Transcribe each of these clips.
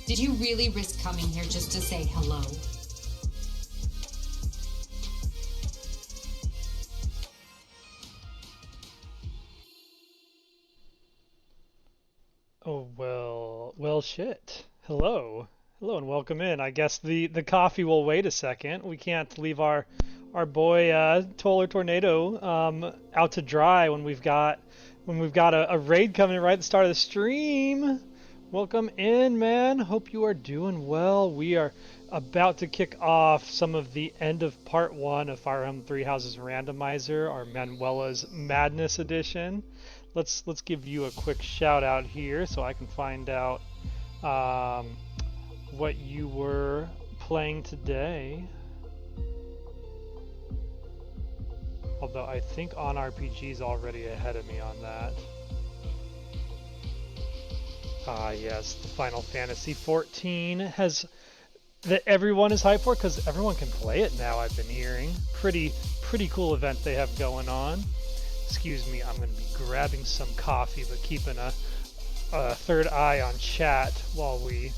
Did you really risk coming here just to say hello? Oh, well, shit. Hello and welcome in. I guess the coffee will wait a second. We can't leave our boy Toller Tornado out to dry when we've got a raid coming right at the start of the stream. Welcome in, man. Hope you are doing well. We are about to kick off some of the end of part 1 of Fire Emblem Three Houses Randomizer, our Manuela's Madness edition. Let's give you a quick shout out here so I can find out what you were playing today. Although I think On RPG is already ahead of me on that. Ah, yes, the Final Fantasy 14 has that everyone is hyped for because everyone can play it now. I've been hearing pretty cool event they have going on. Excuse me, I'm going to be grabbing some coffee, but keeping a third eye on chat while we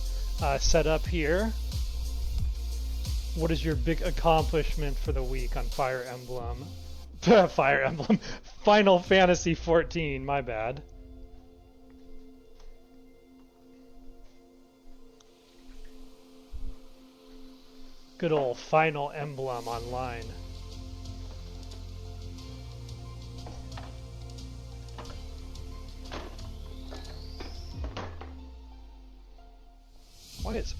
set up here. What is your big accomplishment for the week on Fire Emblem? Fire Emblem. Final Fantasy 14, my bad. Good old Final Emblem Online. Why is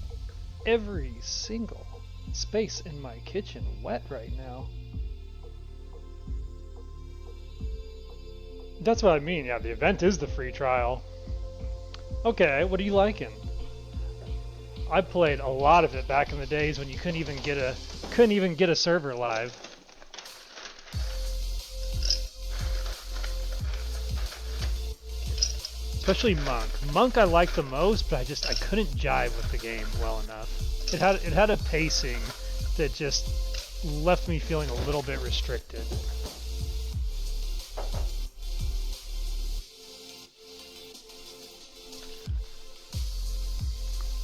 every single space in my kitchen wet right now? That's what I mean. Yeah, the event is the free trial. Okay, what are you liking? I played a lot of it back in the days when you couldn't even get a server live. Especially Monk. Monk I liked the most, but I couldn't jive with the game well enough. It had a pacing that just left me feeling a little bit restricted.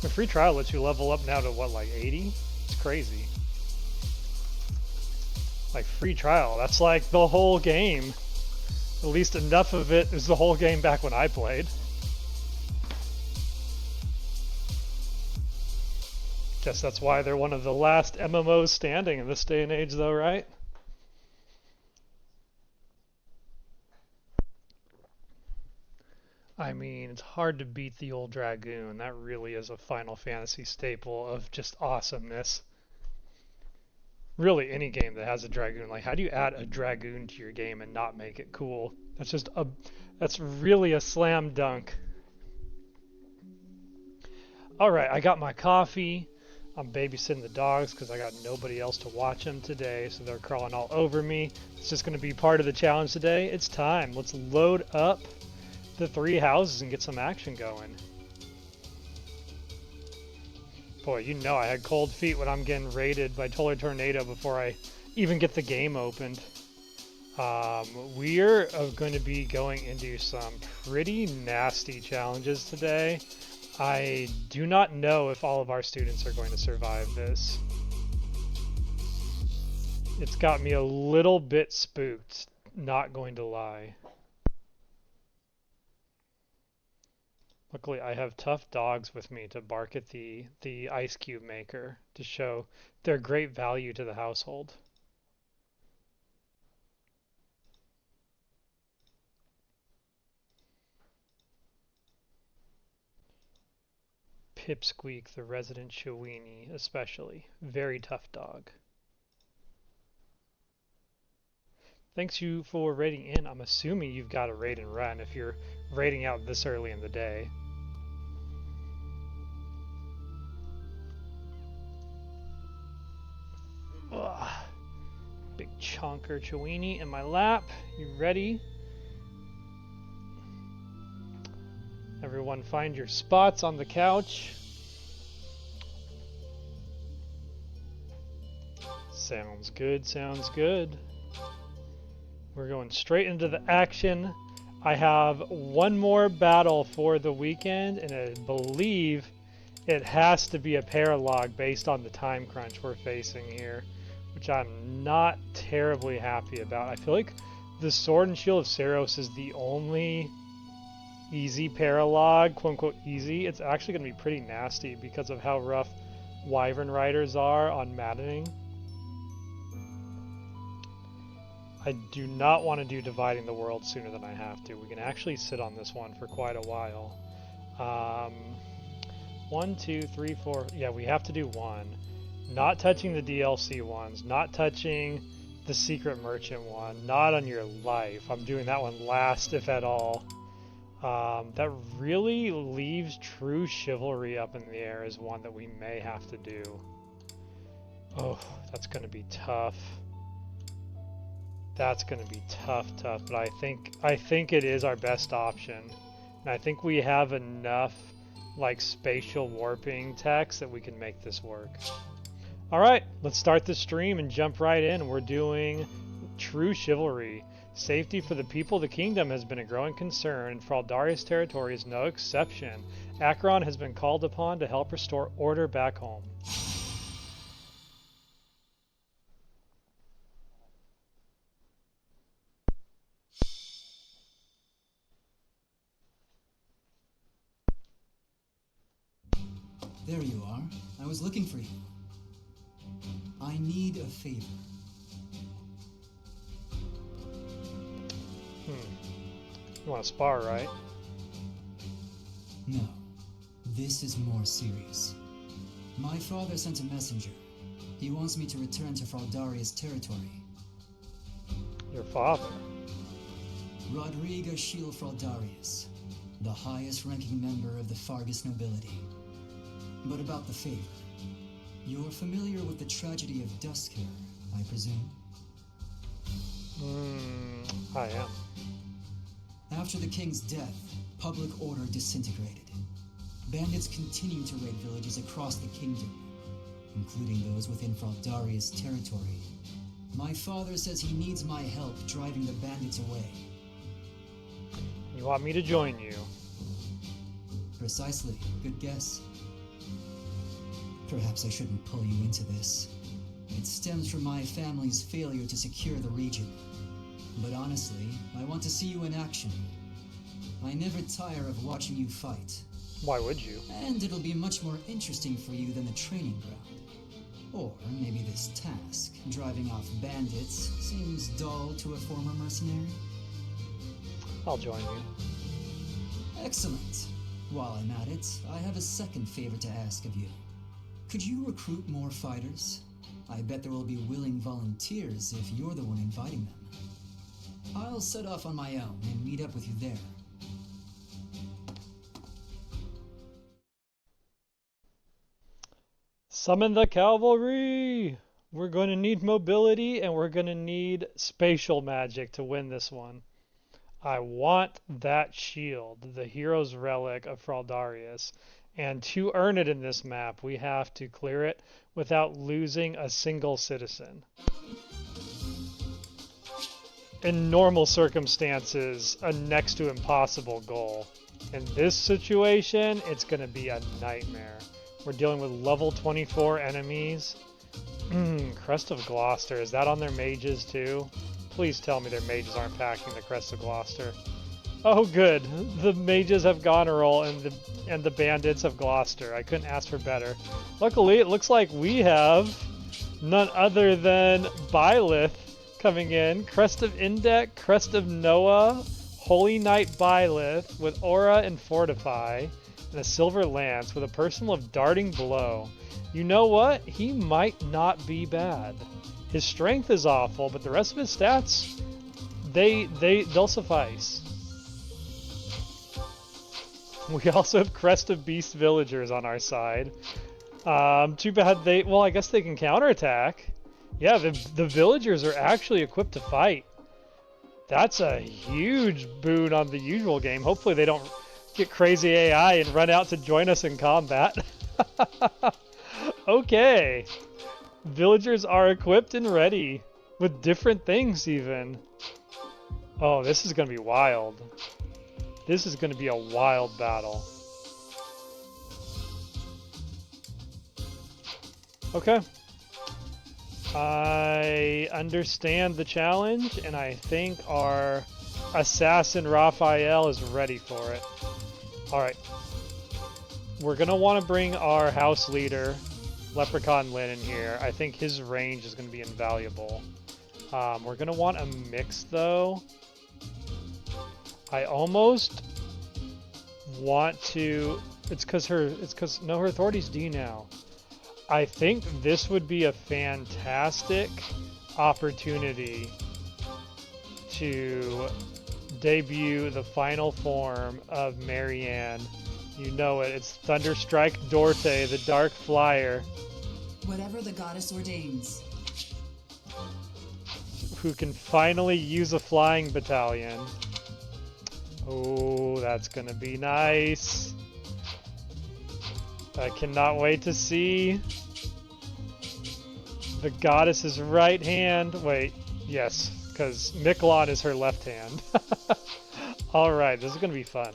The free trial lets you level up now to what, like 80? It's crazy. Like free trial, that's like the whole game. At least enough of it is the whole game back when I played. Guess that's why they're one of the last MMOs standing in this day and age though, right? I mean, it's hard to beat the old Dragoon. That really is a Final Fantasy staple of just awesomeness. Really, any game that has a Dragoon. Like, how do you add a Dragoon to your game and not make it cool? That's really a slam dunk. Alright, I got my coffee. I'm babysitting the dogs because I got nobody else to watch them today, so they're crawling all over me. It's just going to be part of the challenge today. It's time. Let's load up the 3 houses and get some action going. Boy, you know I had cold feet when I'm getting raided by Toller Tornado before I even get the game opened. We're going to be going into some pretty nasty challenges today. I do not know if all of our students are going to survive this. It's got me a little bit spooked, not going to lie. Luckily, I have tough dogs with me to bark at the ice cube maker to show their great value to the household. Pipsqueak, the resident Chewini, especially. Very tough dog. Thanks you for raiding in. I'm assuming you've got a raid and run if you're raiding out this early in the day. Ugh. Big chonker Chewini in my lap. You ready? Everyone find your spots on the couch. Sounds good, sounds good. We're going straight into the action. I have one more battle for the weekend, and I believe It has to be a Paralogue based on the time crunch we're facing here, which I'm not terribly happy about. I feel like the Sword and Shield of Saros is the only easy Paralogue, quote-unquote easy. It's actually going to be pretty nasty because of how rough Wyvern Riders are on Maddening. I do not want to do Dividing the World sooner than I have to. We can actually sit on this one for quite a while. 1, 2, 3, 4. Yeah, we have to do 1. Not touching the DLC ones. Not touching the Secret Merchant one. Not on your life. I'm doing that one last, if at all. That really leaves True Chivalry up in the air as one that we may have to do. Oh, that's going to be tough. That's going to be tough, but I think it is our best option. And I think we have enough like spatial warping text that we can make this work. Alright, let's start the stream and jump right in. We're doing True Chivalry. Safety for the people of the kingdom has been a growing concern, and Fraldaria's territory is no exception. Acheron has been called upon to help restore order back home. There you are. I was looking for you. I need a favor. You want to spar, right? No. This is more serious. My father sent a messenger. He wants me to return to Fraldaria's territory. Your father? Rodriga Shield Fraldarius, the highest-ranking member of the Fargus nobility. But about the favor. You're familiar with the tragedy of Duskhair, I presume? I am. After the king's death, public order disintegrated. Bandits continue to raid villages across the kingdom, including those within Fraldaria's territory. My father says he needs my help driving the bandits away. You want me to join you? Precisely. Good guess. Perhaps I shouldn't pull you into this. It stems from my family's failure to secure the region. But honestly, I want to see you in action. I never tire of watching you fight. Why would you? And it'll be much more interesting for you than the training ground. Or maybe this task, driving off bandits, seems dull to a former mercenary? I'll join you. Excellent. While I'm at it, I have a second favor to ask of you. Could you recruit more fighters? I bet there will be willing volunteers if you're the one inviting them. I'll set off on my own and meet up with you there. Summon the cavalry! We're going to need mobility and we're going to need spatial magic to win this one. I want that shield, the hero's relic of Fraldarius. And to earn it in this map, we have to clear it without losing a single citizen. In normal circumstances, a next to impossible goal. In this situation, it's going to be a nightmare. We're dealing with level 24 enemies. Crest of Gloucester, is that on their mages too? Please tell me their mages aren't packing the Crest of Gloucester. Oh good, the mages have Goneril and the bandits have Gloucester. I couldn't ask for better. Luckily, it looks like we have none other than Byleth coming in. Crest of Indek, Crest of Noah, Holy Knight Byleth with Aura and Fortify, and a Silver Lance with a personal of Darting Blow. You know what? He might not be bad. His strength is awful, but the rest of his stats, they'll suffice. We also have Crest of Beast Villagers on our side. Too bad well, I guess they can counterattack. Yeah, the villagers are actually equipped to fight. That's a huge boon on the usual game. Hopefully they don't get crazy AI and run out to join us in combat. Okay. Villagers are equipped and ready. With different things even. Oh, this is going to be wild. This is going to be a wild battle. Okay. I understand the challenge, and I think our assassin Raphael is ready for it. Alright. We're going to want to bring our house leader, Leprechaun Lynn, in here. I think his range is going to be invaluable. We're going to want a mix, though. I almost want to... No, her authority's D now. I think this would be a fantastic opportunity to debut the final form of Marianne. You know it. It's Thunderstrike Dorte, the Dark Flyer. Whatever the goddess ordains. Who can finally use a flying battalion. Oh, that's gonna be nice. I cannot wait to see the goddess's right hand. Wait, yes, because Miklon is her left hand. Alright, this is going to be fun.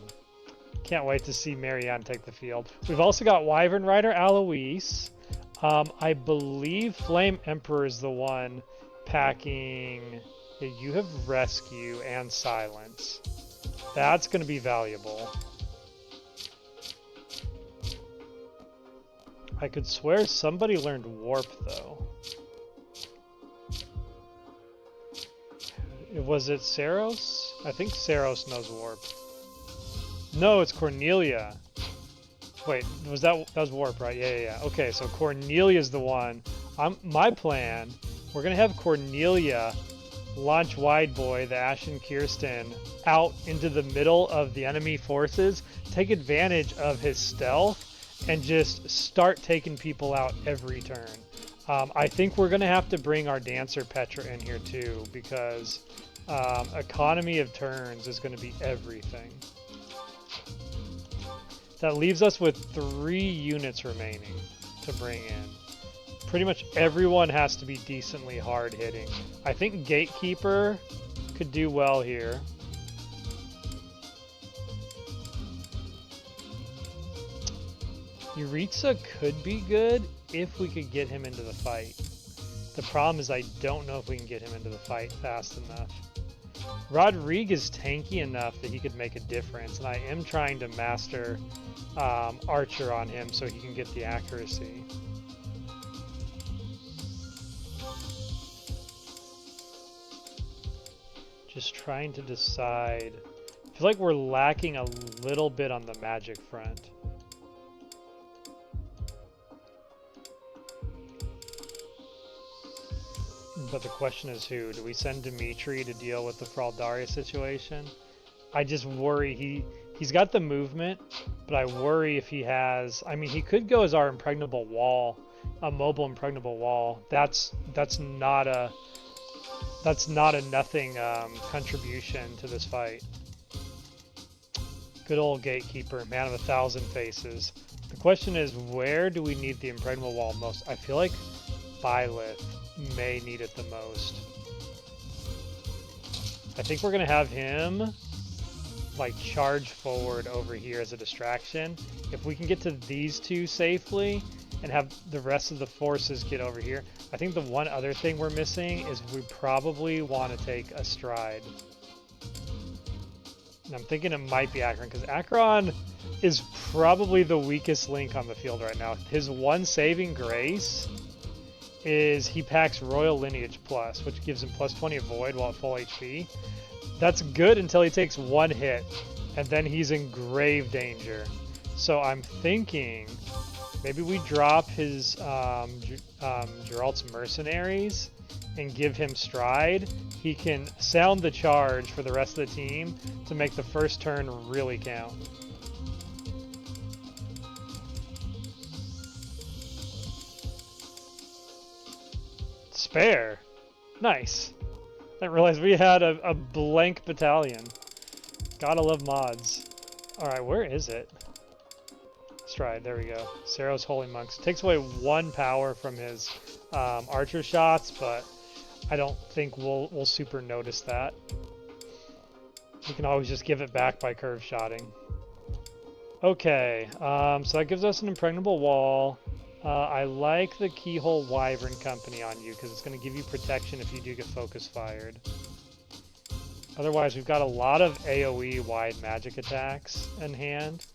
Can't wait to see Marianne take the field. We've also got Wyvern Rider Alois. I believe Flame Emperor is the one packing... Yeah, you have Rescue and Silence. That's going to be valuable. I could swear somebody learned Warp, though. Was it Saros? I think Saros knows Warp. No, it's Cornelia. Wait, that was Warp, right? Yeah. Okay, so Cornelia's the one. My plan, we're going to have Cornelia launch Wide Boy, the Ashen Kirsten, out into the middle of the enemy forces, take advantage of his stealth, and just start taking people out every turn. I think we're going to have to bring our Dancer Petra in here too, because economy of turns is going to be everything. That leaves us with 3 units remaining to bring in. Pretty much everyone has to be decently hard hitting. I think Gatekeeper could do well here. Yuritsa could be good if we could get him into the fight. The problem is I don't know if we can get him into the fight fast enough. Rodrigue is tanky enough that he could make a difference, and I am trying to master Archer on him so he can get the accuracy. Just trying to decide. I feel like we're lacking a little bit on the magic front. But the question is who? Do we send Dimitri to deal with the Fraldaria situation? I just worry he's got the movement, but I worry if he has... I mean, he could go as our impregnable wall, a mobile impregnable wall. That's not a nothing contribution to this fight. Good old Gatekeeper, man of 1,000 faces. The question is, where do we need the impregnable wall most? I feel like Byleth may need it the most. I think we're gonna have him like charge forward over here as a distraction. If we can get to these two safely and have the rest of the forces get over here. I think the one other thing we're missing is we probably want to take a stride. And I'm thinking it might be Acheron, because Acheron is probably the weakest link on the field right now. His one saving grace is he packs Royal Lineage Plus, which gives him plus 20 Void while at full HP. That's good until he takes one hit, and then he's in grave danger. So I'm thinking maybe we drop his Geralt's Mercenaries and give him Stride. He can sound the charge for the rest of the team to make the first turn really count. Spare. Nice. I didn't realize we had a blank battalion. Gotta love mods. Alright, where is it? Stride, there we go. Saros Holy Monks. Takes away 1 power from his archer shots, but I don't think we'll super notice that. We can always just give it back by curve shotting. Okay, so that gives us an impregnable wall. I like the Keyhole Wyvern Company on you because it's going to give you protection if you do get focus fired. Otherwise, we've got a lot of AoE wide magic attacks in hand.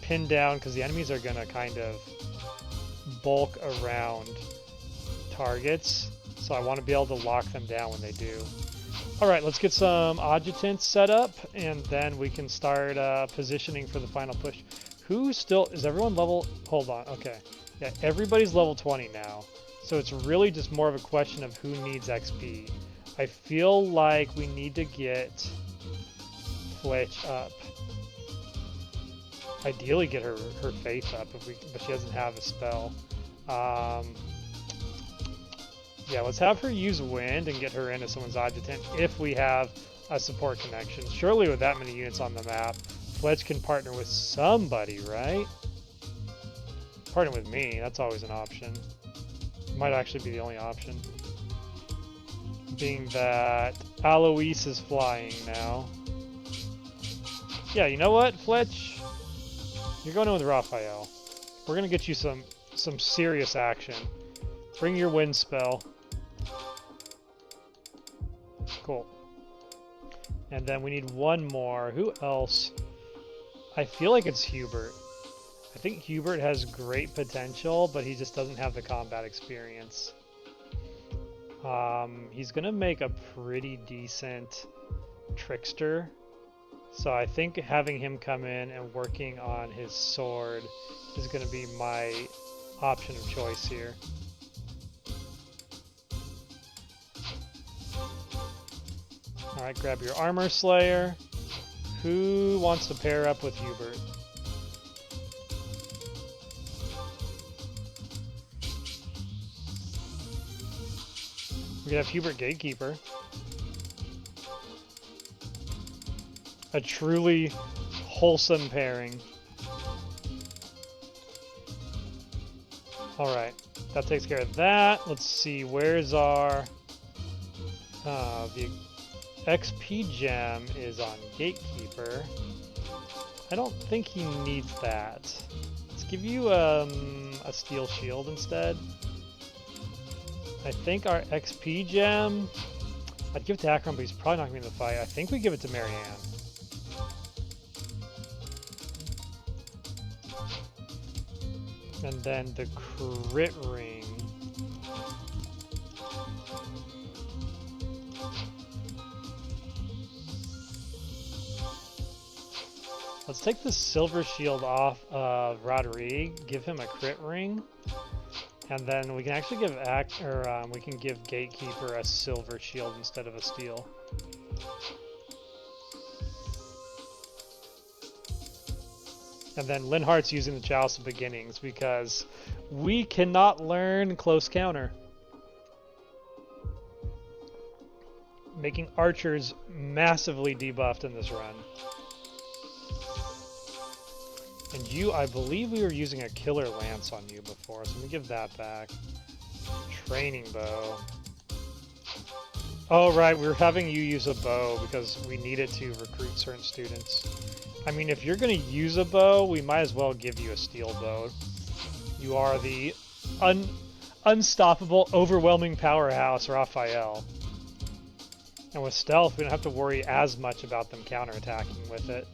Pinned down because the enemies are going to kind of bulk around targets. So I want to be able to lock them down when they do. Alright, let's get some adjutants set up and then we can start positioning for the final push. Who still... Is everyone level... Hold on, okay. Yeah, everybody's level 20 now. So it's really just more of a question of who needs XP. I feel like we need to get Fletch up. Ideally get her faith up, but she doesn't have a spell. Yeah, let's have her use wind and get her into someone's adjutant if we have a support connection. Surely with that many units on the map, Fletch can partner with somebody, right? Partner with me, that's always an option. Might actually be the only option. Being that Alois is flying now. Yeah, you know what, Fletch? You're going in with Raphael. We're gonna get you some serious action. Bring your wind spell. Cool. And then we need one more. Who else? I feel like it's Hubert. I think Hubert has great potential, but he just doesn't have the combat experience. He's gonna make a pretty decent trickster. So I think having him come in and working on his sword is gonna be my option of choice here. Alright, grab your Armor Slayer. Who wants to pair up with Hubert? We could have Hubert Gatekeeper. A truly wholesome pairing. Alright, that takes care of that. Let's see, where's our... the XP gem is on Gatekeeper. I don't think he needs that. Let's give you a steel shield instead. I think our XP gem... I'd give it to Acheron, but he's probably not going to be in the fight. I think we give it to Marianne. And then the crit ring. Let's take the silver shield off of Rodrigue, give him a crit ring, and then we can actually give we can give Gatekeeper a silver shield instead of a steel. And then Linhart's using the Chalice of Beginnings because we cannot learn close counter. Making archers massively debuffed in this run. And you, I believe we were using a killer lance on you before, so let me give that back. Training bow. Oh right, we were having you use a bow because we needed to recruit certain students. I mean, if you're going to use a bow, we might as well give you a steel bow. You are the unstoppable, overwhelming powerhouse, Raphael. And with stealth, we don't have to worry as much about them counterattacking with it.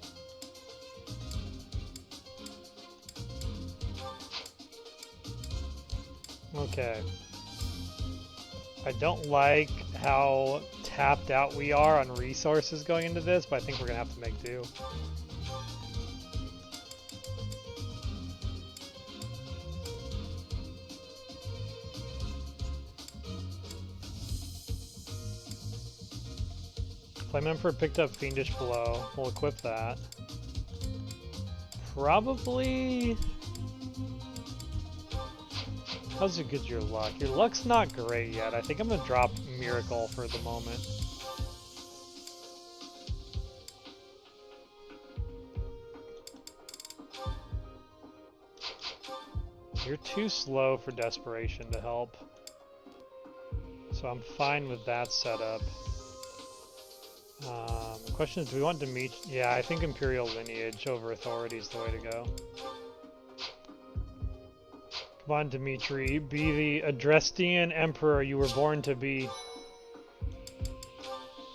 Okay. I don't like how tapped out we are on resources going into this, but I think we're going to have to make do. Flame Emperor picked up Fiendish Blow. We'll equip that. Probably... How's it good your luck? Your luck's not great yet. I think I'm gonna drop Miracle for the moment. You're too slow for Desperation to help. So I'm fine with that setup. The question is, do we want Dimitri? Yeah, I think Imperial Lineage over Authority is the way to go. Come on, Dimitri. Be the Adrestian Emperor you were born to be.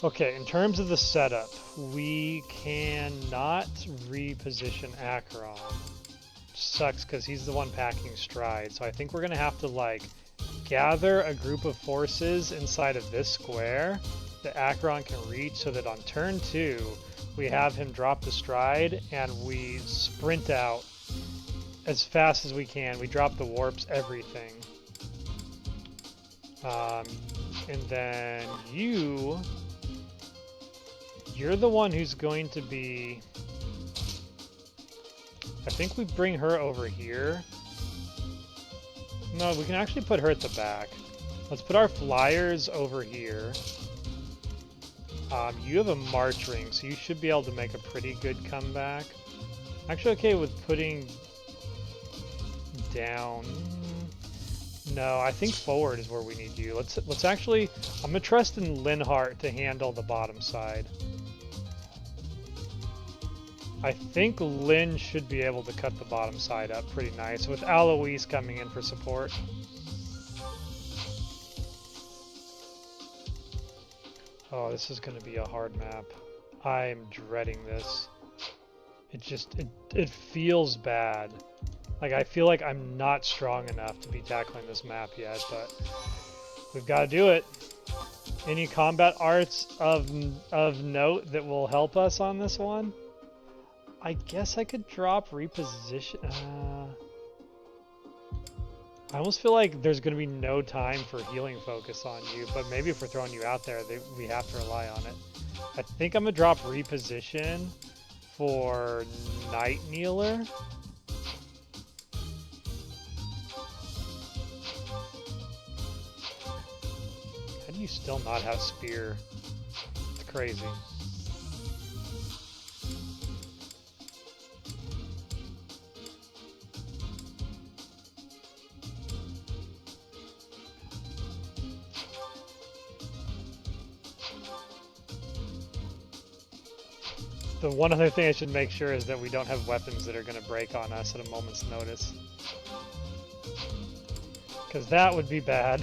Okay, in terms of the setup, we cannot reposition Acheron. Sucks because he's the one packing stride, so I think we're gonna have to like gather a group of forces inside of this square that Acheron can reach, so that on turn 2 we have him drop the stride and we sprint out as fast as we can. We drop the warps, everything. And then you're the one who's going to be... I think we bring her over here. No, we can actually put her at the back. Let's put our flyers over here. You have a march ring, so you should be able to make a pretty good comeback. Actually okay with putting down. No, I think forward is where we need you. Let's actually... I'm gonna trust in Linhart to handle the bottom side. I think Lynn should be able to cut the bottom side up pretty nice, with Alois coming in for support. Oh, this is going to be a hard map. I'm dreading this. It feels bad. Like, I feel like I'm not strong enough to be tackling this map yet, but we've got to do it. Any combat arts of note that will help us on this one? I guess I could drop reposition. I almost feel like there's going to be no time for healing focus on you, but maybe if we're throwing you out there, we have to rely on it. I think I'm going to drop reposition for Night Kneeler. How do you still not have Spear? It's crazy. The one other thing I should make sure is that we don't have weapons that are going to break on us at a moment's notice. Because that would be bad.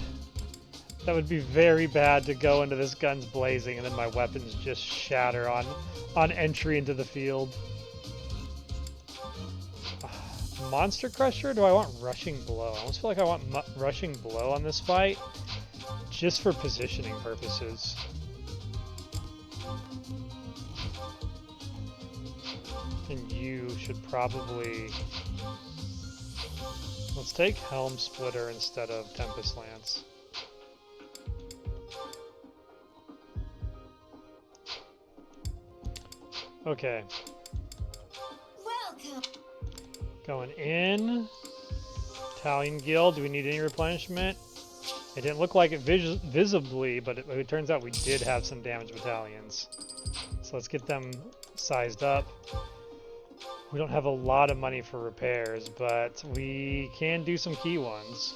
That would be very bad to go into this guns blazing and then my weapons just shatter on entry into the field. Monster Crusher? Or do I want Rushing Blow? I almost feel like I want Rushing Blow on this fight, just for positioning purposes. And you should probably... Let's take Helm Splitter instead of Tempest Lance. Okay. Welcome. Going in. Italian Guild, do we need any replenishment? It didn't look like it visibly, but it turns out we did have some damaged battalions. So let's get them sized up. We don't have a lot of money for repairs, but we can do some key ones.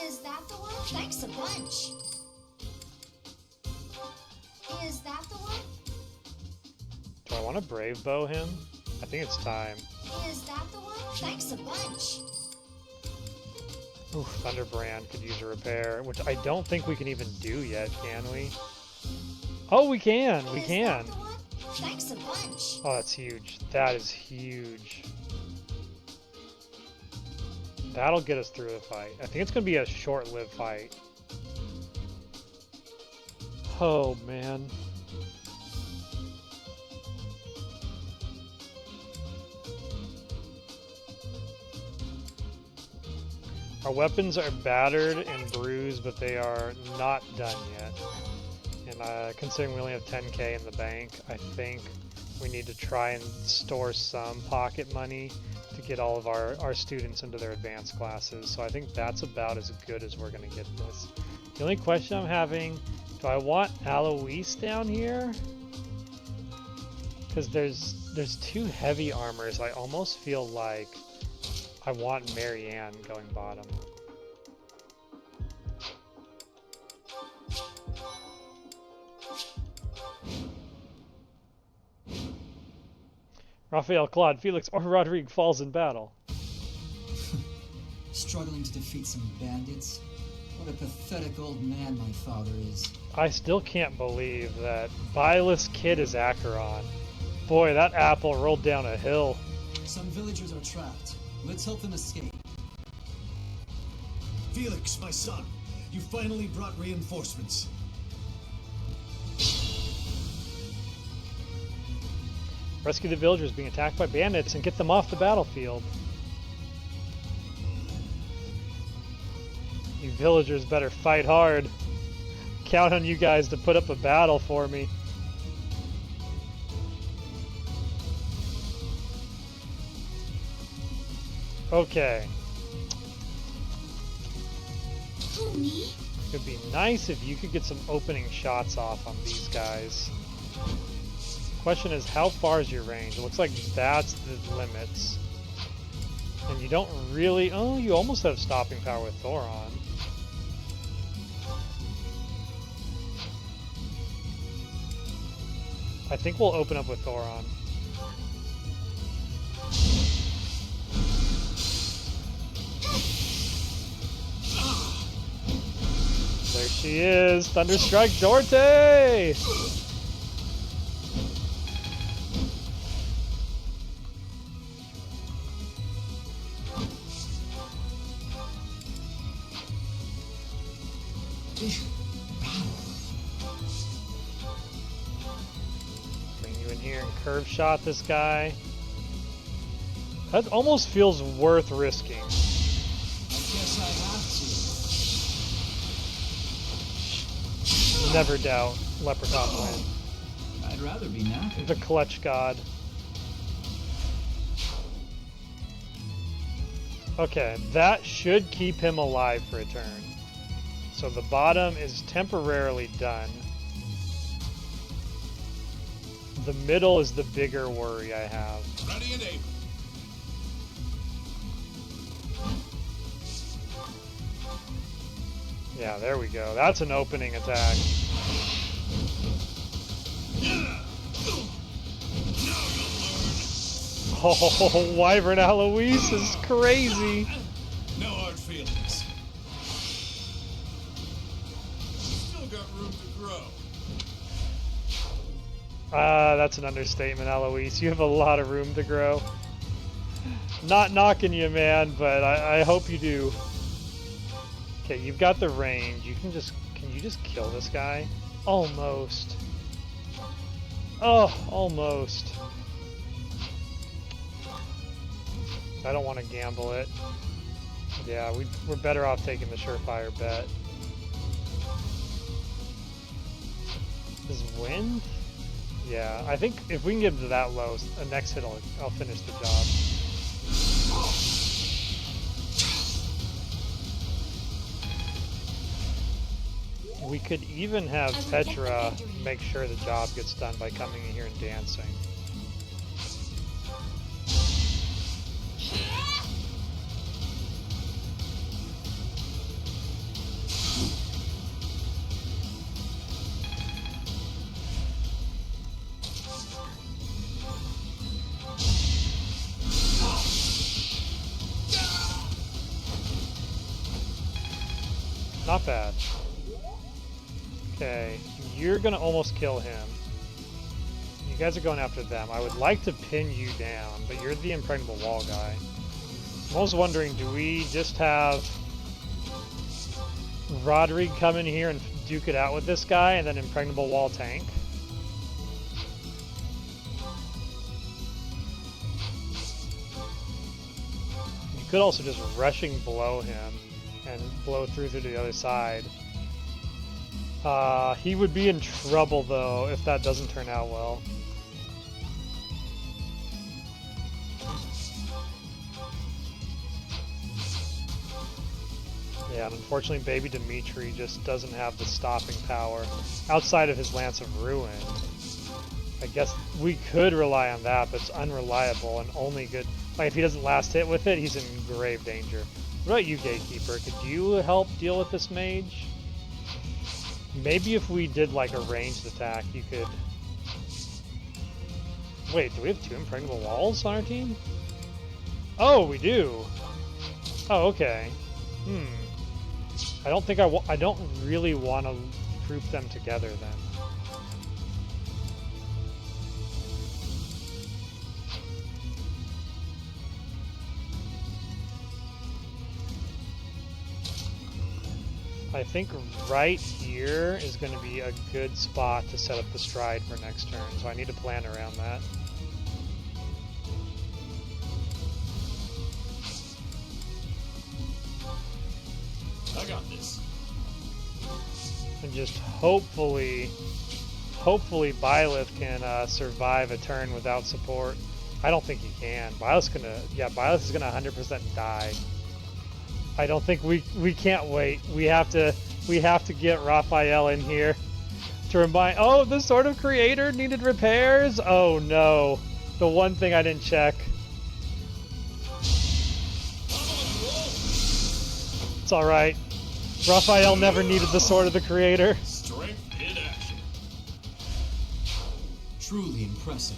Is that the one? Thanks a bunch. Is that the one? Do I want to Brave Bow him? I think it's time. Is that the one? Thanks a bunch. Ooh, Thunderbrand could use a repair, which I don't think we can even do yet, can we? Oh, we can! We can! Is that the one? Thanks a bunch. Oh, that's huge. That is huge. That'll get us through the fight. I think it's going to be a short-lived fight. Oh, man. Our weapons are battered and bruised, but they are not done yet. And considering we only have 10k in the bank, I think we need to try and store some pocket money to get all of our students into their advanced classes. So I think that's about as good as we're going to get this. The only question I'm having, do I want Alois down here? Because there's two heavy armors. I almost feel like I want Marianne going bottom. Raphael, Claude, Felix, or Rodrigue falls in battle. Struggling to defeat some bandits? What a pathetic old man my father is. I still can't believe that Byleth's kid is Acheron. Boy, that apple rolled down a hill. Some villagers are trapped. Let's help them escape. Felix, my son, you finally brought reinforcements. Rescue the villagers being attacked by bandits and get them off the battlefield. You villagers better fight hard. Count on you guys to put up a battle for me. Okay. Homie? It'd be nice if you could get some opening shots off on these guys. Question is, how far is your range? It looks like that's the limits. And you don't really... Oh, you almost have stopping power with Thoron. I think we'll open up with Thoron. There she is! Thunderstrike Dorte! Bring you in here and curve shot this guy. That almost feels worth risking. I guess I have to. Never doubt Leprechaun win. I'd rather be knackered. The clutch god. Okay, that should keep him alive for a turn. So the bottom is temporarily done. The middle is the bigger worry I have. Ready and able. Yeah, there we go. That's an opening attack. Oh, Wyvern Eloise is crazy. No hard feelings. Still got room to grow. That's an understatement, Eloise. You have a lot of room to grow. Not knocking you, man, but I hope you do. Okay, you've got the range. You can you just kill this guy? Almost. Oh, almost. I don't want to gamble it. Yeah, we're better off taking the surefire bet. Is wind? Yeah, I think if we can get to that low, the next hit I'll finish the job. We could even have Petra make sure the job gets done by coming in here and dancing. Not bad. Okay, you're gonna almost kill him. You guys are going after them. I would like to pin you down, but you're the impregnable wall guy. I was wondering, do we just have Rodrigue come in here and duke it out with this guy and then impregnable wall tank? You could also just rushing below him and blow through to the other side. He would be in trouble though if that doesn't turn out well. Yeah, and unfortunately baby Dimitri just doesn't have the stopping power outside of his Lance of Ruin. I guess we could rely on that, but it's unreliable and only good. Like if he doesn't last hit with it, he's in grave danger. What about you, Gatekeeper? Could you help deal with this mage? Maybe if we did like a ranged attack, you could... Wait, do we have 2 impregnable walls on our team? Oh, we do! Oh, okay. I don't think I don't really want to group them together then. I think right here is going to be a good spot to set up the stride for next turn, so I need to plan around that. I got this. And just hopefully Byleth can survive a turn without support. I don't think he can. Byleth is gonna 100% die. I don't think we can't wait. We have to get Raphael in here to remind. Oh, the Sword of Creator needed repairs. Oh no, the one thing I didn't check. It's all right. Raphael never needed the Sword of the Creator. Strength in action. Truly impressive.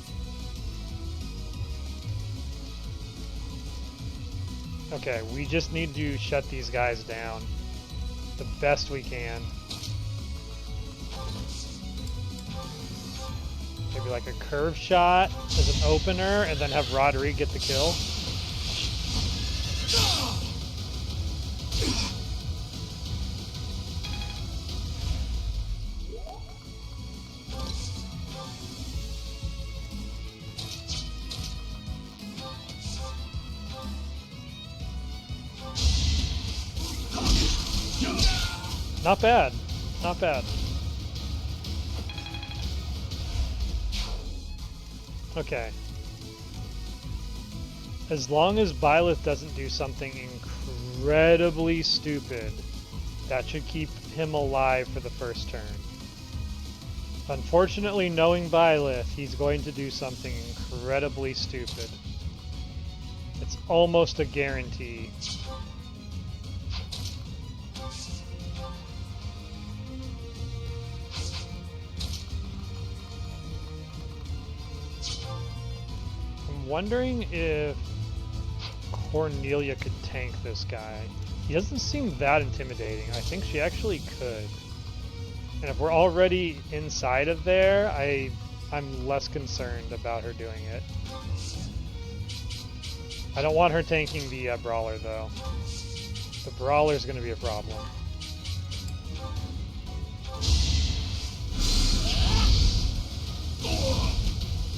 Okay, we just need to shut these guys down the best we can. Maybe like a curve shot as an opener, and then have Roderick get the kill. Not bad. Not bad. Okay. As long as Byleth doesn't do something incredibly stupid, that should keep him alive for the first turn. Unfortunately, knowing Byleth, he's going to do something incredibly stupid. It's almost a guarantee. Wondering if Cornelia could tank this guy. He doesn't seem that intimidating. I think she actually could. And if we're already inside of there, I'm less concerned about her doing it. I don't want her tanking the brawler though. The brawler's going to be a problem.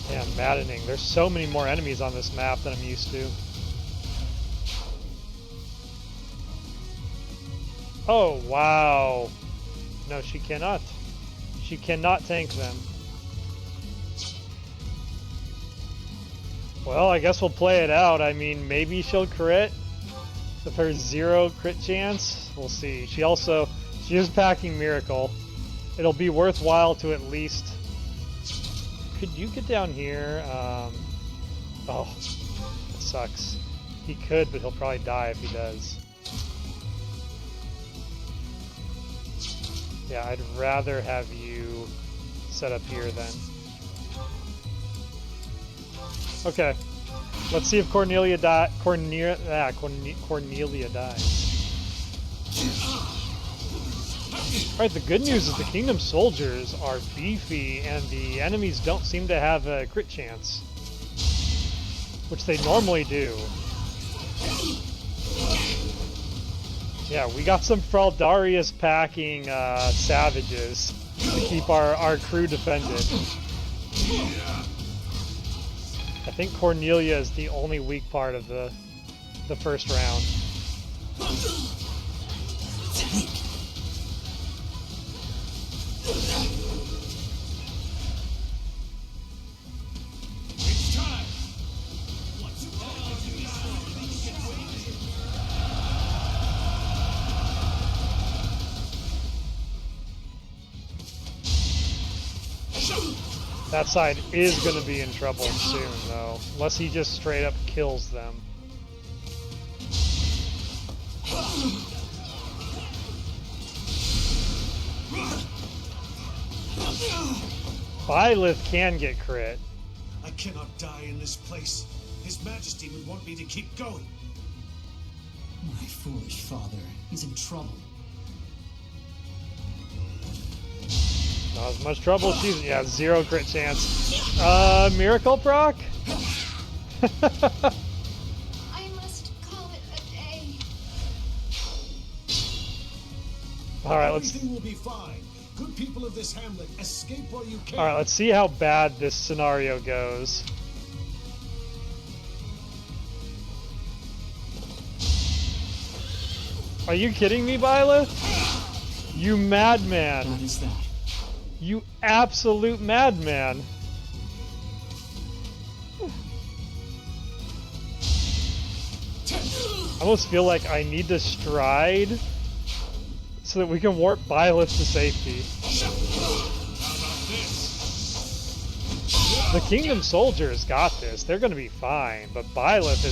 Damn, Maddening. There's so many more enemies on this map than I'm used to. Oh, wow. No, she cannot. She cannot tank them. Well, I guess we'll play it out. I mean, maybe she'll crit with her 0 crit chance. We'll see. She is packing Miracle. It'll be worthwhile to at least... Could you get down here? Oh, that sucks. He could, but he'll probably die if he does. Yeah, I'd rather have you set up here then. Okay, let's see if Cornelia dies. Cornelia dies. Alright, the good news is the Kingdom soldiers are beefy and the enemies don't seem to have a crit chance, which they normally do. Yeah, we got some Fraldarius packing savages to keep our crew defended. I think Cornelia is the only weak part of the first round. It's time. That side is going to be in trouble soon, though, unless he just straight up kills them. Byleth can get crit. I cannot die in this place. His Majesty would want me to keep going. My foolish father. He's in trouble. Not as much trouble. She's, yeah, 0 crit chance. Miracle proc? I must call it a day. Alright, let's... Everything will be fine. Good people of this hamlet, escape while you can. Alright, let's see how bad this scenario goes. Are you kidding me, Byleth? You madman. What is that? You absolute madman. I almost feel like I need to stride so that we can warp Byleth to safety. The Kingdom Soldiers got this. They're going to be fine, but Byleth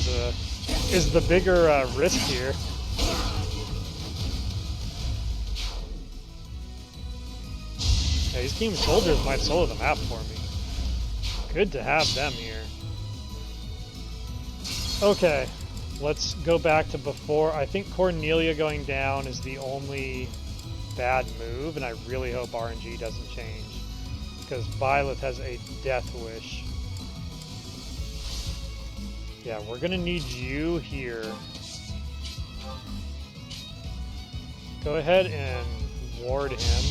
is the bigger risk here. Yeah, these Kingdom Soldiers might solo the map for me. Good to have them here. Okay, let's go back to before. I think Cornelia going down is the only bad move, and I really hope RNG doesn't change, because Byleth has a death wish. Yeah, we're gonna need you here. Go ahead and ward him.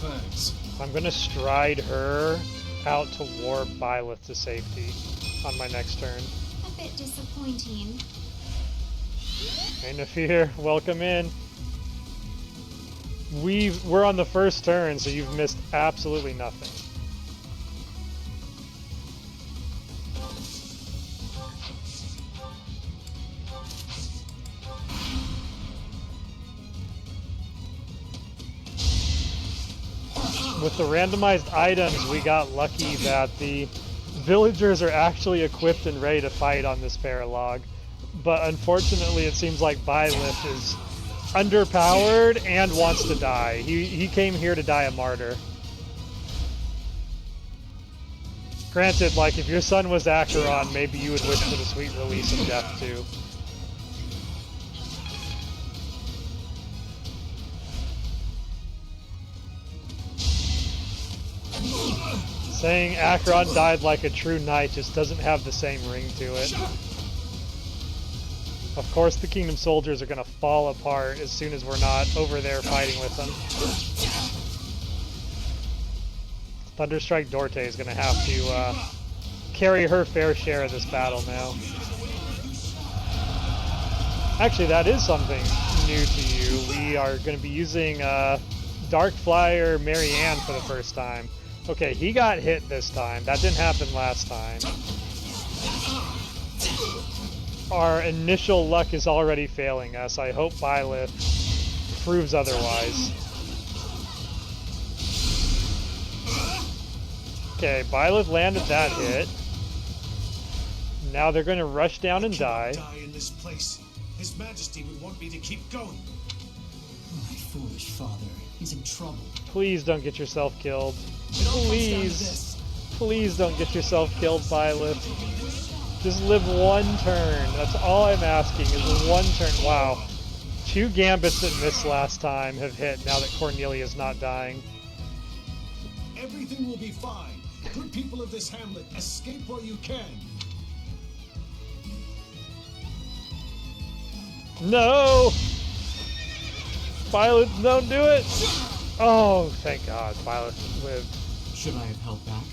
Thanks. I'm gonna stride her out to warp Byleth to safety on my next turn. A bit disappointing. Ain't no fear, welcome in. We're on the first turn, so you've missed absolutely nothing. With the randomized items, we got lucky that the villagers are actually equipped and ready to fight on this Paralogue. But unfortunately, it seems like Byleth is underpowered and wants to die. He came here to die a martyr. Granted, like, if your son was Acheron, maybe you would wish for the sweet release of death too. Saying Acheron died like a true knight just doesn't have the same ring to it. Of course the Kingdom Soldiers are gonna fall apart as soon as we're not over there fighting with them. Thunderstrike Dorte is gonna have to carry her fair share of this battle now. Actually, that is something new to you. We are gonna be using Darkflyer Marianne for the first time. Okay, he got hit this time. That didn't happen last time. Our initial luck is already failing us. I hope Byleth proves otherwise. Okay, Byleth landed that hit. Now they're going to rush down and die. Die in this place. His Majesty would want me to keep going. My foolish father. He's in trouble. Please don't get yourself killed. Please. Please don't get yourself killed, Byleth. Just live one turn. That's all I'm asking, is one turn. Wow. 2 gambits that missed last time have hit now that Cornelia's not dying. Everything will be fine. Good people of this hamlet, escape while you can. No! Byleth, don't do it! Oh, thank God, Byleth lived. Should I have held back?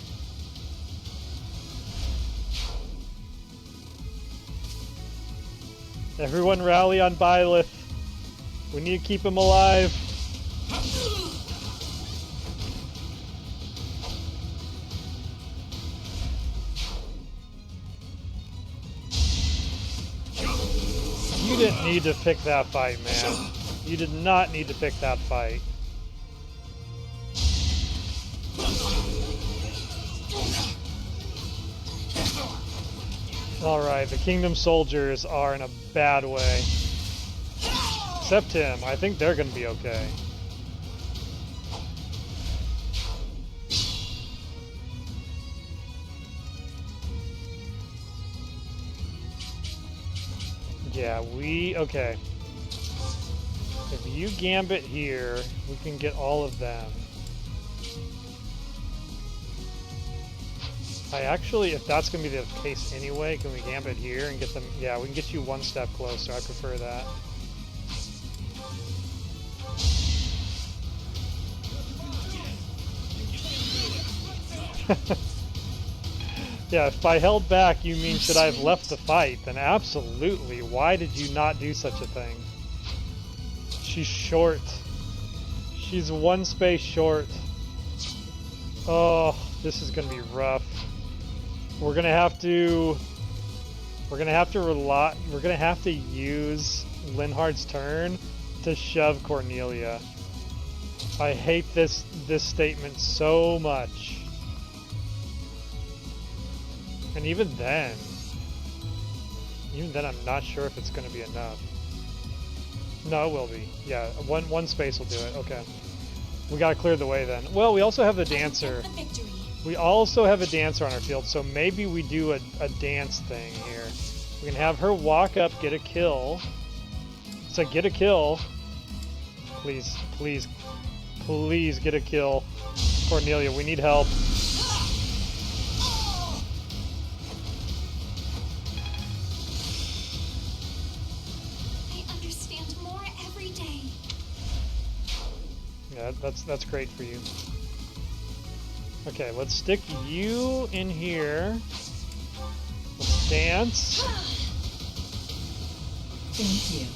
Everyone rally on Byleth. We need to keep him alive. You didn't need to pick that fight, man. You did not need to pick that fight. Alright, the Kingdom Soldiers are in a bad way. Except him. I think they're gonna be okay. Yeah, okay. If you gambit here, we can get all of them. If that's going to be the case anyway, can we gambit here and get them? Yeah, we can get you one step closer. I prefer that. Yeah, if I held back, you mean should I have left the fight? Then absolutely. Why did you not do such a thing? She's short. She's one space short. Oh, this is gonna be rough. We're gonna have to use Linhardt's turn to shove Cornelia. I hate this statement so much. And even then I'm not sure if it's going to be enough. No, it will be. Yeah, one space will do it. Okay. We got to clear the way then. Well, we also have the dancer. We also have a dancer on our field, so maybe we do a dance thing here. We can have her walk up, get a kill. So get a kill. Please, please, please get a kill. Cornelia, we need help. Yeah, that's great for you. Okay, let's stick you in here. Let's dance. Thank you.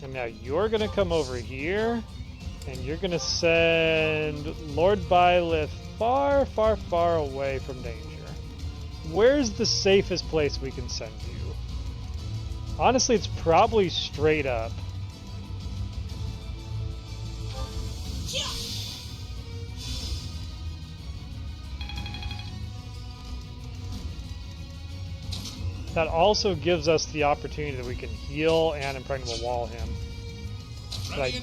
And now you're gonna come over here, and you're gonna send Lord Byleth far, far, far away from danger. Where's the safest place we can send you? Honestly, it's probably straight up. That also gives us the opportunity that we can heal and impregnable wall him. But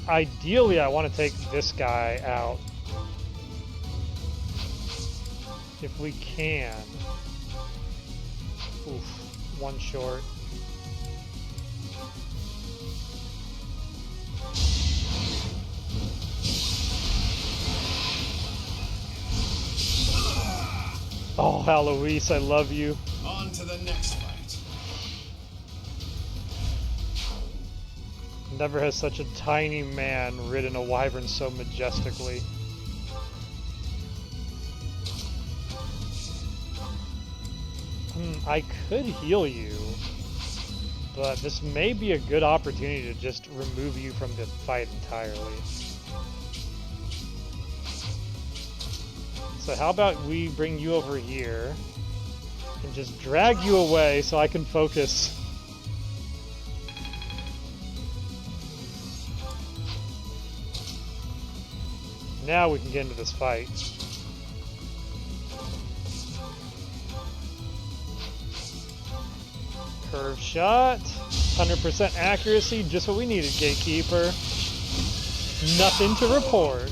ideally, I want to take this guy out. If we can. Oof, one short. Oh, Alois, I love you. On to the next fight. Never has such a tiny man ridden a wyvern so majestically. I could heal you, but this may be a good opportunity to just remove you from the fight entirely. So how about we bring you over here and just drag you away so I can focus. Now we can get into this fight. Curve shot, 100% accuracy, just what we needed, Gatekeeper. Nothing to report.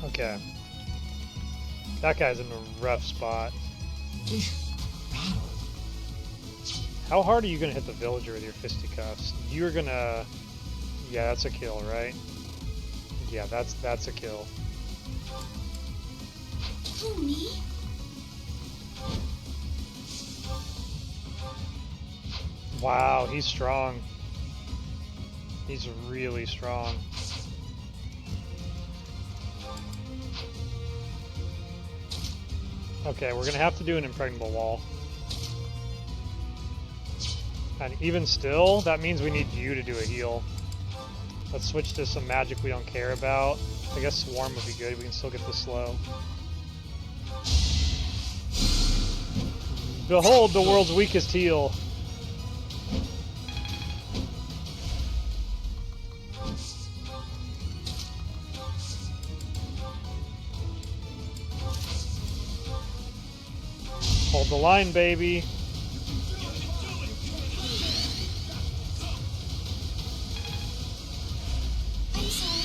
Okay. That guy's in a rough spot. How hard are you going to hit the villager with your fisticuffs? You're going to... Yeah, that's a kill, right? Yeah, that's a kill. Who, me? Wow, he's strong. He's really strong. Okay, we're going to have to do an impregnable wall. And even still, that means we need you to do a heal. Let's switch to some magic we don't care about. I guess Swarm would be good. We can still get this slow. Behold the world's weakest heal. Hold the line, baby. I'm sorry.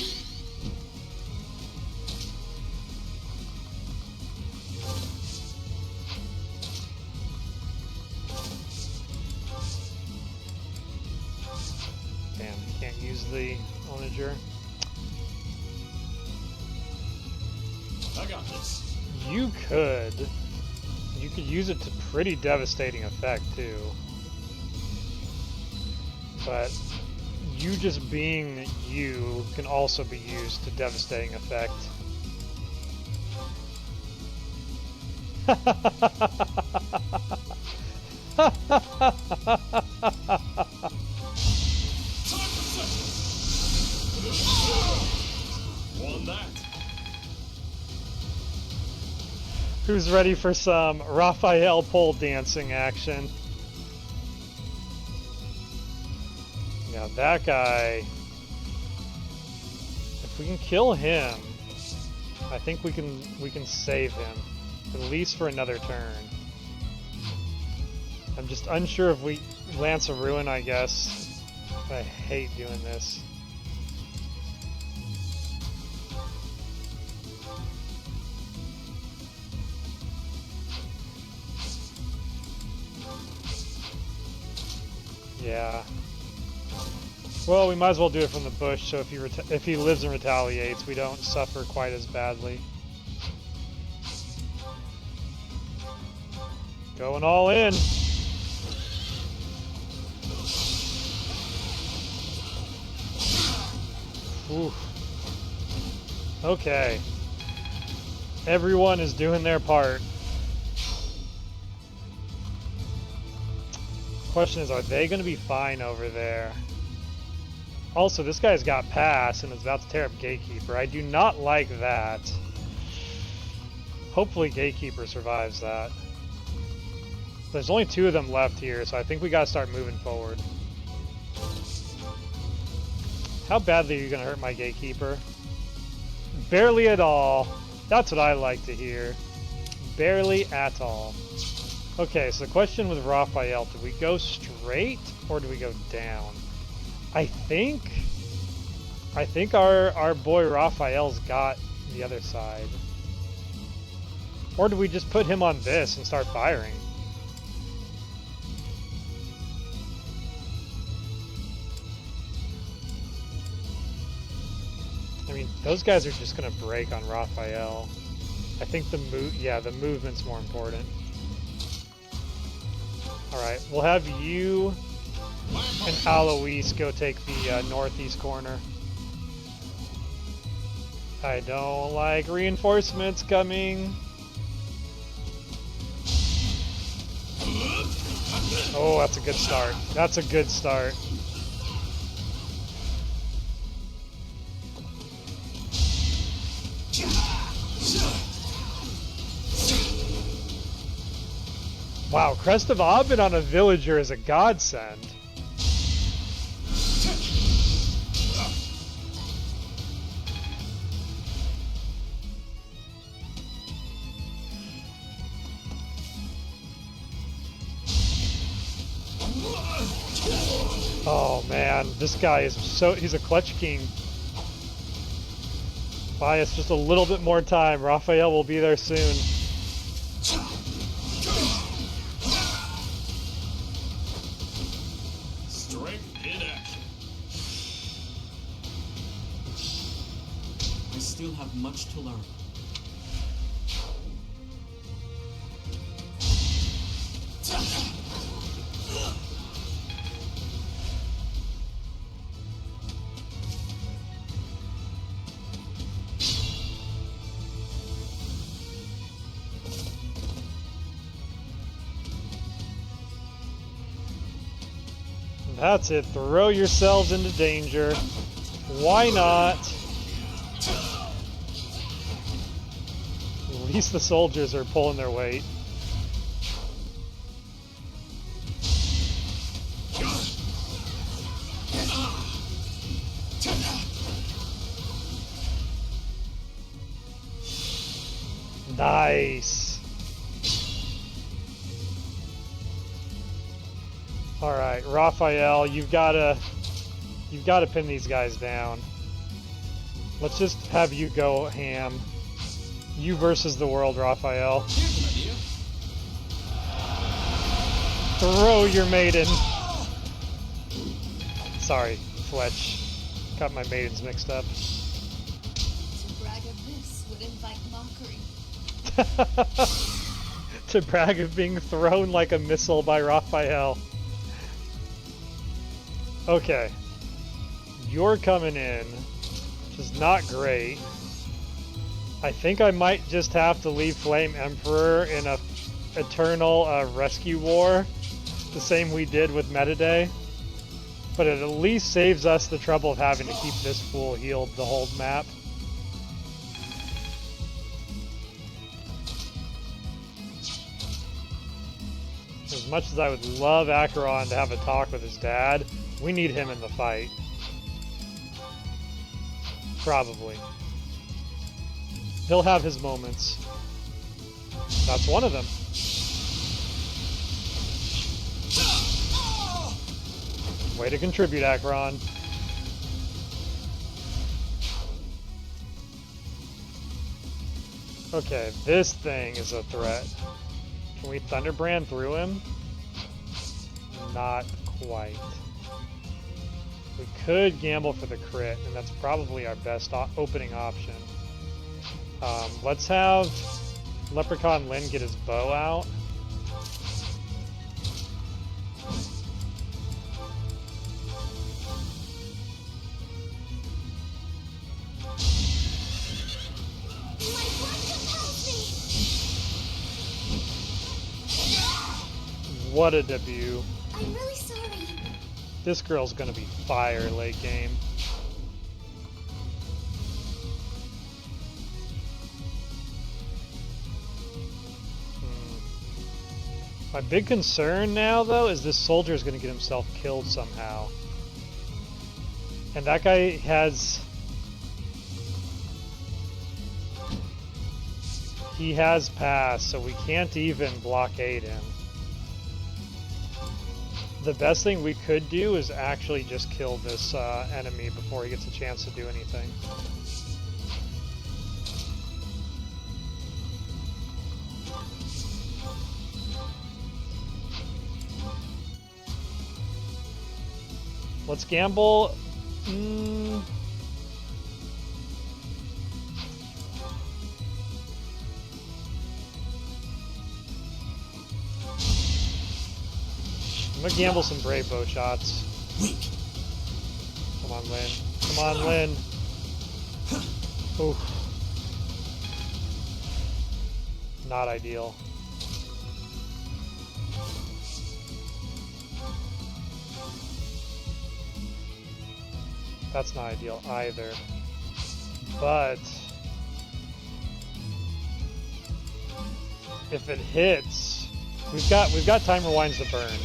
Damn, can't use the onager. I got this. You could. You could use it to pretty devastating effect too. But you just being you can also be used to devastating effect. Won that. Who's ready for some Raphael pole dancing action? Now that guy, if we can kill him, I think we can save him, at least for another turn. I'm just unsure if we Lance of Ruin, I guess. I hate doing this. Yeah. Well, we might as well do it from the bush, so if he lives and retaliates, we don't suffer quite as badly. Going all in. Ooh. Okay. Everyone is doing their part. Question is, are they going to be fine over there? Also, this guy's got pass and is about to tear up Gatekeeper. I do not like that. Hopefully Gatekeeper survives that. There's only 2 of them left here, so I think we gotta start moving forward. How badly are you gonna hurt my Gatekeeper? Barely at all. That's what I like to hear. Barely at all. Okay, so the question with Raphael, do we go straight or do we go down? I think our boy Raphael's got the other side. Or do we just put him on this and start firing? I mean, those guys are just gonna break on Raphael. I think the movement's more important. Alright, we'll have you and Alois go take the northeast corner. I don't like reinforcements coming. Oh, that's a good start. That's a good start. Wow, Crest of Abed on a villager is a godsend. Oh man, this guy is he's a clutch king. Buy us just a little bit more time. Raphael will be there soon. Strength in action. I still have much to learn. That's it. Throw yourselves into danger. Why not? At least the soldiers are pulling their weight. Nice. All right, Raphael, you've got to pin these guys down. Let's just have you go ham. You versus the world, Raphael. Here's an idea. Throw your maiden. Sorry, Fletch. Got my maidens mixed up. To brag of this would invite mockery. To brag of being thrown like a missile by Raphael. Okay. You're coming in, which is not great. I think I might just have to leave Flame Emperor in a eternal rescue war, the same we did with Metaday. But it at least saves us the trouble of having to keep this fool healed the whole map. As much as I would love Acheron to have a talk with his dad, we need him in the fight. Probably. He'll have his moments. That's one of them. Way to contribute, Acheron. Okay, this thing is a threat. Can we Thunderbrand through him? Not quite. We could gamble for the crit, and that's probably our best opening option. Let's have Leprechaun Lyn get his bow out. What a debut. I'm really sorry. This girl's gonna be fire late game. My big concern now, though, is this soldier's gonna get himself killed somehow. And that guy has... He has passed, so we can't even blockade him. The best thing we could do is actually just kill this enemy before he gets a chance to do anything. Let's gamble. I'm gonna gamble some brave bow shots. Come on, Lyn. Come on, Lyn. Oof. Not ideal. That's not ideal either. But if it hits, we've got time rewinds to burn.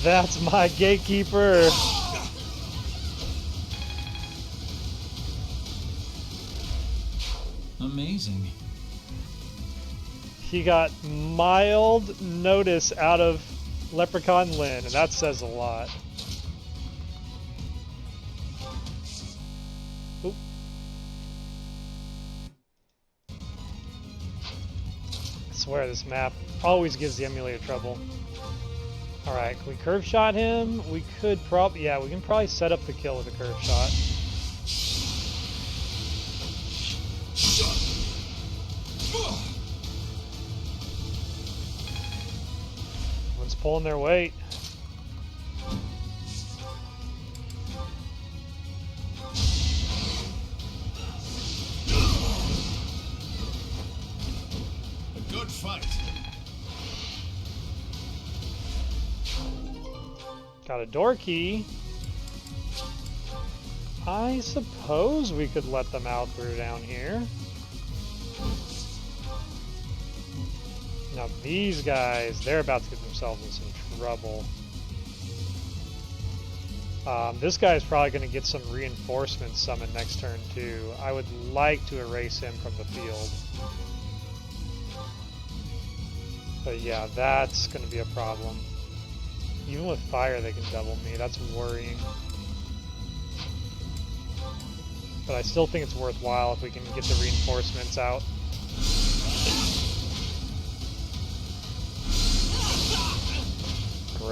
That's my gatekeeper. Amazing. He got mild notice out of Leprechaun Lyn, and that says a lot. Oop. I swear this map always gives the emulator trouble. Alright, can we curve shot him? We could probably, yeah, we can probably set up the kill with a curve shot. Everyone's pulling their weight. A good fight. Got a door key. I suppose we could let them out through down here. Now these guys, they're about to get themselves in some trouble. This guy's probably going to get some reinforcements summoned next turn too. I would like to erase him from the field. But yeah, that's going to be a problem. Even with fire, they can double me. That's worrying. But I still think it's worthwhile if we can get the reinforcements out.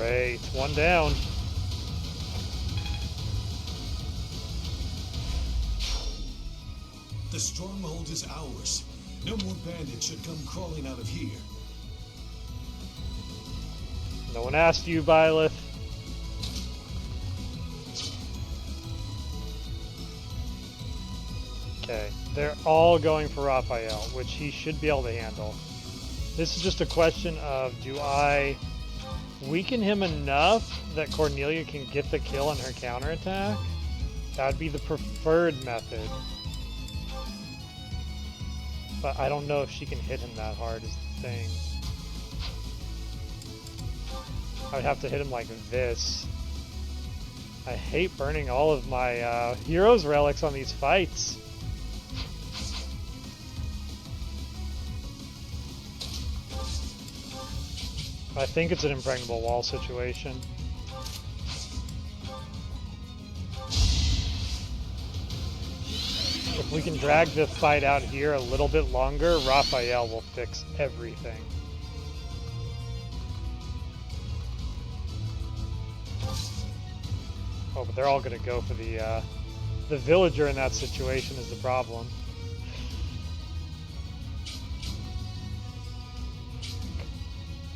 Great. One down. The stronghold is ours. No more bandits should come crawling out of here. No one asked you, Byleth. Okay, they're all going for Raphael, which he should be able to handle. This is just a question of, do I weaken him enough that Cornelia can get the kill on her counterattack? That would be the preferred method. But I don't know if she can hit him that hard is the thing. I would have to hit him like this. I hate burning all of my heroes relics on these fights. I think it's an impregnable wall situation. If we can drag the fight out here a little bit longer, Raphael will fix everything. Oh, but they're all going to go for the villager in that situation is the problem.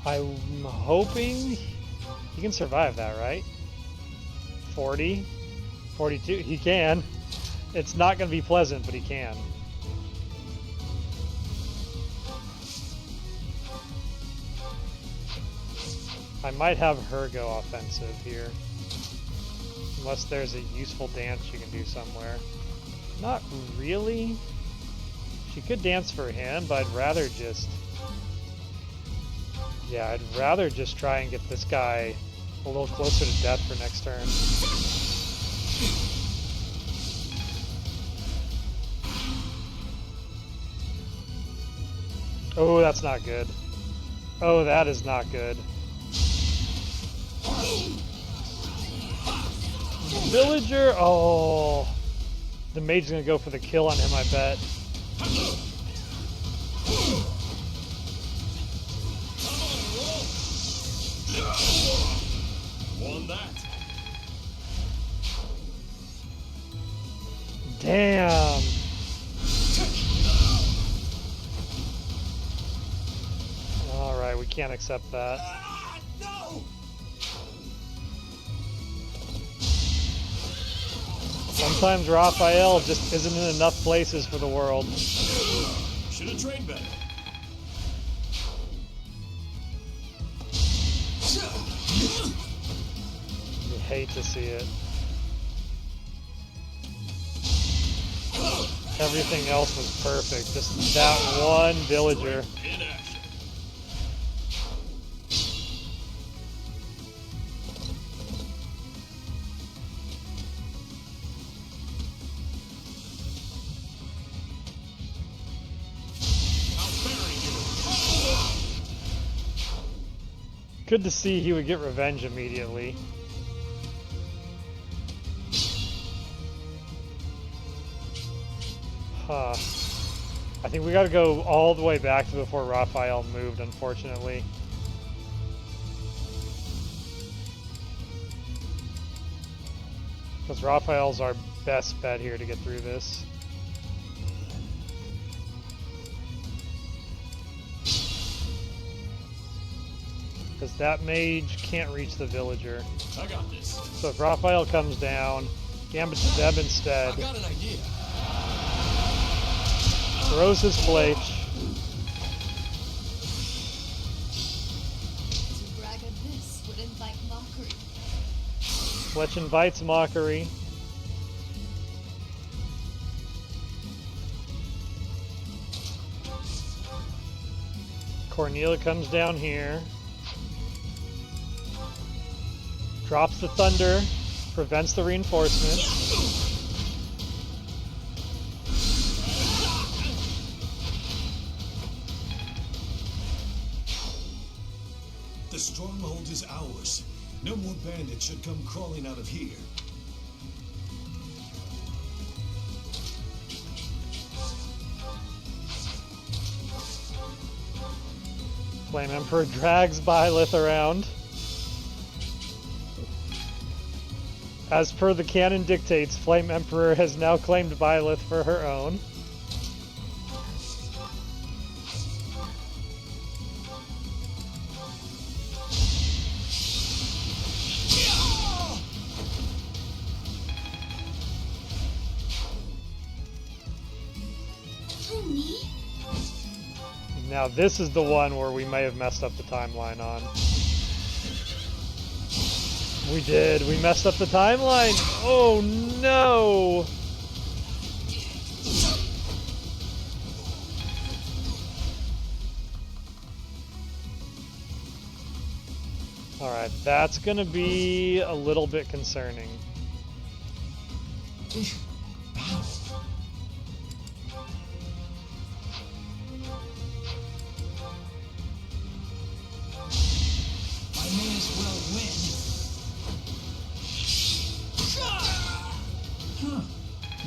I'm hoping he can survive that, right? 40? 42? He can. It's not going to be pleasant, but he can. I might have her go offensive here. Unless there's a useful dance you can do somewhere. Not really. She could dance for him, but I'd rather just... Yeah, I'd rather just try and get this guy a little closer to death for next turn. Oh, that's not good. Oh, that is not good. Villager! Oh! The mage's gonna go for the kill on him, I bet. Won that. Damn! Alright, we can't accept that. No! Sometimes Raphael just isn't in enough places for the world. Should have trained better. You hate to see it. Everything else was perfect. Just that one villager. In action. Good to see he would get revenge immediately. Huh. I think we gotta go all the way back to before Raphael moved, unfortunately. Because Raphael's our best bet here to get through this. Because that mage can't reach the villager. I got this. So if Raphael comes down, Gambit to Deb instead. I got an idea. Throws his fletch. To brag of this would invite mockery. Fletch invites mockery. Cornelia comes down here. Drops the thunder. Prevents the reinforcements. The stronghold is ours. No more bandits should come crawling out of here. Flame Emperor drags Byleth around. As per the canon dictates, Flame Emperor has now claimed Byleth for her own. Now this is the one where we may have messed up the timeline on. We did. We messed up the timeline. Oh no! Alright, that's gonna be a little bit concerning.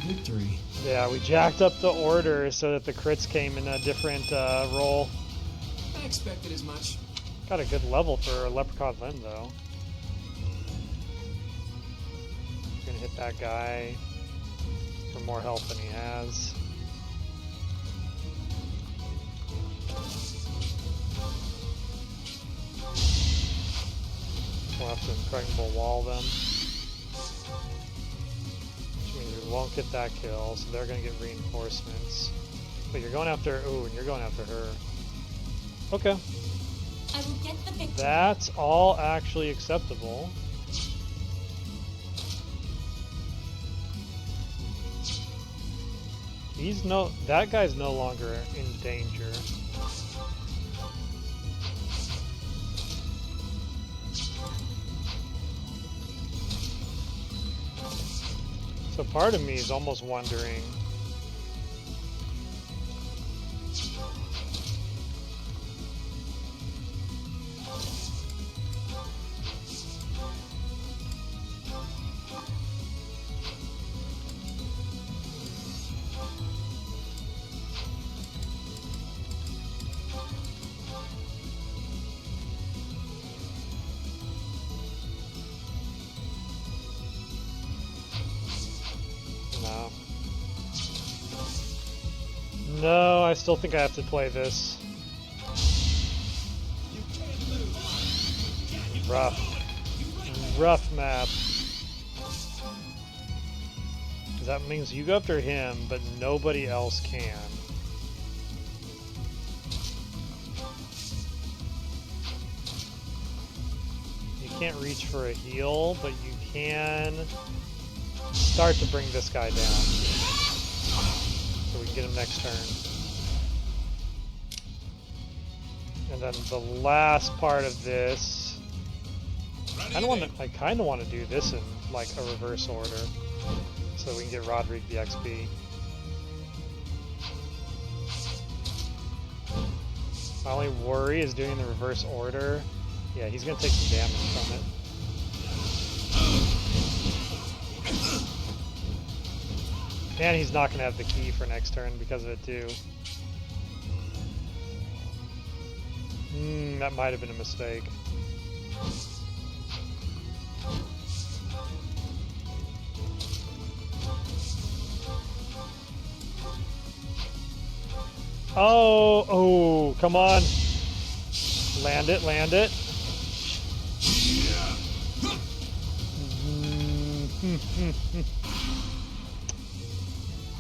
Victory. Yeah, we jacked up the order so that the crits came in a different roll. I expected as much. Got a good level for a Leprechaun Limb, though. Gonna hit that guy for more health than he has. We'll have to impregnable wall them. We won't get that kill, so they're gonna get reinforcements. But you're going after, ooh, and you're going after her. Okay. I will get the victory. That's all actually acceptable. That guy's no longer in danger. So part of me is almost wondering, no, I still think I have to play this. Rough map. That means you go after him, but nobody else can. You can't reach for a heal, but you can start to bring this guy down. So we can get him next turn. And then the last part of this, I kind of want to do this in like a reverse order, so we can get Roderick the XP. My only worry is doing the reverse order. Yeah, he's gonna take some damage from it. And he's not gonna have the key for next turn because of it too. That might have been a mistake. Oh, come on. Land it, land it.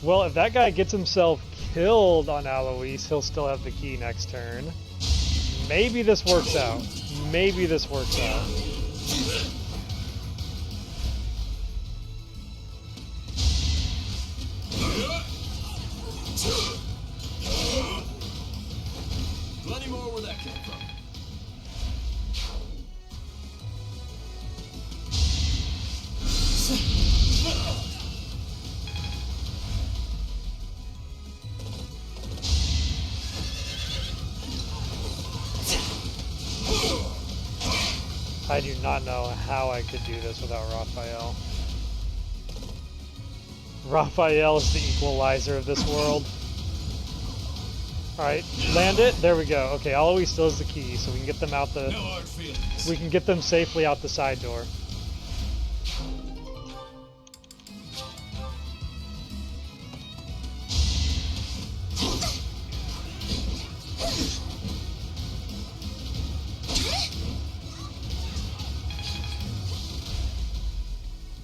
Well, if that guy gets himself killed on Alois, he'll still have the key next turn. Maybe this works out. Maybe this works out. Plenty more where that came from. I do not know how I could do this without Raphael. Raphael is the equalizer of this world. Alright, land it. There we go. Okay, Alois still has the key, so we can get them out the... No hard feelings. We can get them safely out the side door.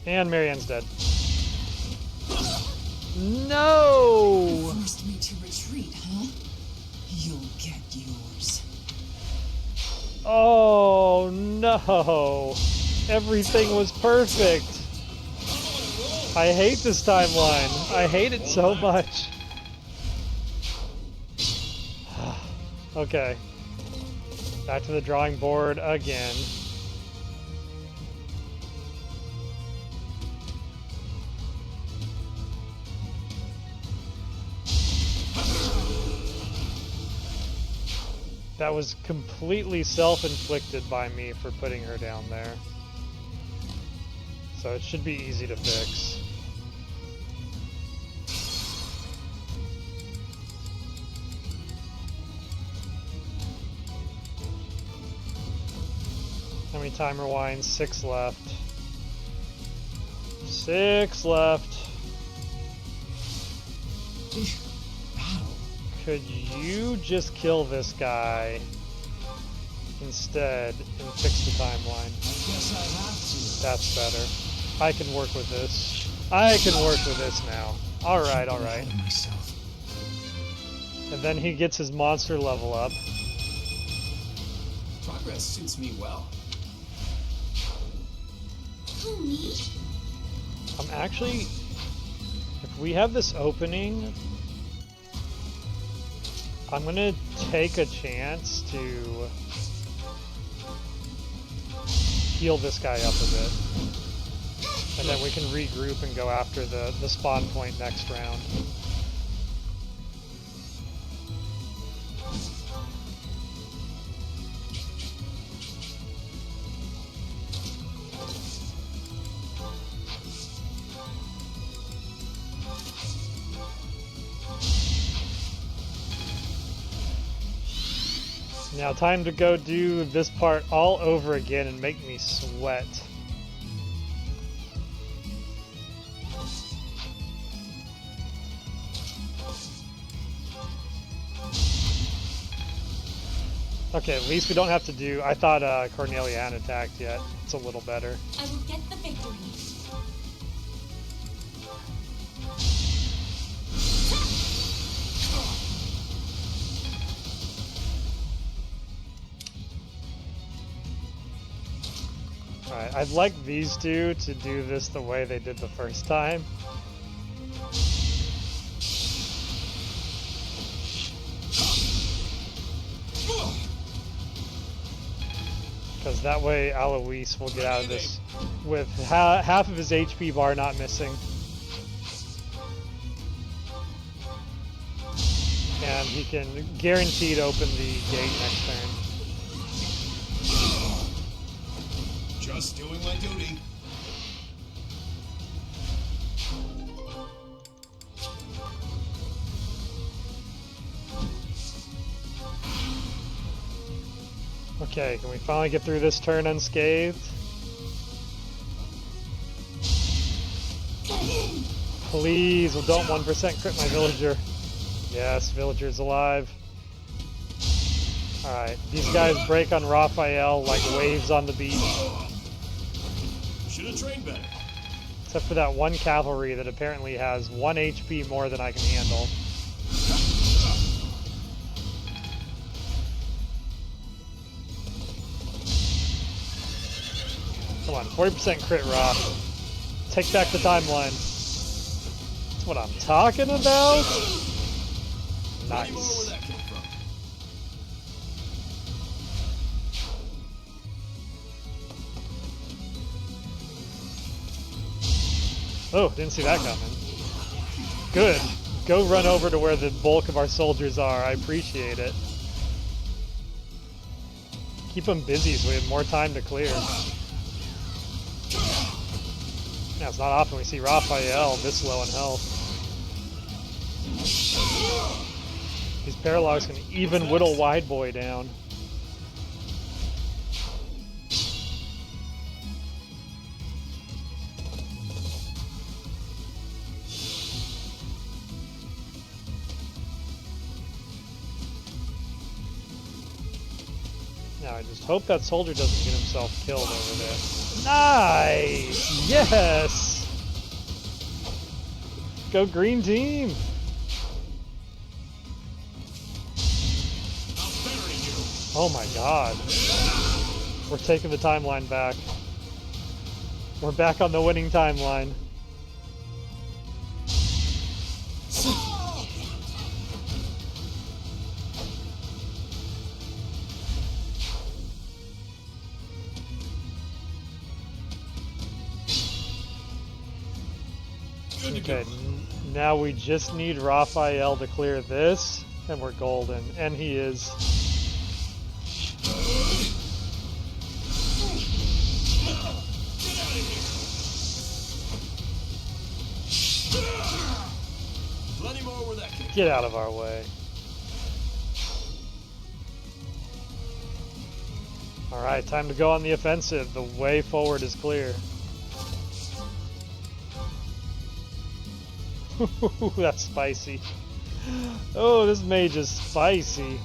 And Marianne's dead. No! Forced me to retreat, huh? You'll get yours. Oh no! Everything was perfect! I hate this timeline. I hate it so much. Okay. Back to the drawing board again. That was completely self-inflicted by me for putting her down there. So it should be easy to fix. How many time rewinds? 6 left. 6 left. Could you just kill this guy instead and fix the timeline? I guess I have to. That's better. I can work with this. I can work with this now. Alright, alright. Myself. And then he gets his monster level up. Progress suits me well. Who, me? I'm actually... If we have this opening... I'm gonna take a chance to heal this guy up a bit. And then we can regroup and go after the spawn point next round. Now time to go do this part all over again and make me sweat. Okay, at least we don't have to do... I thought Cornelia hadn't attacked yet. It's a little better. I will get the victory. Alright, I'd like these two to do this the way they did the first time. Because that way Alois will get out of this with half of his HP bar not missing. And he can guaranteed open the gate next turn. Just doing my duty. Okay, can we finally get through this turn unscathed? Please, well, don't 1% crit my villager. Yes, villager's alive. Alright, these guys break on Raphael like waves on the beach. Should have trained better. Except for that one cavalry that apparently has 1 HP more than I can handle. Come on, 40% crit rock. Take back the timeline. That's what I'm talking about. Plenty more Nice. where that came from. Oh, didn't see that coming. Good. Go run over to where the bulk of our soldiers are. I appreciate it. Keep them busy so we have more time to clear. Yeah, it's not often we see Raphael this low in health. These Paralogues can even whittle Wide Boy down. Now now. I just hope that soldier doesn't get himself killed over there. Nice! Yes! Go green team! Oh my god. We're taking the timeline back. We're back on the winning timeline. Okay, now we just need Raphael to clear this, and we're golden. And he is. Get out of our way. Alright, time to go on the offensive. The way forward is clear. That's spicy. Oh, this mage is spicy.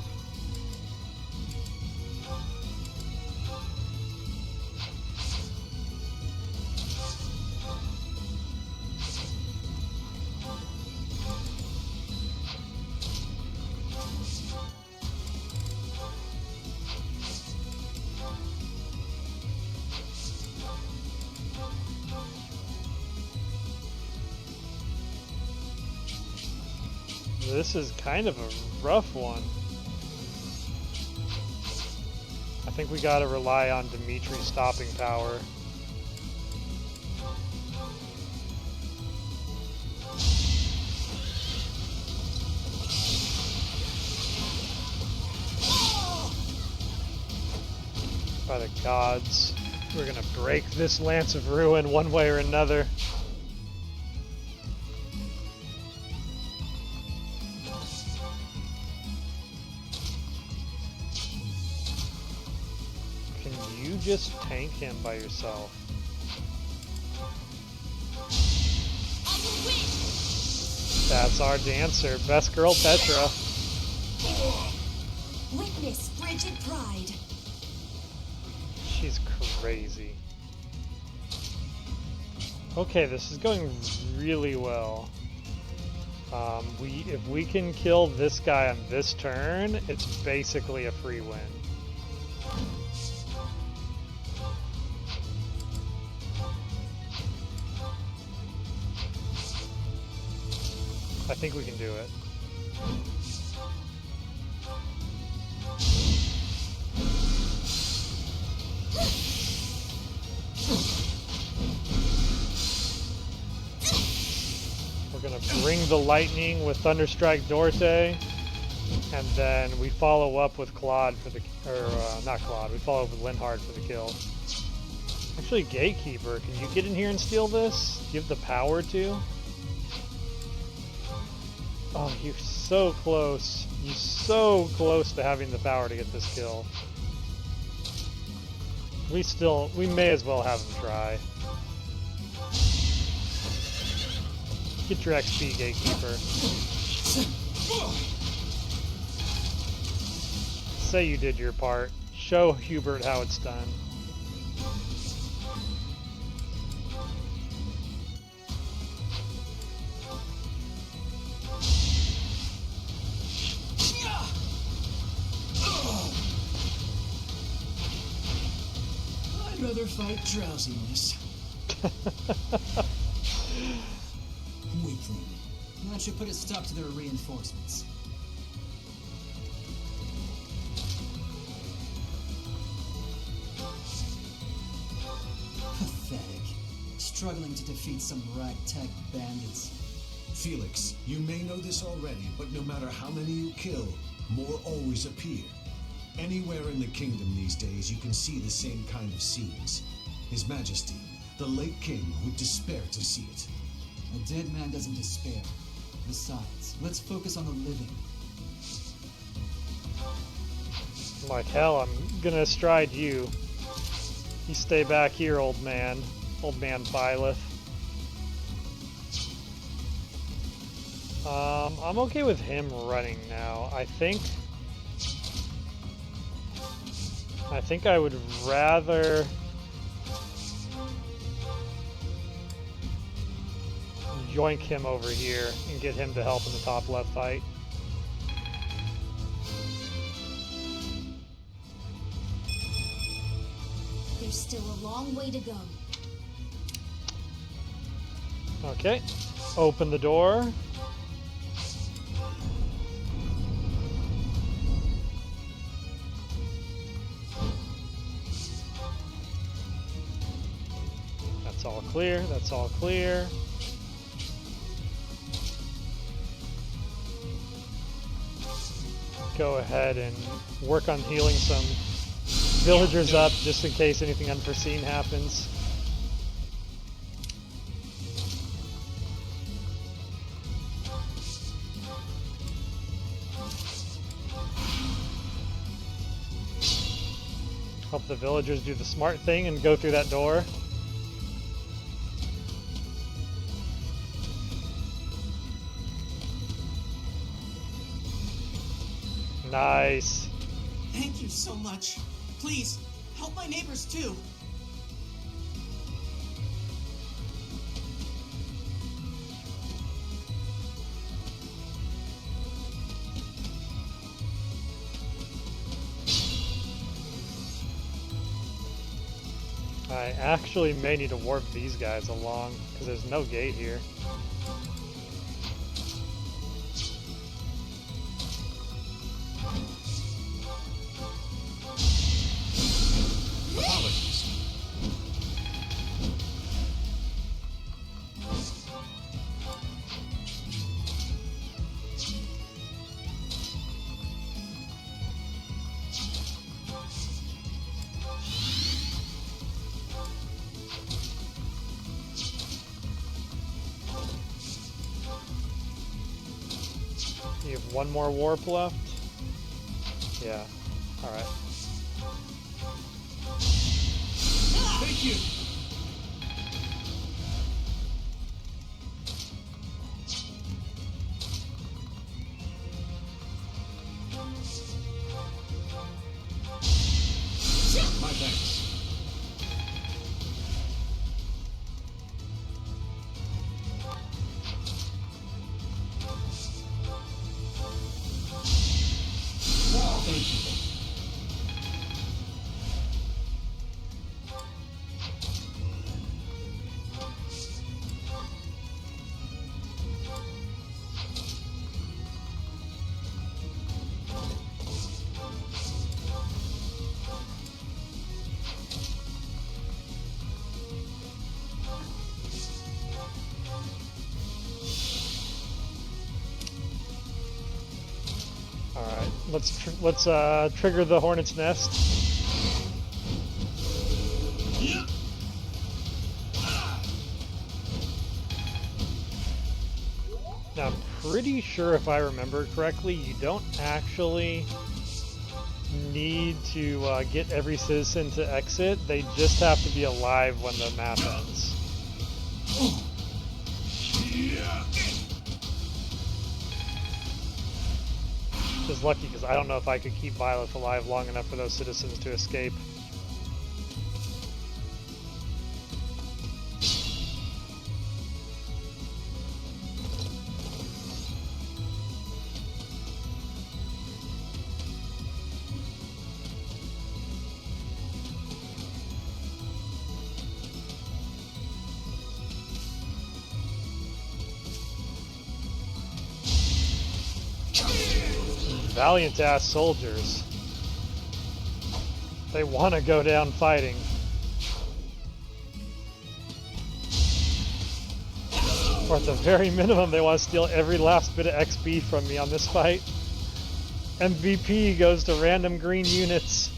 This is kind of a rough one. I think we gotta rely on Dimitri's stopping power. By the gods, we're gonna break this Lance of Ruin one way or another. Just tank him by yourself. That's our dancer, best girl Petra. Witness frigid pride. She's crazy. Okay, this is going really well. If we can kill this guy on this turn, it's basically a free win. I think we can do it. We're gonna bring the lightning with Thunderstrike Dorte, and then we follow up with Claude for the, not Claude, we follow up with Linhard for the kill. Actually, Gatekeeper, can you get in here and steal this? Give the power to? Oh, you're so close. You're so close to having the power to get this kill. We may as well have him try. Get your XP, Gatekeeper. Say you did your part. Show Hubert how it's done. I'd rather fight drowsiness. Weakling. That should put a stop to their reinforcements. Pathetic. Struggling to defeat some ragtag bandits. Felix, you may know this already, but no matter how many you kill, more always appear. Anywhere in the kingdom these days, you can see the same kind of scenes. His Majesty, the late king, would despair to see it. A dead man doesn't despair. Besides, let's focus on the living. Like hell, I'm gonna stride you. You stay back here, old man. Old man Byleth. I'm okay with him running now. I think I think I would rather yoink him over here and get him to help in the top left fight. There's still a long way to go. Okay, open the door. That's all clear, that's all clear. Go ahead and work on healing some villagers up just in case anything unforeseen happens. Hope the villagers do the smart thing and go through that door. Nice. Thank you so much. Please, help my neighbors too. I actually may need to warp these guys along, because there's no gate here. Apologies. You have one more warp left? Yeah. Alright. Thank you. My thanks. Thank you. Alright, let's trigger the hornet's nest. Now, I'm pretty sure if I remember correctly, you don't actually need to get every citizen to exit. They just have to be alive when the map ends. Which is lucky, because I don't know if I could keep Byleth alive long enough for those citizens to escape. Valiant ass soldiers. They want to go down fighting. Or at the very minimum, they want to steal every last bit of XP from me on this fight. MVP goes to random green units.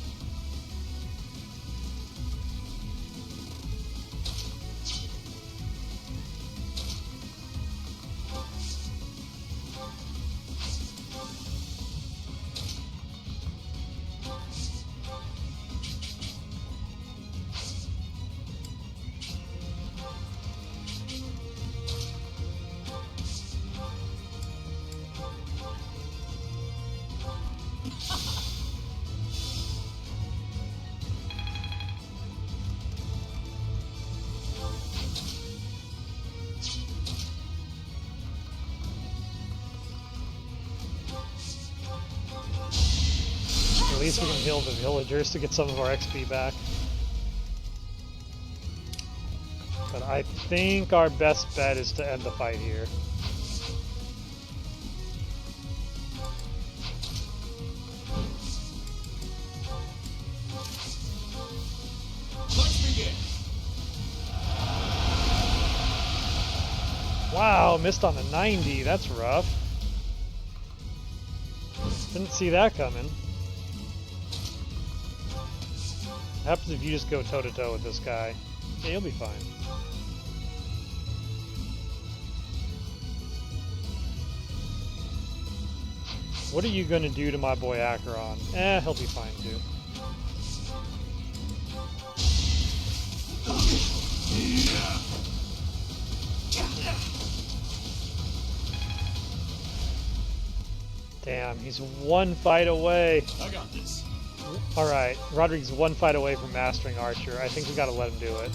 least we can heal the villagers to get some of our XP back. But I think our best bet is to end the fight here. Let's begin. Wow, missed on the 90. That's rough. Didn't see that coming. What happens if you just go toe-to-toe with this guy? Yeah, you'll be fine. What are you gonna do to my boy Acheron? He'll be fine too. Damn, he's one fight away. I got this. Alright, Rodrigue's one fight away from mastering Archer. I think we gotta let him do it.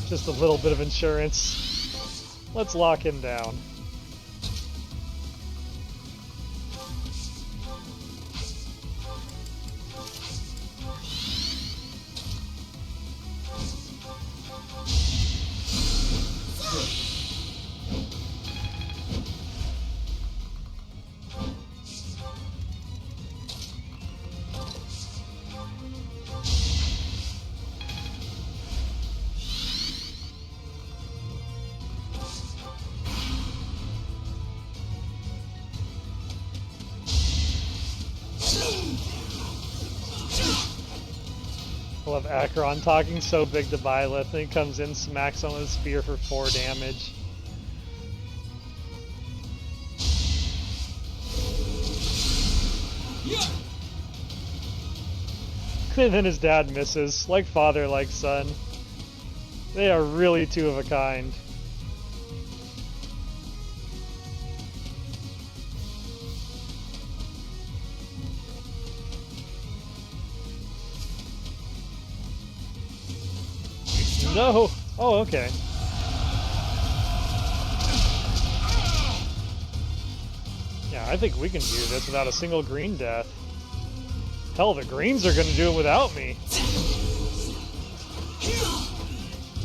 Just a little bit of insurance. Let's lock him down. I love Acheron talking so big to Byleth, and he comes in, smacks him with a spear for 4 damage. And then his dad misses, like father, like son. They are really two of a kind. No! Oh, okay. Yeah, I think we can do this without a single green death. Hell, the greens are gonna do it without me.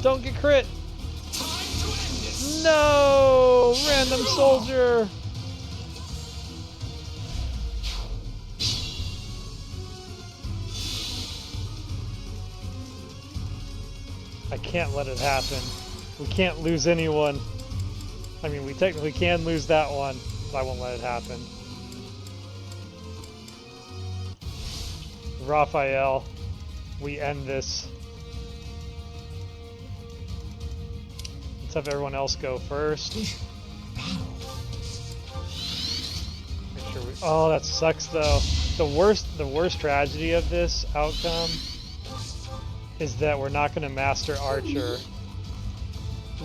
Don't get crit! No! Random soldier! I can't let it happen. We can't lose anyone. I mean, we technically can lose that one, but I won't let it happen. Raphael, we end this. Let's have everyone else go first. Make sure we. Oh, that sucks though. The worst tragedy of this outcome is that we're not going to master Archer.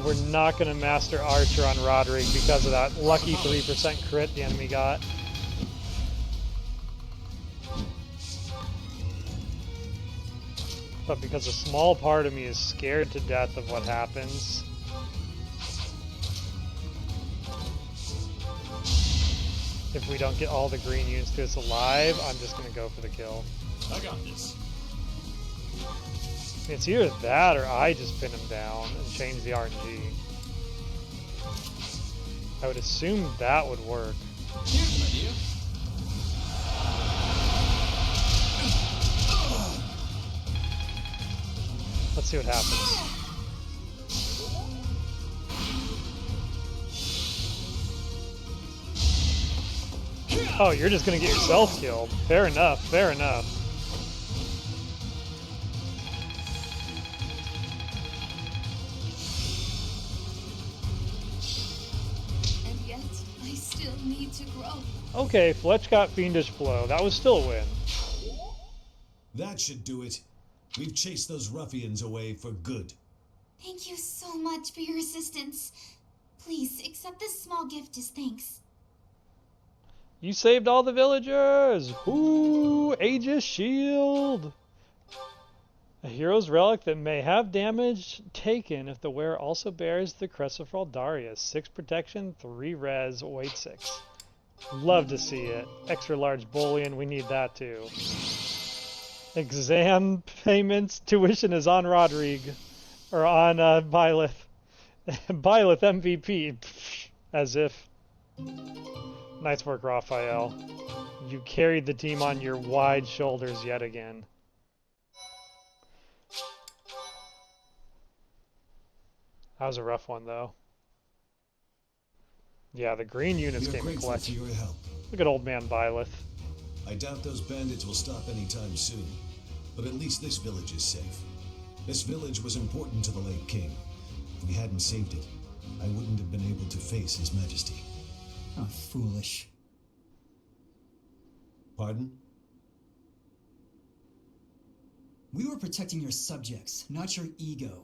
We're not going to master Archer on Roderick because of that lucky 3% crit the enemy got. But because a small part of me is scared to death of what happens, if we don't get all the green units to us alive, I'm just going to go for the kill. I got this. It's either that or I just pin him down and change the RNG. I would assume that would work. Here's an idea. Let's see what happens. Oh, you're just gonna get yourself killed. Fair enough, fair enough. And yet, I still need to grow. Okay, Fletch got Fiendish Blow. That was still a win. That should do it. We've chased those ruffians away for good. Thank you so much for your assistance. Please accept this small gift as thanks. You saved all the villagers! Ooh, Aegis Shield! A hero's relic that may have damage taken if the wearer also bears the Crest of Darius. 6 protection, 3 res, weight 6. Love to see it. Extra large bullion, we need that too. Exam payments, tuition is on Rodrigue. Or on Byleth. Byleth MVP. As if. Nice work, Raphael. You carried the team on your wide shoulders yet again. That was a rough one, though. Yeah, the green units came in clutch. For your help. Look at old man Byleth. I doubt those bandits will stop anytime soon, but at least this village is safe. This village was important to the late king. If we hadn't saved it, I wouldn't have been able to face his majesty. How foolish. Pardon? We were protecting your subjects, not your ego.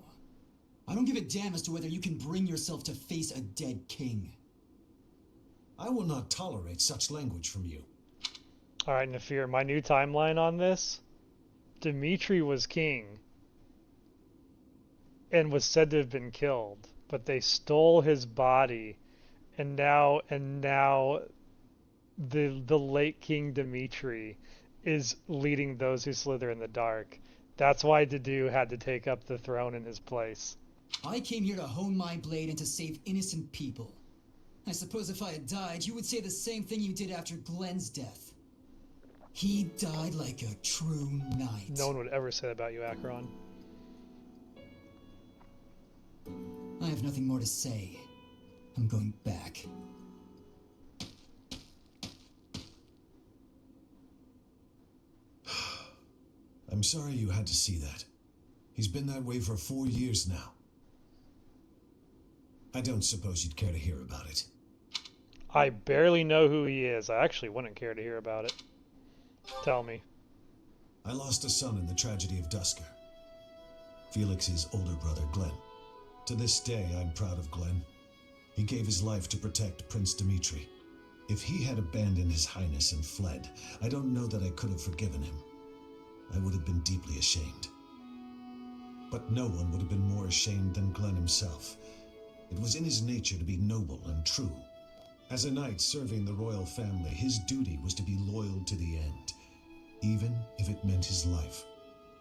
I don't give a damn as to whether you can bring yourself to face a dead king. I will not tolerate such language from you. Alright, Nafir, my new timeline on this. Dimitri was king. And was said to have been killed. But they stole his body. And now the late King Dimitri is leading those who slither in the dark. That's why Dedue had to take up the throne in his place. I came here to hone my blade and to save innocent people. I suppose if I had died, you would say the same thing you did after Glenn's death. He died like a true knight. No one would ever say that about you, Acheron. I have nothing more to say. I'm going back. I'm sorry you had to see that. He's been that way for 4 years now. I don't suppose you'd care to hear about it. I barely know who he is. I actually wouldn't care to hear about it. Tell me. I lost a son in the tragedy of Dusker. Felix's older brother, Glenn. To this day, I'm proud of Glenn. He gave his life to protect Prince Dimitri. If he had abandoned his highness and fled, I don't know that I could have forgiven him. I would have been deeply ashamed. But no one would have been more ashamed than Glenn himself. It was in his nature to be noble and true. As a knight serving the royal family, his duty was to be loyal to the end, even if it meant his life.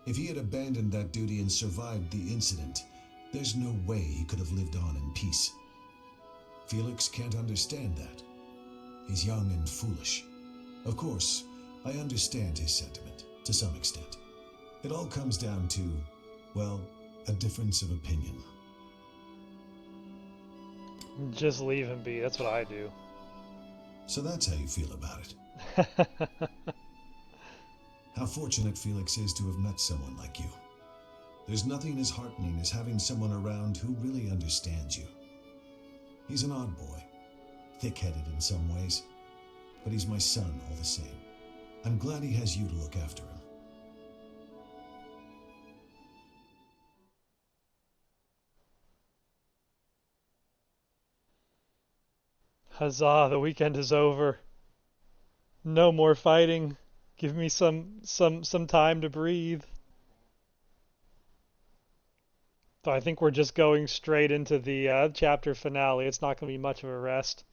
If he had abandoned that duty and survived the incident, there's no way he could have lived on in peace. Felix can't understand that. He's young and foolish. Of course, I understand his sentiment, to some extent. It all comes down to, well, a difference of opinion. Just leave him be. That's what I do. So that's how you feel about it. How fortunate Felix is to have met someone like you. There's nothing as heartening as having someone around who really understands you. He's an odd boy, thick-headed in some ways, but he's my son all the same. I'm glad he has you to look after him. Huzzah, the weekend is over. No more fighting. Give me some time to breathe. So I think we're just going straight into the chapter finale. It's not going to be much of a rest.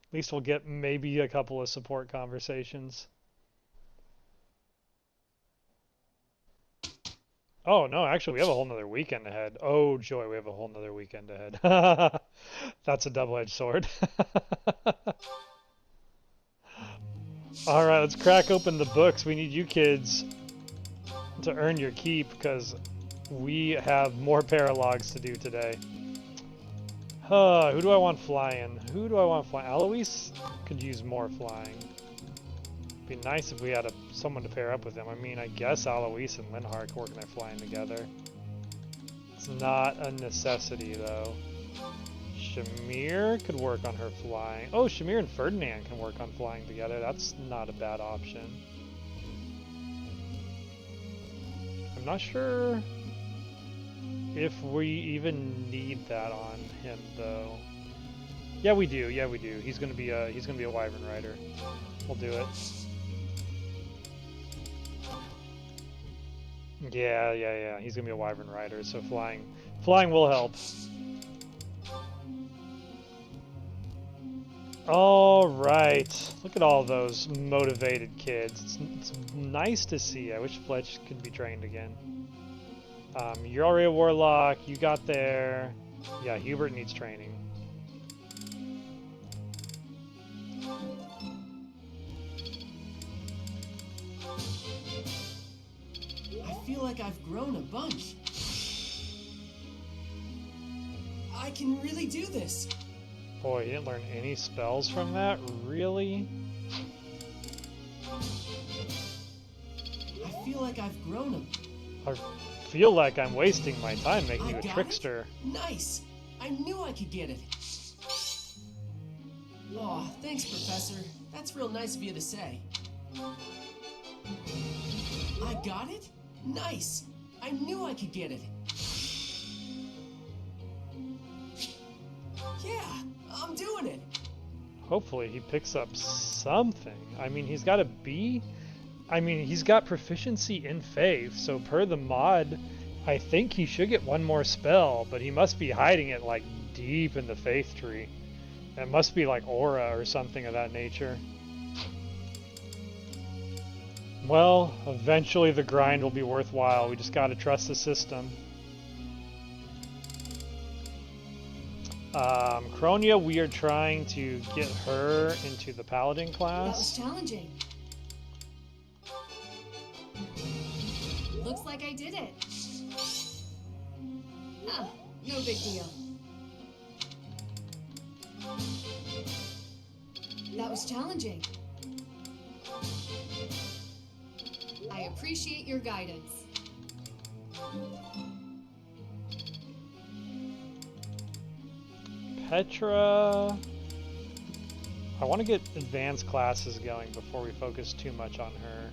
At least we'll get maybe a couple of support conversations. Oh, no, actually, we have a whole nother weekend ahead. Oh, joy, we have a whole nother weekend ahead. That's a double-edged sword. All right, let's crack open the books. We need you kids to earn your keep because we have more paralogs to do today. Who do I want flying? Alois could use more flying. It'd be nice if we had someone to pair up with him. I mean, I guess Alois and Linhardt can work on their flying together. It's not a necessity, though. Shamir could work on her flying. Oh, Shamir and Ferdinand can work on flying together. That's not a bad option. I'm not sure if we even need that on him though. Yeah, we do. Yeah, we do. He's gonna be a wyvern rider. We'll do it. Yeah. He's gonna be a wyvern rider, so flying will help. All right. Look at all those motivated kids. It's nice to see. I wish Fletch could be trained again. You're already a warlock. You got there. Yeah, Hubert needs training. I feel like I've grown a bunch. I can really do this. Boy, he didn't learn any spells from that? Really? I feel like I've grown a... I feel like I'm wasting my time making you a got trickster. It? Nice! I knew I could get it. Aw, thanks, Professor. That's real nice of you to say. I got it? Nice! I knew I could get it. Yeah, I'm doing it. Hopefully he picks up something. I mean, he's got a B. I mean, he's got proficiency in Faith, so per the mod, I think he should get one more spell, but he must be hiding it like deep in the Faith tree. It must be like aura or something of that nature. Well, eventually the grind will be worthwhile. We just gotta trust the system. Cronia, we are trying to get her into the Paladin class. That was challenging. Looks like I did it. Ah, no big deal. That was challenging. I appreciate your guidance. Petra... I want to get advanced classes going before we focus too much on her.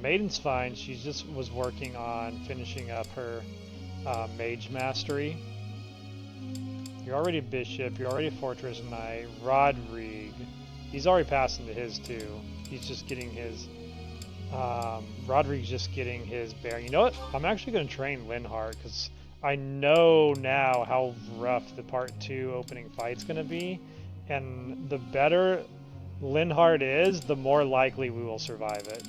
Maiden's fine. She just was working on finishing up her mage mastery. You're already a bishop. You're already a fortress knight. Rodrigue. He's already passed into his too. He's just getting his... Rodrigue's just getting his bearing. You know what? I'm actually going to train Linhardt because I know now how rough the part 2 opening fight's going to be. And the better Linhardt is, the more likely we will survive it.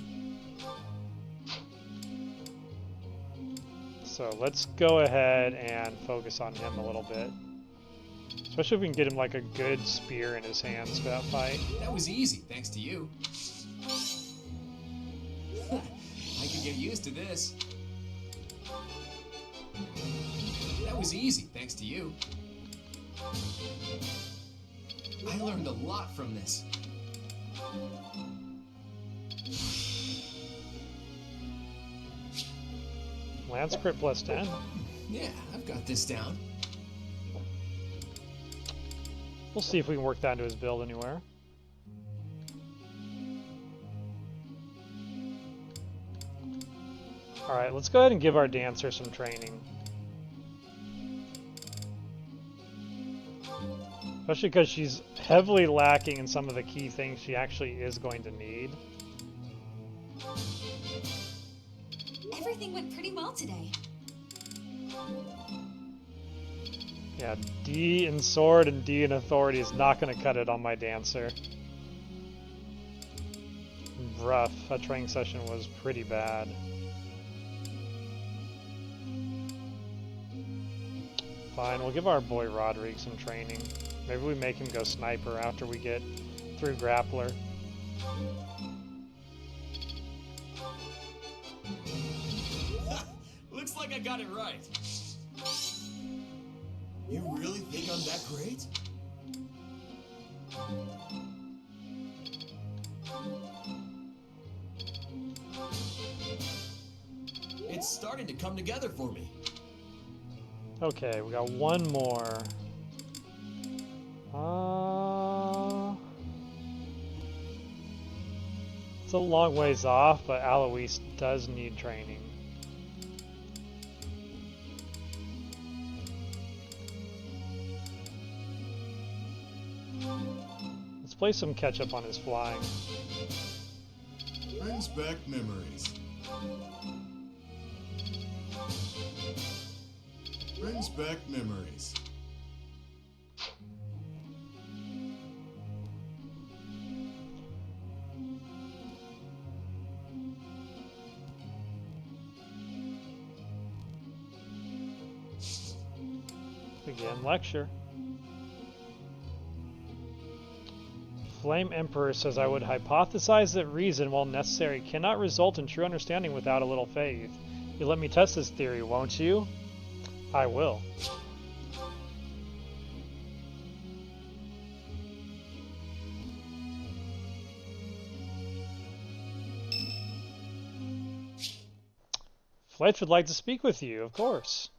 So let's go ahead and focus on him a little bit. Especially if we can get him like a good spear in his hands for that fight. That was easy, thanks to you. I could get used to this. That was easy, thanks to you. I learned a lot from this. Lance crit plus 10. Yeah, I've got this down. We'll see if we can work that into his build anywhere. Alright, let's go ahead and give our dancer some training. Especially because she's heavily lacking in some of the key things she actually is going to need. Everything went pretty well today. Yeah, D in sword and D in authority is not going to cut it on my dancer. Rough. That training session was pretty bad. Fine, we'll give our boy Rodrigue some training. Maybe we make him go sniper after we get through grappler. Looks like I got it right. You really think I'm that great? It's starting to come together for me. Okay, we got one more. It's a long ways off, but Alois does need training. play some catch up on his flying. Brings back memories. Brings back memories. Begin lecture. Flame Emperor says I would hypothesize that reason, while necessary, cannot result in true understanding without a little faith. You let me test this theory, won't you? I will. Fletch would like to speak with you, of course.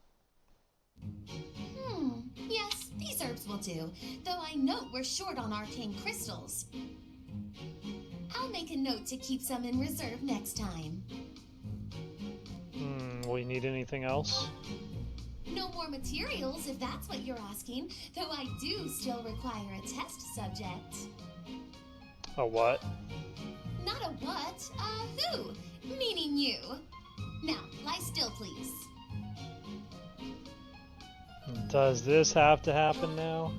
Yes, these herbs will do, though I note we're short on arcane crystals. I'll make a note to keep some in reserve next time. Will you need anything else? No more materials, if that's what you're asking, though I do still require a test subject. A what? Not a what, a who, meaning you. Now, lie still, please. Does this have to happen now?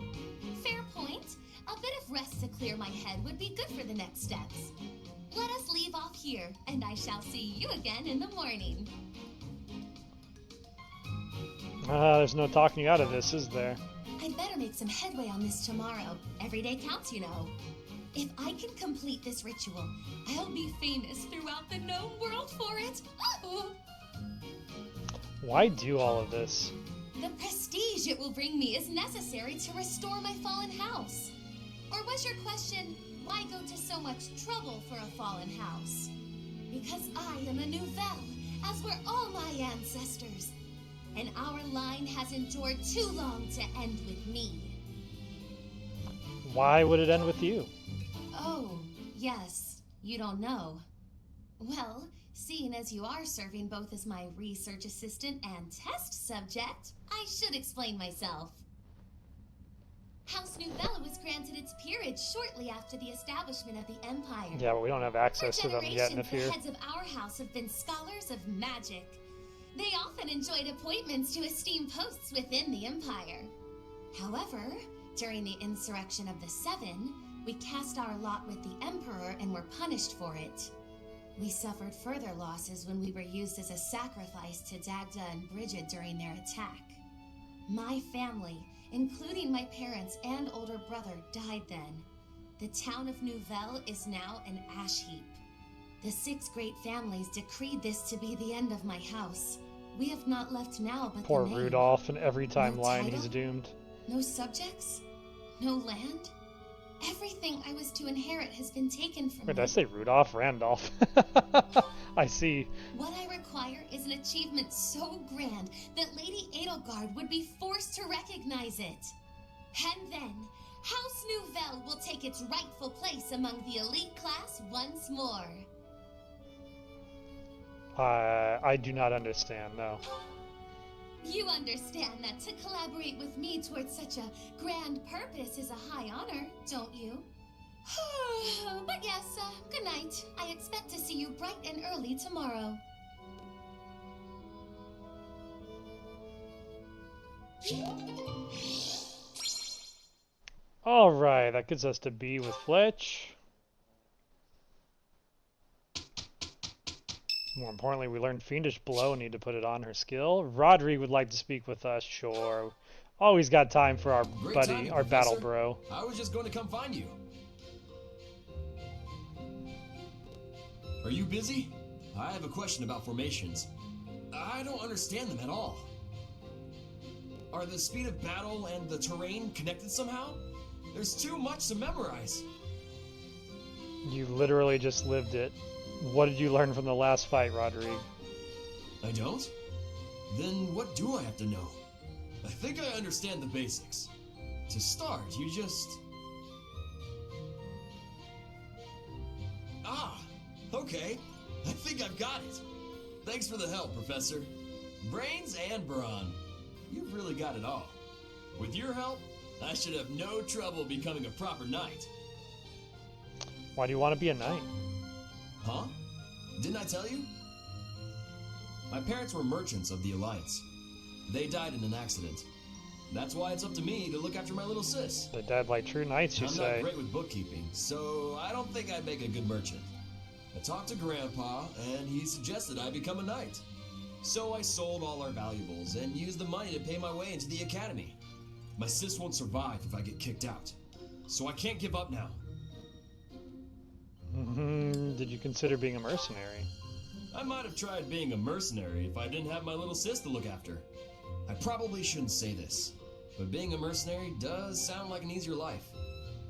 Fair point. A bit of rest to clear my head would be good for the next steps. Let us leave off here, and I shall see you again in the morning. There's no talking you out of this, is there? I'd better make some headway on this tomorrow. Every day counts, you know. If I can complete this ritual, I'll be famous throughout the known world for it. Why do all of this? The prestige it will bring me is necessary to restore my fallen house. Or was your question, why go to so much trouble for a fallen house? Because I am a Nouvelle, as were all my ancestors. And our line has endured too long to end with me. Why would it end with you? Oh, yes, you don't know. Well, seeing as you are serving both as my research assistant and test subject, I should explain myself. House Nouvelle was granted its peerage shortly after the establishment of the Empire. Yeah, but we don't have access to them yet in the For fear. generations, the heads of our house have been scholars of magic. They often enjoyed appointments to esteemed posts within the Empire. However, during the insurrection of the Seven, we cast our lot with the Emperor and were punished for it. We suffered further losses when we were used as a sacrifice to Dagda and Brigid during their attack. My family, including my parents and older brother, died then. The town of Nouvelle is now an ash heap. The 6 great families decreed this to be the end of my house. We have not left now but Poor the name. Rudolph, and every time No line title? he's doomed. No subjects? No land? Everything I was to inherit has been taken from Wait, me. did I say Rudolph? Randolph. I see. What I require is an achievement so grand that Lady Edelgard would be forced to recognize it. And then, House Nouvelle will take its rightful place among the elite class once more. I do not understand, no. You understand that to collaborate with me towards such a grand purpose is a high honor, don't you? But yes, good night. I expect to see you bright and early tomorrow. Alright, that gets us to B with Fletch. More importantly, we learned Fiendish Blow and need to put it on her skill. Rodri would like to speak with us, sure. Always got time for our Great buddy, timing, our battle Professor. bro. I was just going to come find you. Are you busy? I have a question about formations. I don't understand them at all. Are the speed of battle and the terrain connected somehow? There's too much to memorize. You literally just lived it. What did you learn from the last fight, Rodri? I don't? Then what do I have to know? I think I understand the basics. To start, you just... Ah, okay. I think I've got it. Thanks for the help, Professor. Brains and brawn. You've really got it all. With your help, I should have no trouble becoming a proper knight. Why do you want to be a knight? Huh? Didn't I tell you? My parents were merchants of the Alliance. They died in an accident. That's why it's up to me to look after my little sis. They died like true knights, you I'm say. not great with bookkeeping, so I don't think I'd make a good merchant. I talked to Grandpa, and he suggested I become a knight. So I sold all our valuables and used the money to pay my way into the academy. My sis won't survive if I get kicked out, so I can't give up now. Did you consider being a mercenary? I might have tried being a mercenary if I didn't have my little sis to look after. I probably shouldn't say this, but being a mercenary does sound like an easier life.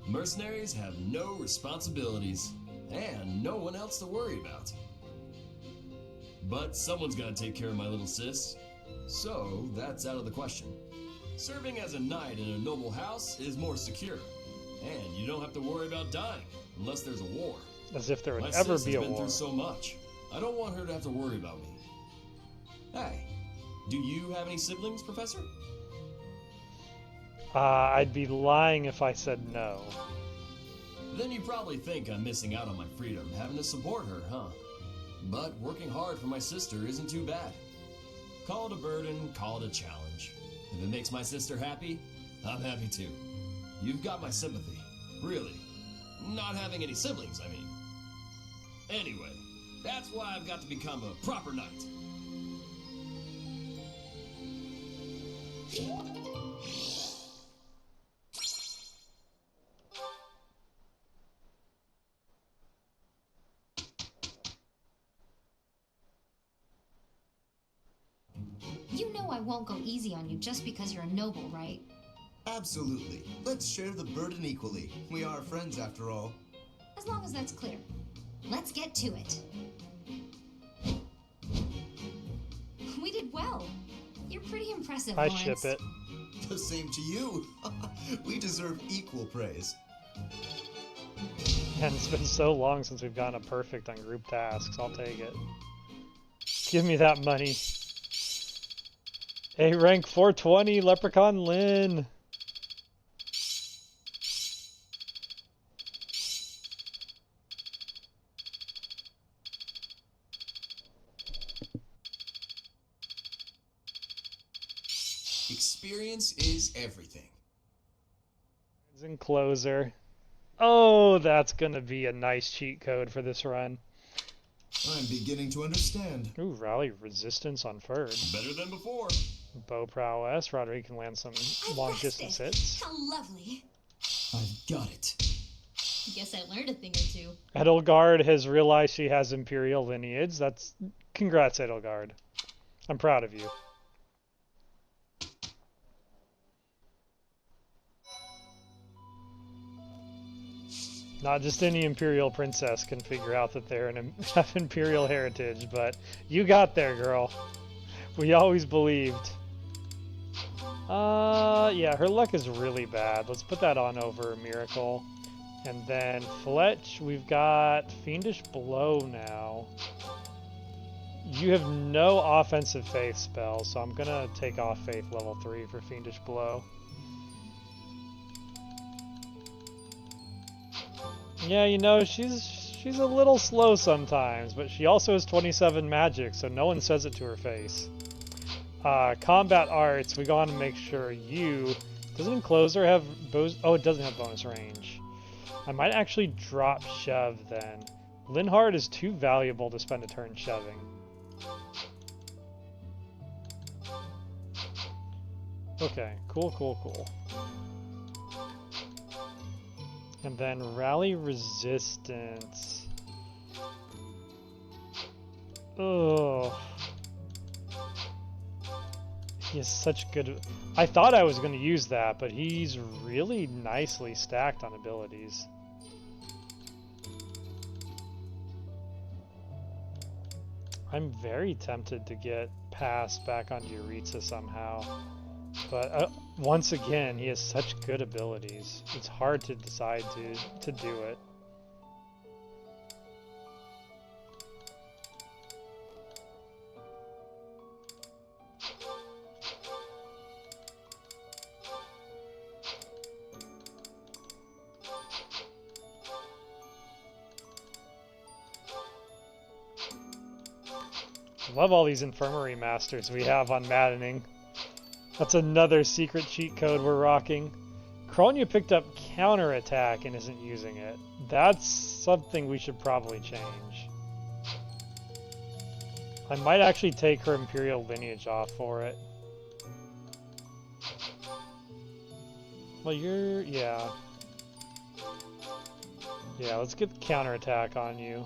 Mercenaries have no responsibilities and no one else to worry about. But someone's got to take care of my little sis, so that's out of the question. Serving as a knight in a noble house is more secure, and you don't have to worry about dying unless there's a war. As if there would My ever sis be has a been war. through so much. I don't want her to have to worry about me. Hey, do you have any siblings, Professor? I'd be lying if I said no. Then you probably think I'm missing out on my freedom, having to support her, huh? But working hard for my sister isn't too bad. Call it a burden, call it a challenge. If it makes my sister happy, I'm happy too. You've got my sympathy. Really. Not having any siblings, I mean. Anyway, that's why I've got to become a proper knight. You know I won't go easy on you just because you're a noble, right? Absolutely. Let's share the burden equally. We are friends after all. As long as that's clear. Let's get to it. We did well. You're pretty impressive, I Lawrence. ship it. The same to you. We deserve equal praise. And it's been so long since we've gotten a perfect on group tasks. I'll take it. Give me that money. A rank 420, Leprechaun Lynn. Experience is everything. And closer. Oh, that's gonna be a nice cheat code for this run. I'm beginning to understand. Ooh, rally resistance on Ferd. Better than before. Bow prowess. Roderick can land some long distance hits. How lovely. I've got it. Guess I learned a thing or two. Edelgard has realized she has Imperial lineage. Congrats, Edelgard. I'm proud of you. Not just any Imperial princess can figure out that they're have Imperial heritage, but you got there, girl. We always believed. Yeah, her luck is really bad. Let's put that on over Miracle. And then Fletch, we've got Fiendish Blow now. You have no offensive faith spells, so I'm gonna take off faith level 3 for Fiendish Blow. Yeah, you know, she's a little slow sometimes, but she also has 27 magic, so no one says it to her face. Combat arts, we gotta make sure you... Doesn't Closer have... Oh, it doesn't have bonus range. I might actually drop Shove then. Linhard is too valuable to spend a turn shoving. Okay, cool. And then Rally Resistance. Ugh. He has such good... I thought I was going to use that, but he's really nicely stacked on abilities. I'm very tempted to get Pass back on Euritza somehow. But once again, he has such good abilities. It's hard to decide to do it. Love all these infirmary masters we have on Maddening. That's another secret cheat code we're rocking. Kronya picked up counterattack and isn't using it. That's something we should probably change. I might actually take her Imperial lineage off for it. Well, you're... yeah. Yeah, let's get counterattack on you.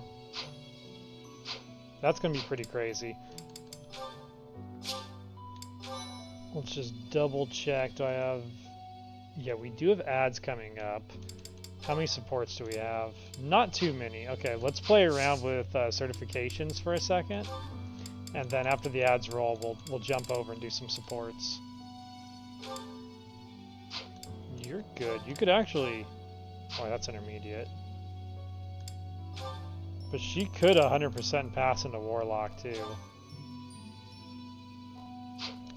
That's gonna be pretty crazy. Let's just double check. Do I have... yeah, we do have ads coming up. How many supports do we have? Not too many. Okay, let's play around with certifications for a second. And then after the ads roll, we'll jump over and do some supports. You're good. You could actually... oh, that's intermediate. But she could 100% pass into Warlock, too.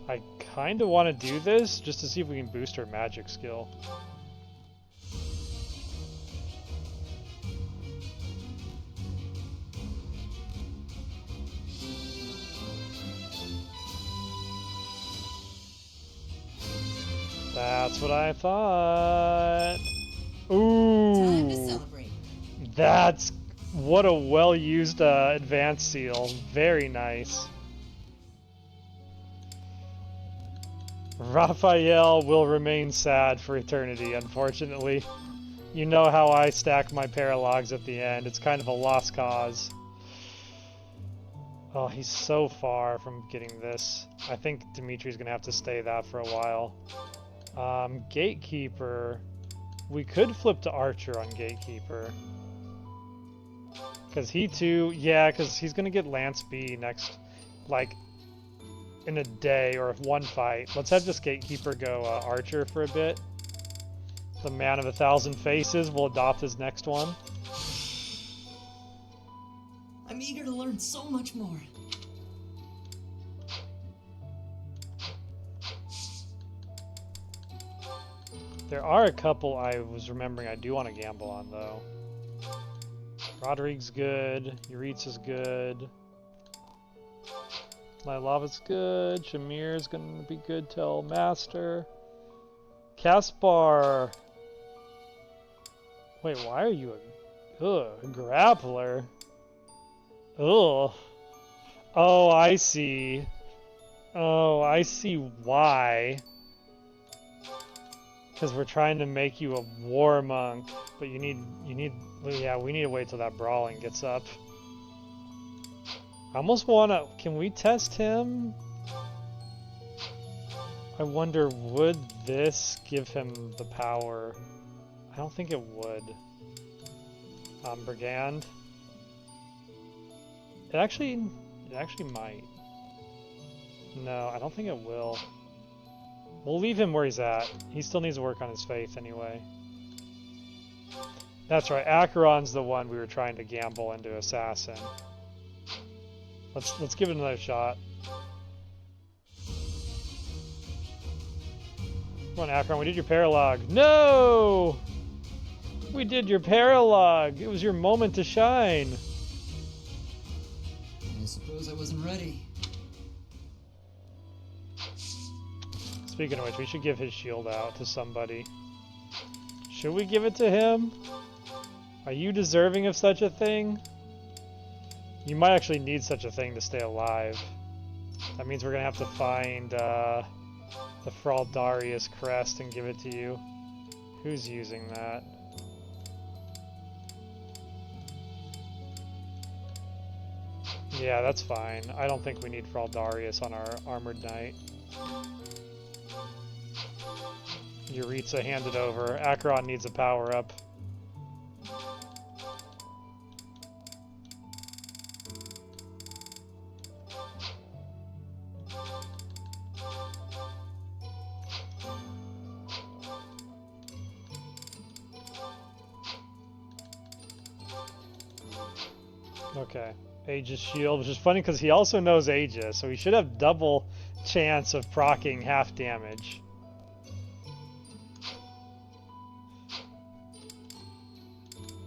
I kind of want to do this, just to see if we can boost her magic skill. That's what I thought. Ooh. Time to celebrate. That's... what a well-used advanced seal. Very nice. Raphael will remain sad for eternity, unfortunately. You know how I stack my paralogs at the end. It's kind of a lost cause. Oh, he's so far from getting this. I think Dimitri's gonna have to stay that for a while. Gatekeeper. We could flip to Archer on Gatekeeper. Because he too... yeah, because he's gonna get Lance B next... like... in a day or one fight. Let's have this Gatekeeper go Archer for a bit. The Man of 1,000 Faces will adopt his next one. I'm eager to learn so much more. There are a couple I was remembering I do want to gamble on, though. Rodrigue's good. Yuritsa's good. Lylava's good. Shamir's gonna be good till Master. Caspar. Wait, why are you a grappler? Ugh. Oh, I see. Oh, I see why. Because we're trying to make you a war monk, but you need, yeah, we need to wait till that brawling gets up. I almost wanna, can we test him? I wonder, would this give him the power? I don't think it would. Brigand. It actually might. No, I don't think it will. We'll leave him where he's at. He still needs to work on his faith anyway. That's right, Acheron's the one we were trying to gamble into Assassin. Let's give it another shot. Come on, Acheron, we did your paralogue. No! We did your paralogue! It was your moment to shine! I suppose I wasn't ready. Speaking of which, we should give his shield out to somebody. Should we give it to him? Are you deserving of such a thing? You might actually need such a thing to stay alive. That means we're gonna have to find the Fraldarius crest and give it to you. Who's using that? Yeah, that's fine. I don't think we need Fraldarius on our Armored Knight. Yuritsa, hand it over. Acheron needs a power-up. Okay. Aegis shield, which is funny because he also knows Aegis, so he should have double chance of proccing half damage.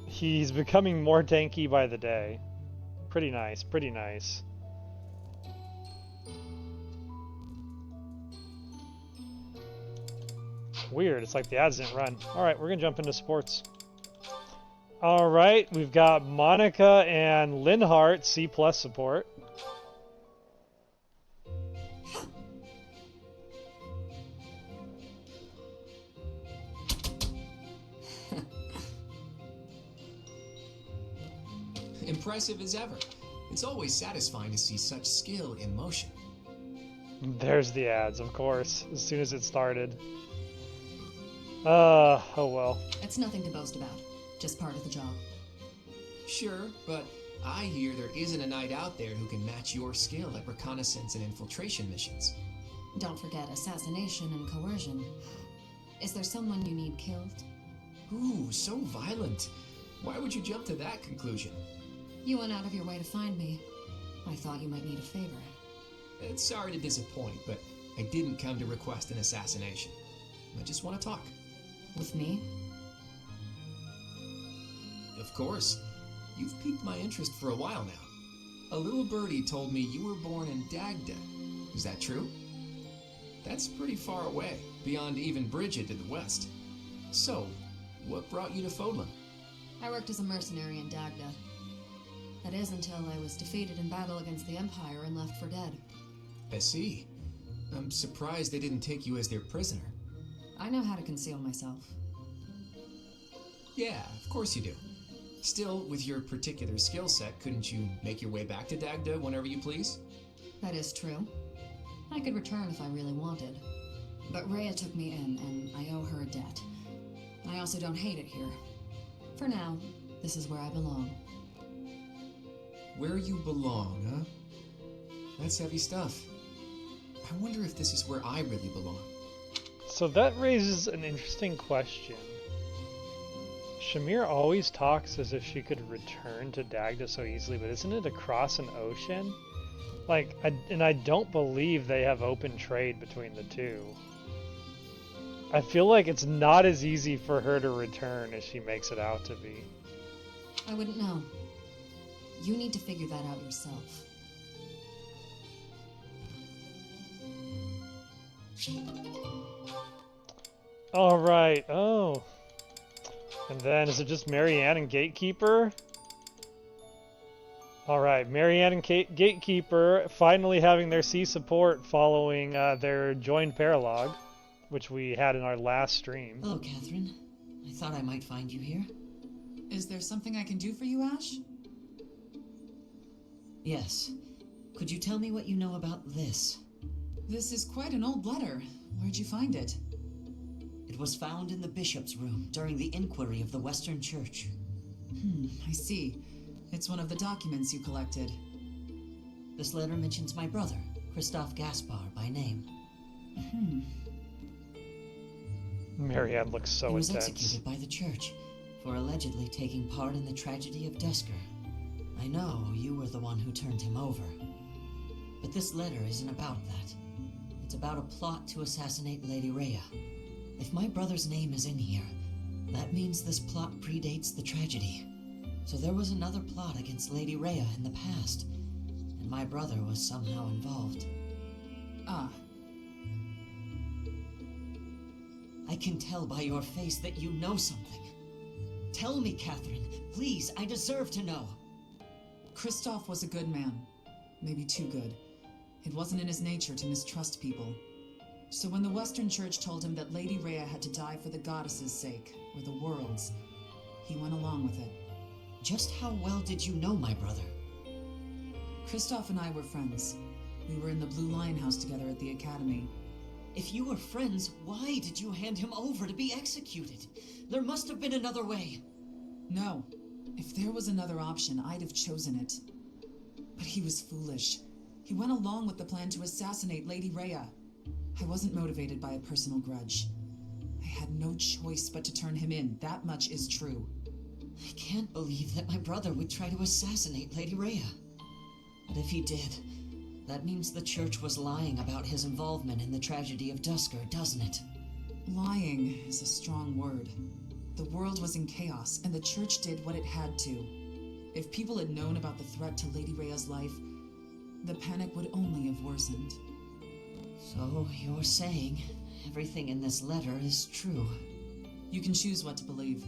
He's becoming more tanky by the day. Pretty nice, pretty nice. weird. It's like the ads didn't run. Alright, we're gonna jump into sports. Alright, we've got Monica and Linhart C+ support. Impressive as ever. It's always satisfying to see such skill in motion. There's the ads, of course, as soon as it started. Oh well. It's nothing to boast about. Just part of the job. Sure, but I hear there isn't a knight out there who can match your skill at reconnaissance and infiltration missions. Don't forget assassination and coercion. Is there someone you need killed? Ooh, so violent. Why would you jump to that conclusion? You went out of your way to find me. I thought you might need a favor. Sorry to disappoint, but I didn't come to request an assassination. I just want to talk. With me? Of course. You've piqued my interest for a while now. A little birdie told me you were born in Dagda. Is that true? That's pretty far away, beyond even Bridget to the west. So, what brought you to Fodlan? I worked as a mercenary in Dagda. That is until I was defeated in battle against the Empire and left for dead. I see. I'm surprised they didn't take you as their prisoner. I know how to conceal myself. Yeah, of course you do. Still, with your particular skill set, couldn't you make your way back to Dagda whenever you please? That is true. I could return if I really wanted. But Rhea took me in, and I owe her a debt. I also don't hate it here. For now, this is where I belong. Where you belong, huh? That's heavy stuff. I wonder if this is where I really belong. So that raises an interesting question. Shamir always talks as if she could return to Dagda so easily, but isn't it across an ocean? Like, I don't believe they have open trade between the two. I feel like it's not as easy for her to return as she makes it out to be. I wouldn't know. You need to figure that out yourself. Alright, oh. And then, is it just Marianne and Gatekeeper? Alright, Marianne and Gatekeeper finally having their C support following their joined Paralogue, which we had in our last stream. Hello, Catherine. I thought I might find you here. Is there something I can do for you, Ash? Yes. Could you tell me what you know about this? This is quite an old letter. Where'd you find it? It was found in the bishop's room during the inquiry of the Western Church. I see. It's one of the documents you collected. This letter mentions my brother, Christoph Gaspar, by name. Marianne looks so intense. He was executed by the church for allegedly taking part in the tragedy of Dusker. I know you were the one who turned him over. But this letter isn't about that. It's about a plot to assassinate Lady Rhea. If my brother's name is in here, that means this plot predates the tragedy. So there was another plot against Lady Rhea in the past, and my brother was somehow involved. Ah. I can tell by your face that you know something. Tell me, Catherine. Please, I deserve to know. Christoph was a good man. Maybe too good. It wasn't in his nature to mistrust people. So when the Western Church told him that Lady Rhea had to die for the goddess's sake, or the world's, he went along with it. Just how well did you know my brother? Christoph and I were friends. We were in the Blue Lion House together at the academy. If you were friends, why did you hand him over to be executed? There must have been another way. No. If there was another option, I'd have chosen it. But he was foolish. He went along with the plan to assassinate Lady Rhea. I wasn't motivated by a personal grudge. I had no choice but to turn him in. That much is true. I can't believe that my brother would try to assassinate Lady Rhea. But if he did, that means the church was lying about his involvement in the tragedy of Dusker, doesn't it? Lying is a strong word. The world was in chaos, and the church did what it had to. If people had known about the threat to Lady Rhea's life, the panic would only have worsened. So you're saying everything in this letter is true. You can choose what to believe.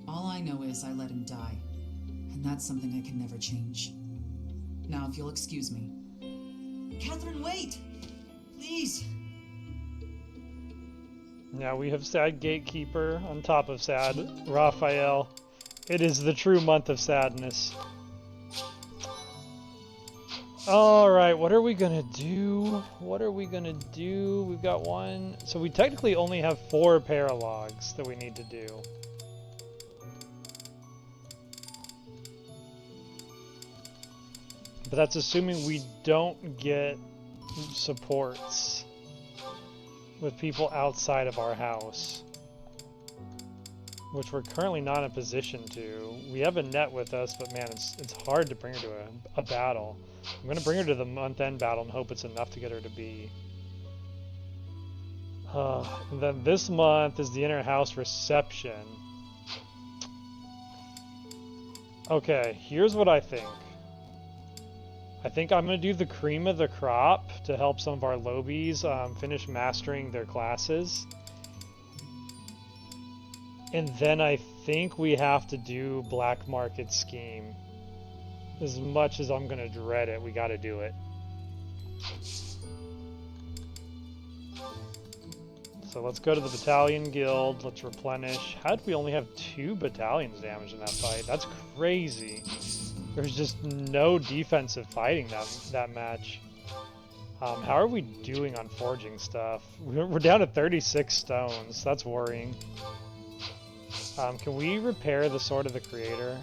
All I know is I let him die, and that's something I can never change. Now, if you'll excuse me. Catherine, wait! Please! Now we have Sad Gatekeeper on top of Sad Raphael. It is the true month of sadness. Alright, what are we gonna do? What are we gonna do? We've got one. So we technically only have 4 paralogs that we need to do. But that's assuming we don't get supports with people outside of our house, which we're currently not in a position to. We have a net with us, but man, it's hard to bring her to a battle. I'm going to bring her to the month-end battle and hope it's enough to get her to be. And then this month is the inner house reception. Okay, here's what I think. I think I'm going to do the cream of the crop to help some of our lobies finish mastering their classes. And then I think we have to do Black Market Scheme. As much as I'm going to dread it, we got to do it. So let's go to the Battalion Guild, let's replenish. How did we only have 2 battalions damaged in that fight? That's crazy. There's just no defensive fighting that match. How are we doing on forging stuff? We're down to 36 stones. That's worrying. Can we repair the Sword of the Creator?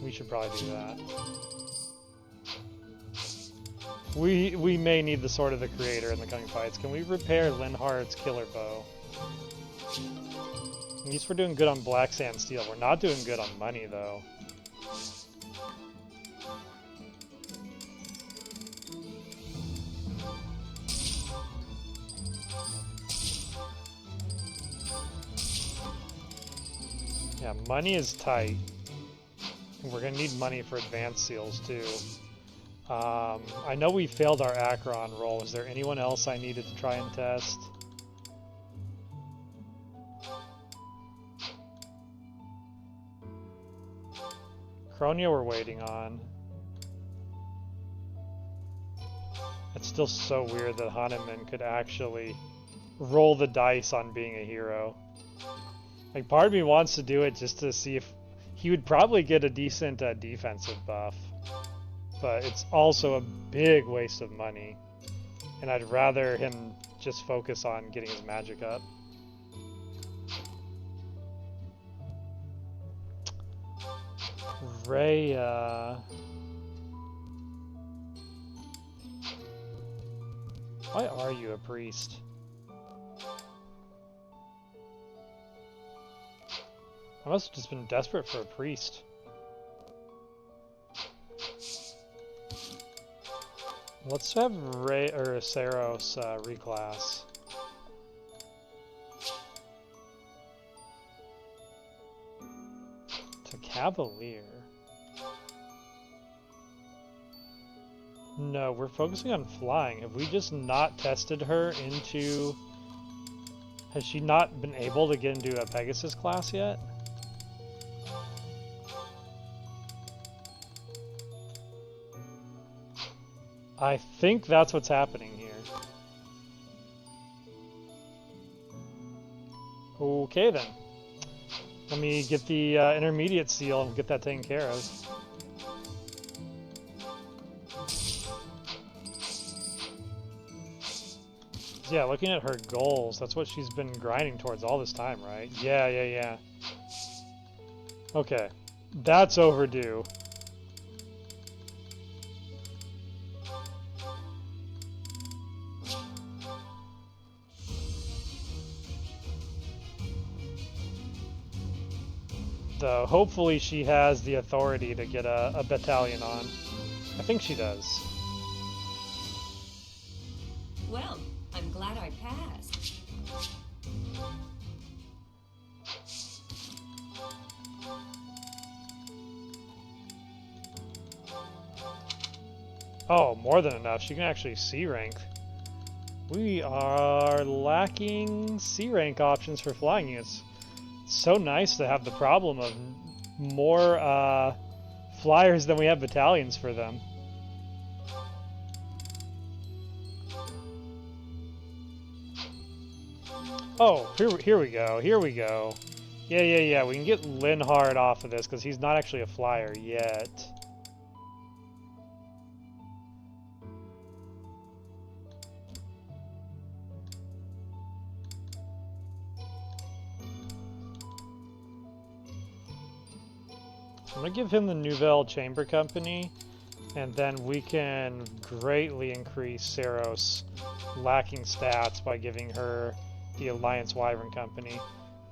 We should probably do that. We may need the Sword of the Creator in the coming fights. Can we repair Linhardt's Killer Bow? At least we're doing good on Black Sand Steel. We're not doing good on money, though. Yeah, money is tight. We're gonna need money for advanced seals too. I know we failed our Acheron roll. Is there anyone else I needed to try and test? Chronia we're waiting on. It's still so weird that Hanuman could actually roll the dice on being a hero. Like, part of me wants to do it just to see if he would probably get a decent defensive buff, but it's also a big waste of money, and I'd rather him just focus on getting his magic up. Rhea. Why are you a priest? I must have just been desperate for a priest. Let's have Ray or Saros reclass. To Cavalier. No, we're focusing on flying. Have we just not tested her into... Has she not been able to get into a Pegasus class yet? I think that's what's happening here. Okay then. Let me get the intermediate seal and get that taken care of. Yeah, looking at her goals, that's what she's been grinding towards all this time, right? Yeah. Okay, that's overdue. So hopefully she has the authority to get a battalion on. I think she does. Well, I'm glad I passed. Oh, more than enough. She can actually C rank We are lacking C rank options for flying units. It's so nice to have the problem of more flyers than we have battalions for them. Oh, here we go. Here we go. Yeah. We can get Linhard off of this because he's not actually a flyer yet. I'm going to give him the Nouvelle Chamber Company, and then we can greatly increase Saros' lacking stats by giving her the Alliance Wyvern Company.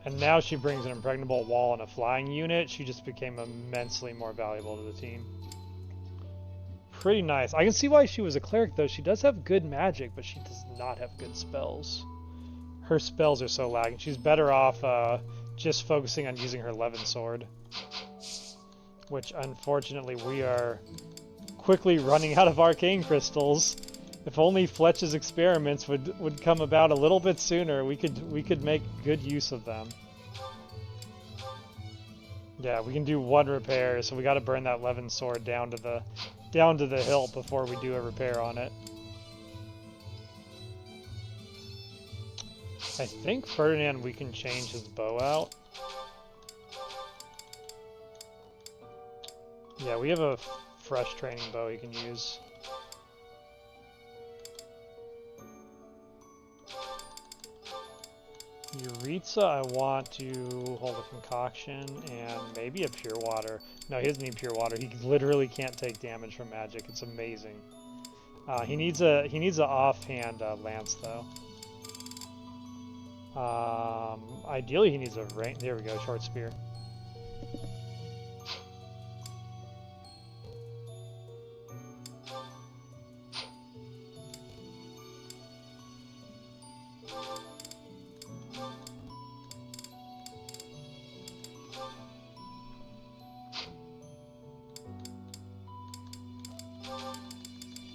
And now she brings an impregnable wall and a flying unit. She just became immensely more valuable to the team. Pretty nice. I can see why she was a cleric, though. She does have good magic, but she does not have good spells. Her spells are so lagging. She's better off just focusing on using her Levin Sword. Which, unfortunately, we are quickly running out of arcane crystals. If only Fletch's experiments would come about a little bit sooner, we could make good use of them. Yeah, we can do one repair, so we got to burn that Levin Sword down to the hilt before we do a repair on it. I think Ferdinand, we can change his bow out. Yeah, we have a fresh training bow he can use. Yuritsa, I want to hold a concoction and maybe a pure water. No, he doesn't need pure water. He literally can't take damage from magic. It's amazing. He needs a offhand lance though. Ideally, he needs a range. There we go, short spear.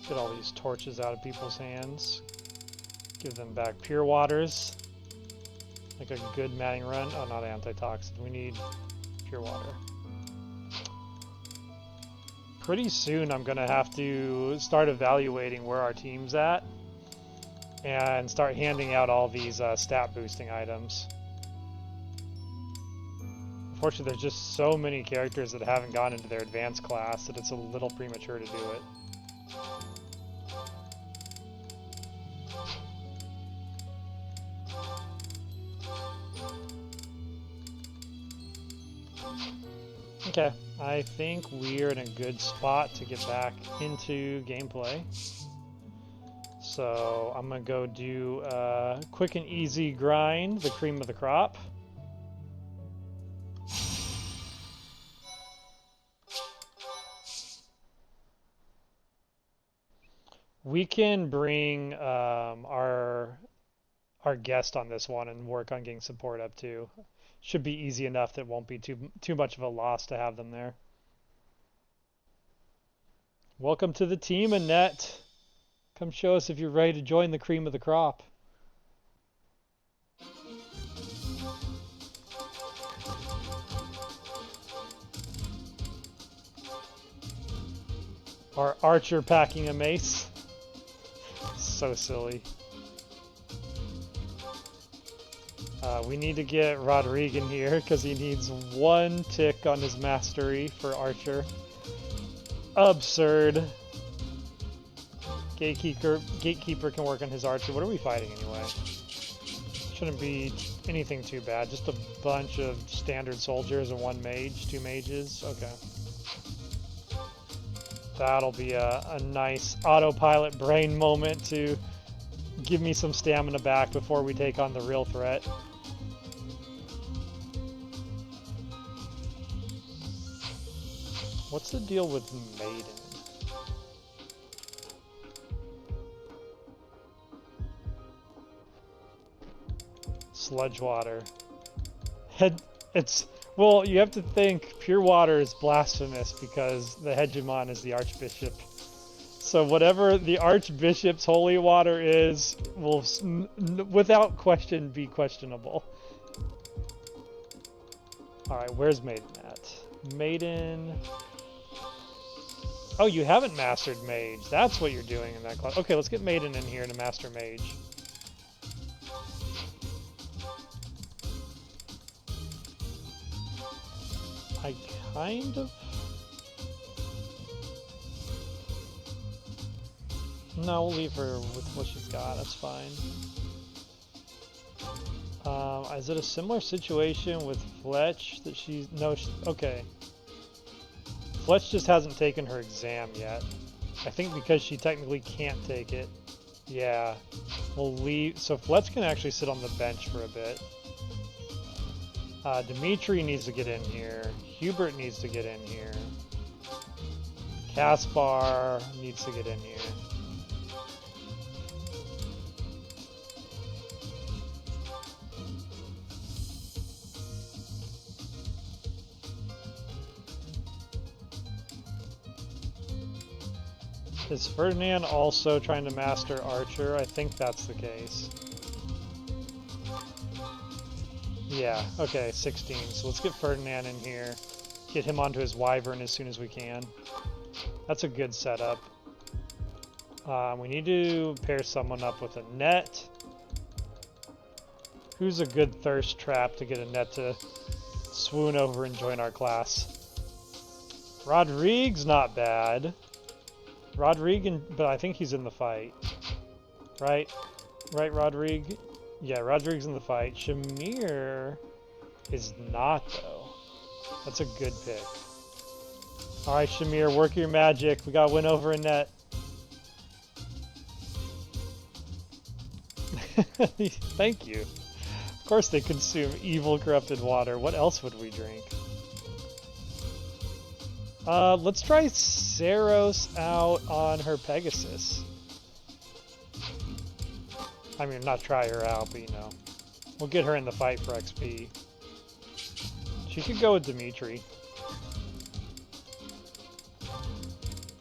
Get all these torches out of people's hands. Give them back pure waters. Like a good Maddening run. Oh, not antitoxin. We need pure water. Pretty soon I'm going to have to start evaluating where our team's at. And start handing out all these stat boosting items. Unfortunately, there's just so many characters that haven't gone into their advanced class that it's a little premature to do it. Okay, I think we're in a good spot to get back into gameplay. So I'm gonna go do a quick and easy grind, the cream of the crop. We can bring our guest on this one and work on getting support up too. Should be easy enough that it won't be too much of a loss to have them there. Welcome to the team, Annette. Come show us if you're ready to join the cream of the crop. Our archer packing a mace. So silly. We need to get Rodrigan here because he needs one tick on his mastery for archer. Absurd. Gatekeeper can work on his archer. What are we fighting anyway? Shouldn't be anything too bad. Just a bunch of standard soldiers and one mage, two mages. Okay. That'll be a nice autopilot brain moment to give me some stamina back before we take on the real threat. What's the deal with Maiden? Sludge water. Well, you have to think pure water is blasphemous because the hegemon is the archbishop. So whatever the Archbishop's holy water is, will without question be questionable. Alright, where's Maiden at? Maiden... Oh, you haven't mastered Mage. That's what you're doing in that class. Okay, let's get Maiden in here to master Mage. I kind of... No, we'll leave her with what she's got. That's fine. Is it a similar situation with Fletch that she's... No, okay. Fletch just hasn't taken her exam yet. I think because she technically can't take it. Yeah. We'll leave... So Fletch can actually sit on the bench for a bit. Dimitri needs to get in here. Hubert needs to get in here. Caspar needs to get in here. Is Ferdinand also trying to master Archer? I think that's the case. Yeah, okay, 16. So let's get Ferdinand in here. Get him onto his Wyvern as soon as we can. That's a good setup. We need to pair someone up with a net. Who's a good thirst trap to get a net to swoon over and join our class? Rodrigue's not bad. Rodrigue, but I think he's in the fight. Right? Right, Rodrigue? Yeah, Rodrigue's in the fight. Shamir is not, though. That's a good pick. Alright, Shamir, work your magic. We gotta win over a net. Thank you. Of course they consume evil corrupted water. What else would we drink? Let's try Saros out on her Pegasus. I mean, not try her out, but you know. We'll get her in the fight for XP. She could go with Dimitri.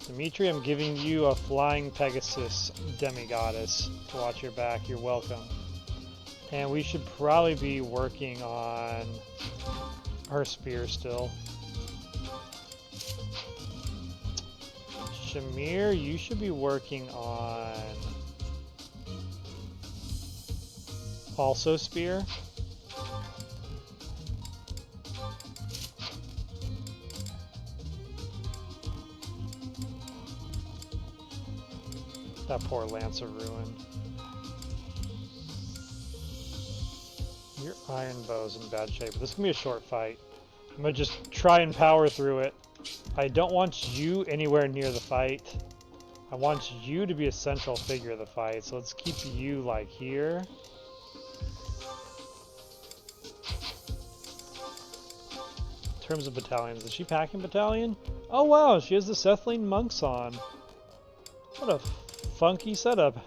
Dimitri, I'm giving you a flying Pegasus demigoddess to watch your back. You're welcome. And we should probably be working on her spear still. Shamir, you should be working on also spear. That poor Lancer ruined. Your iron bow's in bad shape. This is gonna be a short fight. I'm gonna just try and power through it. I don't want you anywhere near the fight. I want you to be a central figure of the fight, so let's keep you like here. In terms of battalions, is she packing battalion? Oh wow, she has the Sethline monks on. What a funky setup.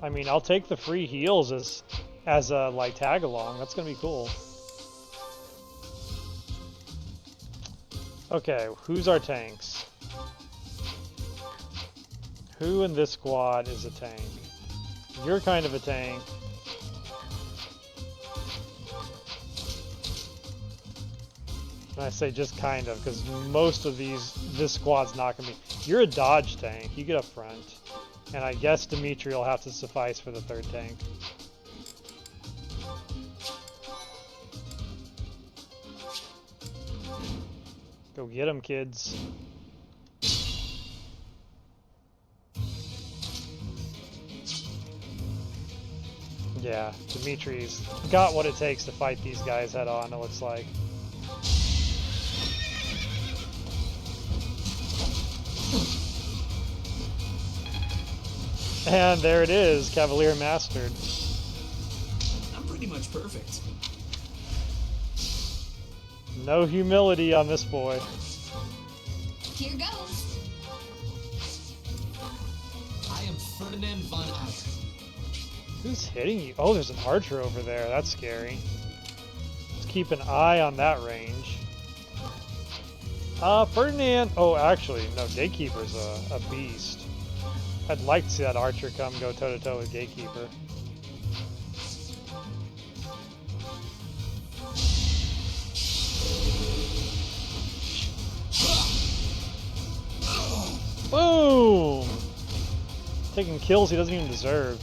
I mean, I'll take the free heals as a like tag along. That's gonna be cool. Okay, who's our tanks? Who in this squad is a tank? You're kind of a tank. And I say just kind of, because most of this squad's not going to be... You're a dodge tank, you get up front. And I guess Dimitri will have to suffice for the third tank. Go get him, kids. Yeah, Dimitri's got what it takes to fight these guys head on, it looks like. And there it is, Cavalier mastered. I'm pretty much perfect. No humility on this boy. Here goes. I am Ferdinand von Acheron. Who's hitting you? Oh, there's an archer over there. That's scary. Let's keep an eye on that range. Ferdinand... Oh, actually, no, Daykeeper's a beast. I'd like to see that archer come go toe-to-toe with Gatekeeper. Boom! Taking kills he doesn't even deserve.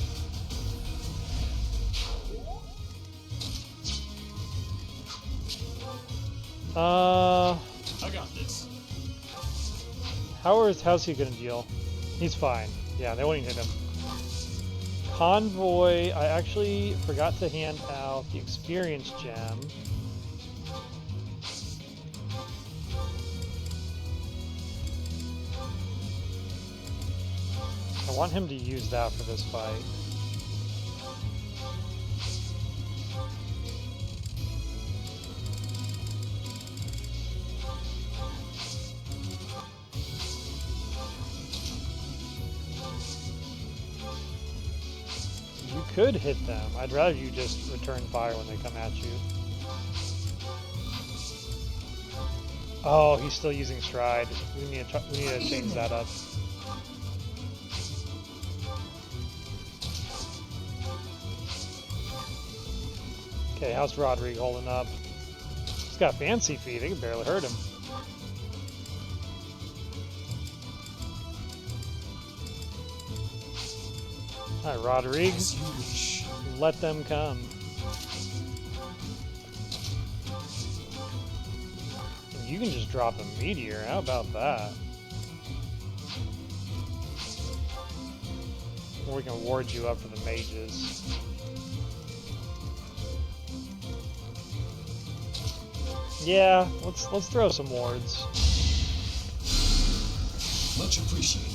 I got this. How's he gonna deal? He's fine. Yeah, they won't even hit him. Convoy, I actually forgot to hand out the experience gem. I want him to use that for this fight. You could hit them. I'd rather you just return fire when they come at you. Oh, he's still using Stride. We need to change that up. Okay, how's Rodrigue holding up? He's got fancy feet. They can barely hurt him. Alright, Rodrigue. Let them come. You can just drop a meteor. How about that? Or we can ward you up for the mages. Yeah, let's throw some wards. Much appreciated.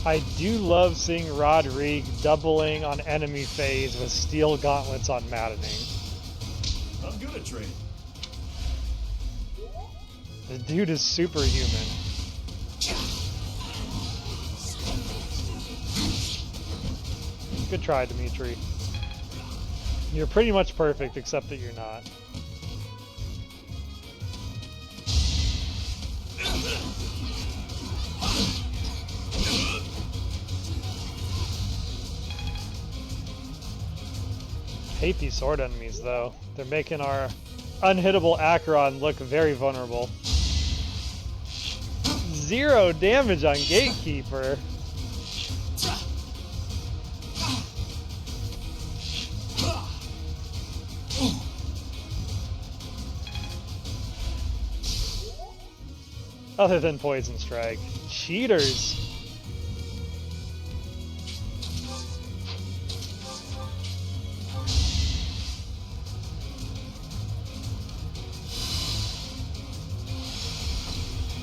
I do love seeing Rodrigue doubling on enemy phase with steel gauntlets on Maddening. I'm good at trading. The dude is superhuman. Good try, Dimitri. You're pretty much perfect, except that you're not. Hate these sword enemies, though. They're making our unhittable Acheron look very vulnerable. 0 damage on Gatekeeper. Other than Poison Strike. Cheaters!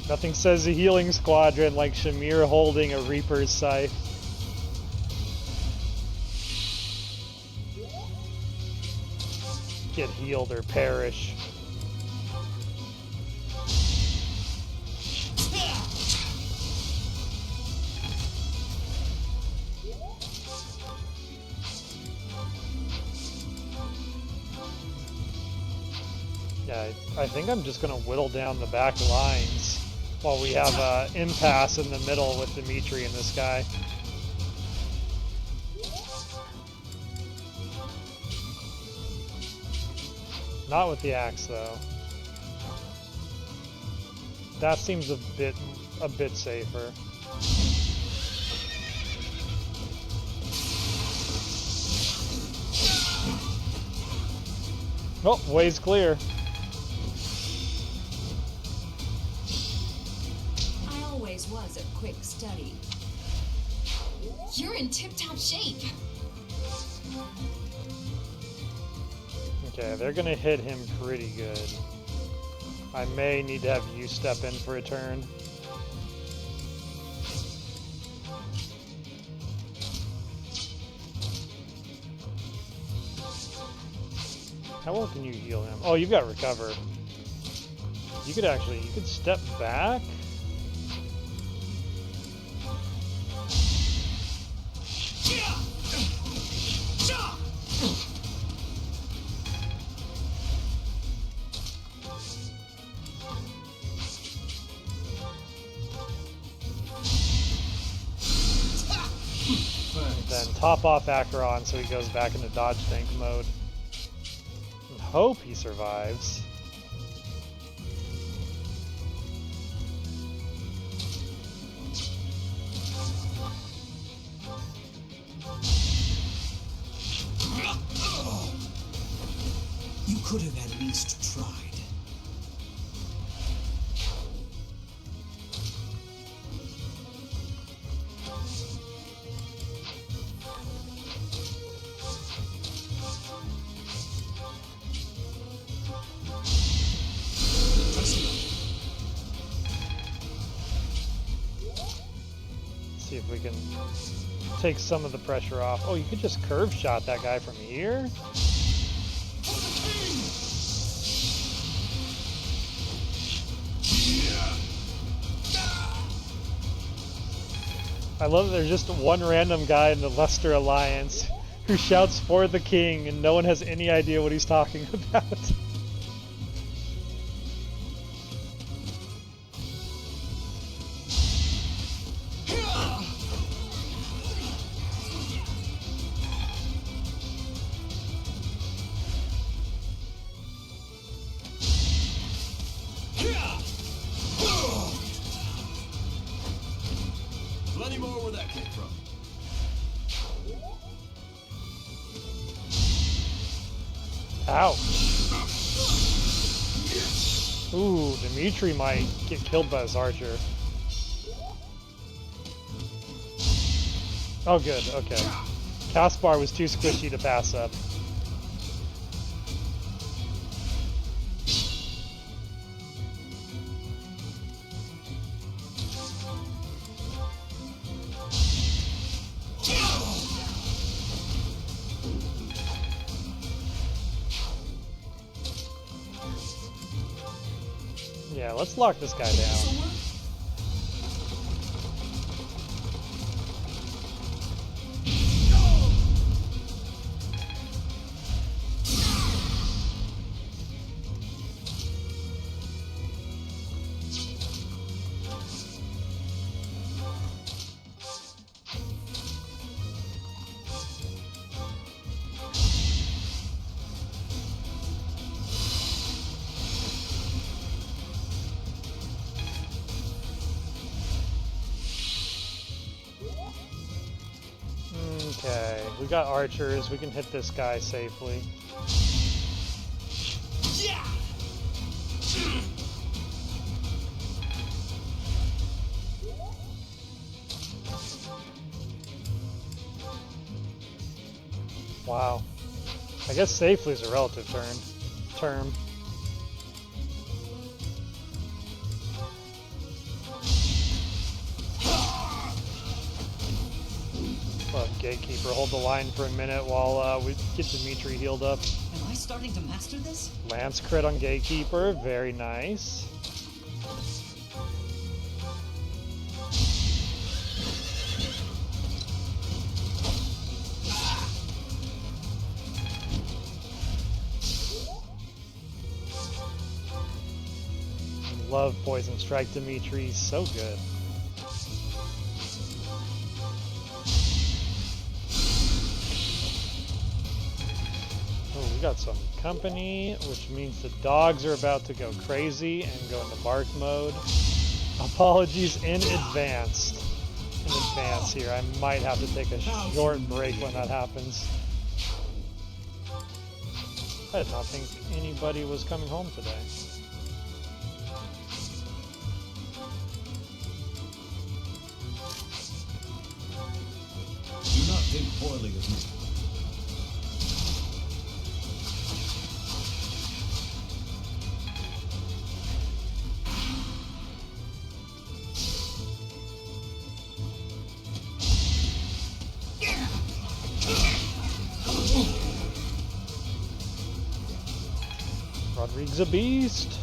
Nothing says a healing squadron like Shamir holding a Reaper's Scythe. Get healed or perish. Yeah, I think I'm just gonna whittle down the back lines while we have an impasse in the middle with Dimitri and this guy. Not with the axe, though. That seems a bit safer. Oh, way's clear. Was a quick study. You're in tip-top shape. Okay, they're gonna hit him pretty good. I may need to have you step in for a turn. How well can you heal him? Oh, you've got recover. You could step back. top off Acheron so he goes back into dodge tank mode. And hope he survives. You could have at least tried. See if we can take some of the pressure off. Oh, you could just curve shot that guy from here? I love that there's just one random guy in the Leicester Alliance who shouts for the king and no one has any idea what he's talking about. Plenty more where that came from. Ouch. Ooh, Dimitri might get killed by his archer. Oh good, okay. Caspar was too squishy to pass up. Yeah, let's lock this guy down. Okay, we got archers, we can hit this guy safely. Yeah! Wow. I guess safely is a relative term. Well, Gatekeeper, hold the line for a minute while we get Dimitri healed up. Am I starting to master this? Lance crit on Gatekeeper, very nice. Love Poison Strike Dimitri, so good. We got some company, which means the dogs are about to go crazy and go into bark mode. Apologies in advance. Here. I might have to take a short break when that happens. I did not think anybody was coming home today. Do not think poorly of me. Rodrigue's a beast.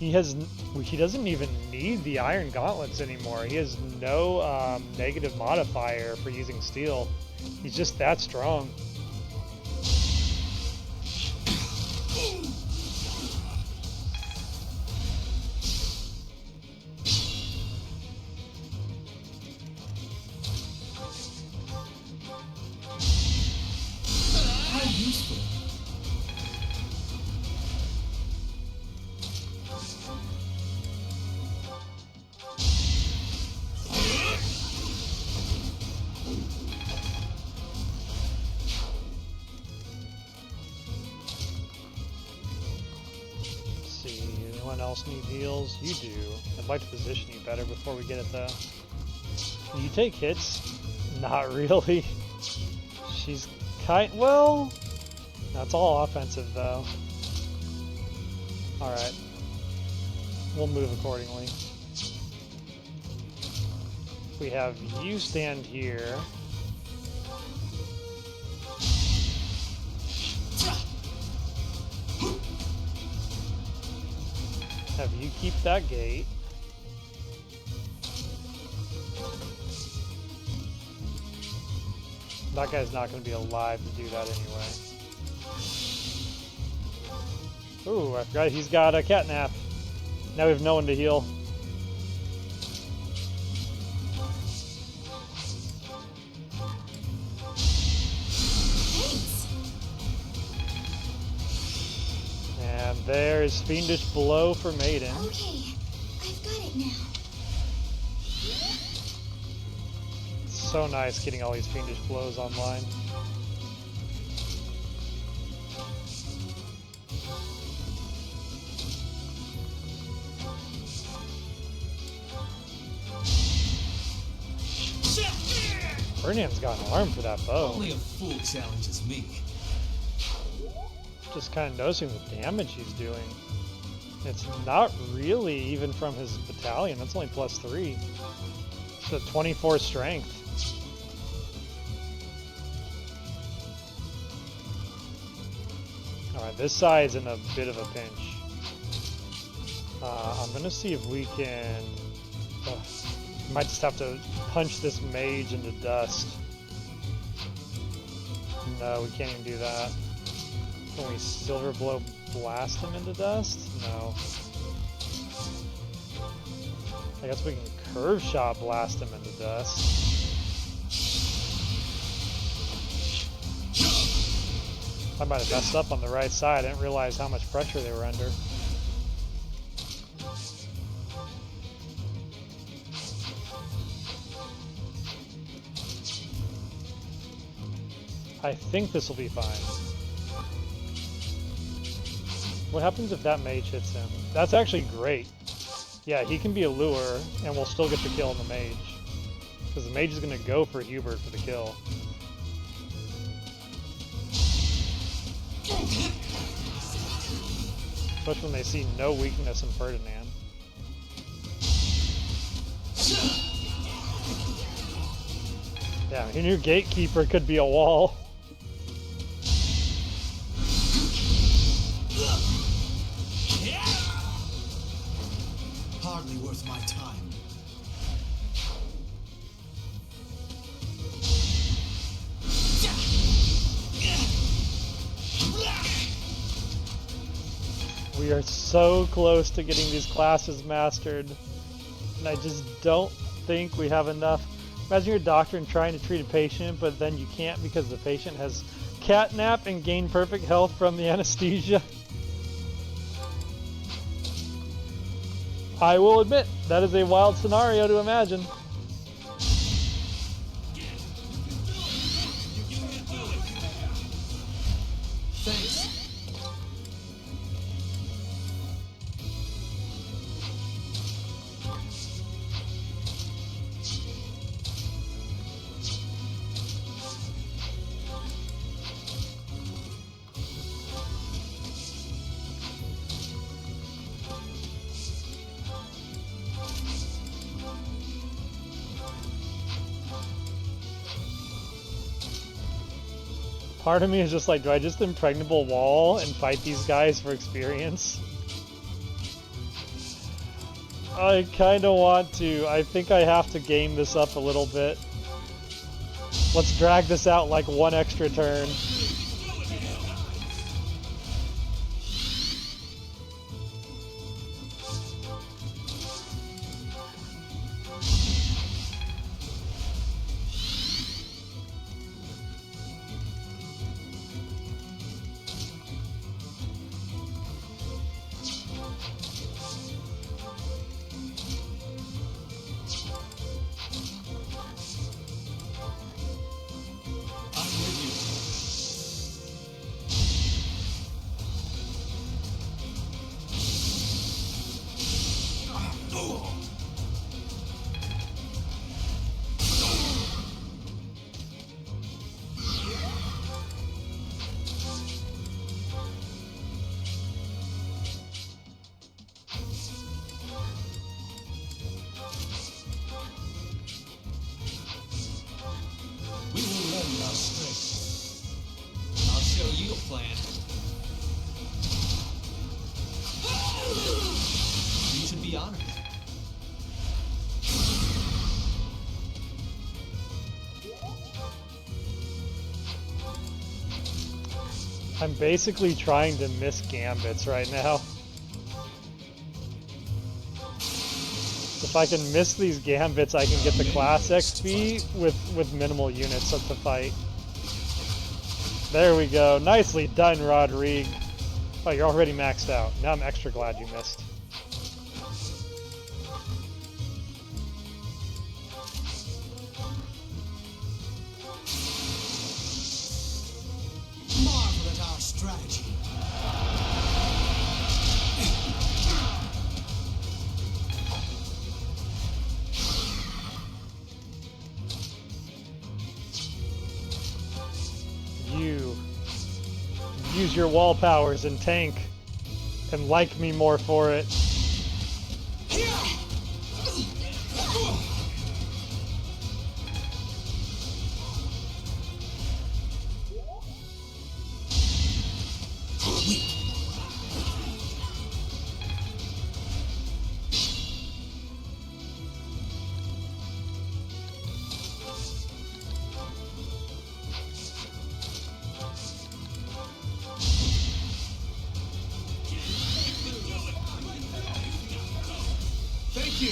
He doesn't even need the Iron Gauntlets anymore. He has no negative modifier for using steel. He's just that strong. Anyone else need heals? You do. I'd like to position you better before we get it though. Can you take hits? Not really. She's well, that's all offensive though. Alright. We'll move accordingly. We have you stand here. Have you keep that gate. That guy's not going to be alive to do that anyway. Ooh, I forgot he's got a catnap. Now we have no one to heal. Thanks. And there's Fiendish Blow for Maiden. Okay, I've got it now. So nice getting all these Fiendish Blows online. Ferdinand's got an arm for that bow. Only a fool challenges me. Just kind of noticing the damage he's doing. It's not really even from his battalion. That's only +3. It's a 24 strength. Alright, this side's in a bit of a pinch. I'm gonna see if we can... might just have to punch this mage into dust. No, we can't even do that. Can we Silver Blow blast him into dust? No. I guess we can Curve Shot blast him into dust. I might have messed up on the right side. I didn't realize how much pressure they were under. I think this will be fine. What happens if that mage hits him? That's actually great. Yeah, he can be a lure, and we'll still get the kill on the mage. Because the mage is going to go for Hubert for the kill. Especially when they see no weakness in Ferdinand. Yeah, your new gatekeeper could be a wall. Hardly worth my time. We are so close to getting these classes mastered, and I just don't think we have enough. Imagine you're a doctor and trying to treat a patient, but then you can't because the patient has catnap and gained perfect health from the anesthesia. I will admit, that is a wild scenario to imagine. Thanks. Part of me is just like, do I just impregnable wall and fight these guys for experience? I kind of want to. I think I have to game this up a little bit. Let's drag this out like one extra turn. I'm basically trying to miss gambits right now. If I can miss these gambits, I can get the class XP with minimal units at the fight. There we go. Nicely done, Rodrigue. Oh, you're already maxed out. Now I'm extra glad you missed. Marvel at our strategy. You use your wall powers and tank and like me more for it. Thank you.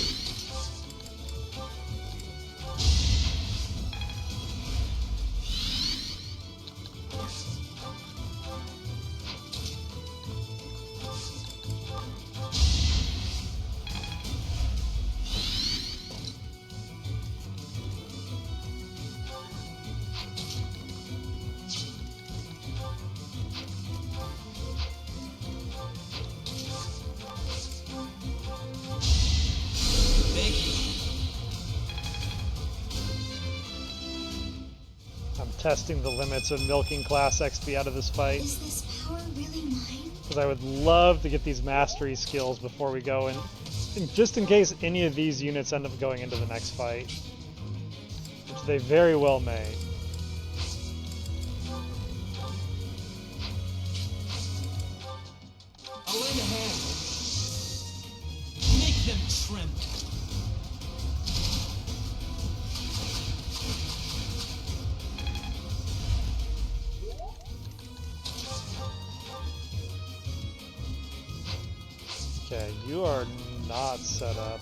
I'm testing the limits of milking class XP out of this fight. Is this power really mine? Because I would love to get these mastery skills before we go, and just in case any of these units end up going into the next fight. Which they very well may. I'll lend a hand. Make them tremble. Okay, you are not set up.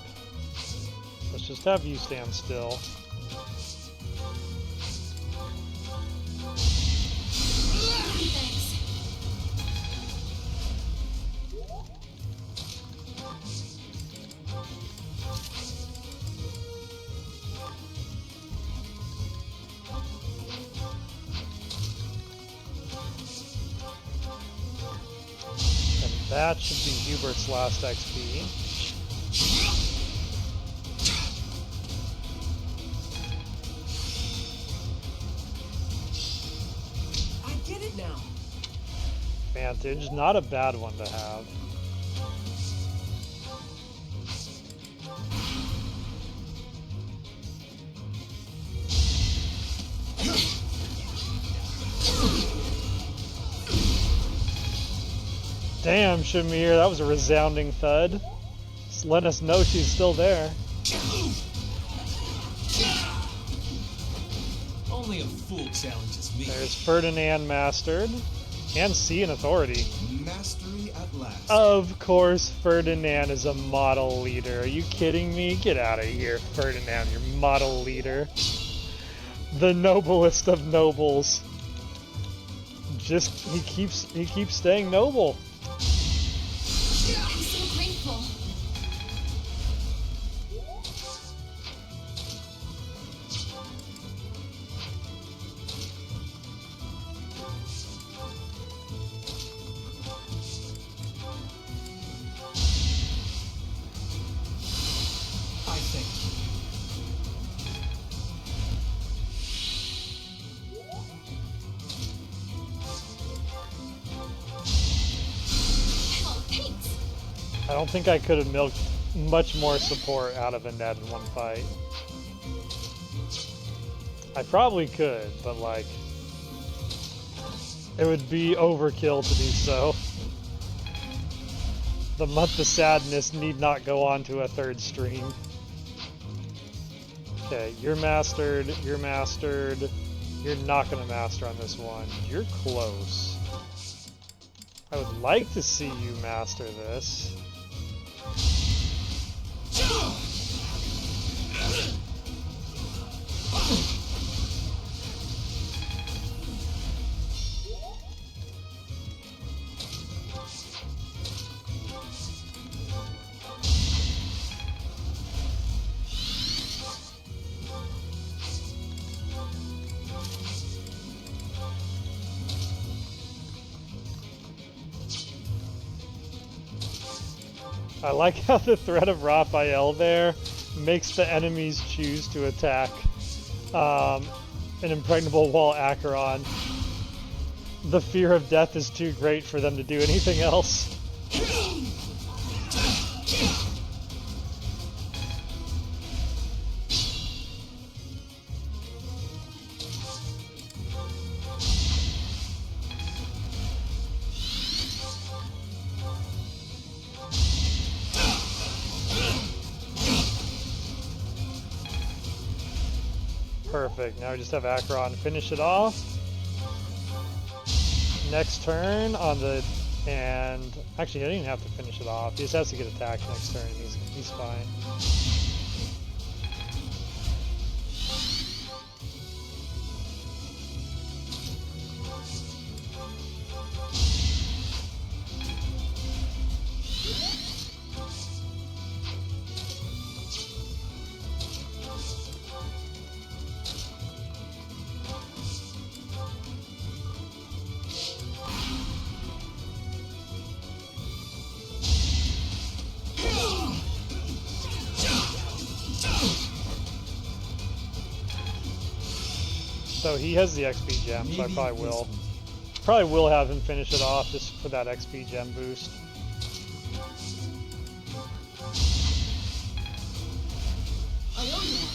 Let's just have you stand still. That should be Hubert's last XP. I get it now. Vantage, not a bad one to have. Damn, Shamir, that was a resounding thud. Just let us know she's still there. Only a fool challenges me. There's Ferdinand mastered. And C in authority. Mastery at last. Of course, Ferdinand is a model leader. Are you kidding me? Get out of here, Ferdinand, your model leader. The noblest of nobles. Just, he keeps staying noble. I'm so grateful. I thank you. Hell, thanks. I don't think I could have milked much more support out of a Ned in one fight. I probably could, but like, it would be overkill to do so. The Month of Sadness need not go on to a third stream. Okay, you're mastered, you're mastered. You're not gonna master on this one. You're close. I would like to see you master this. I like how the threat of Raphael there makes the enemies choose to attack an impregnable wall Acheron. The fear of death is too great for them to do anything else. Perfect, now we just have Acheron finish it off. Next turn on the... and... actually, he doesn't even have to finish it off. He just has to get attacked next turn and he's fine. So he has the XP gem, so I probably will have him finish it off just for that XP gem boost. I owe you one.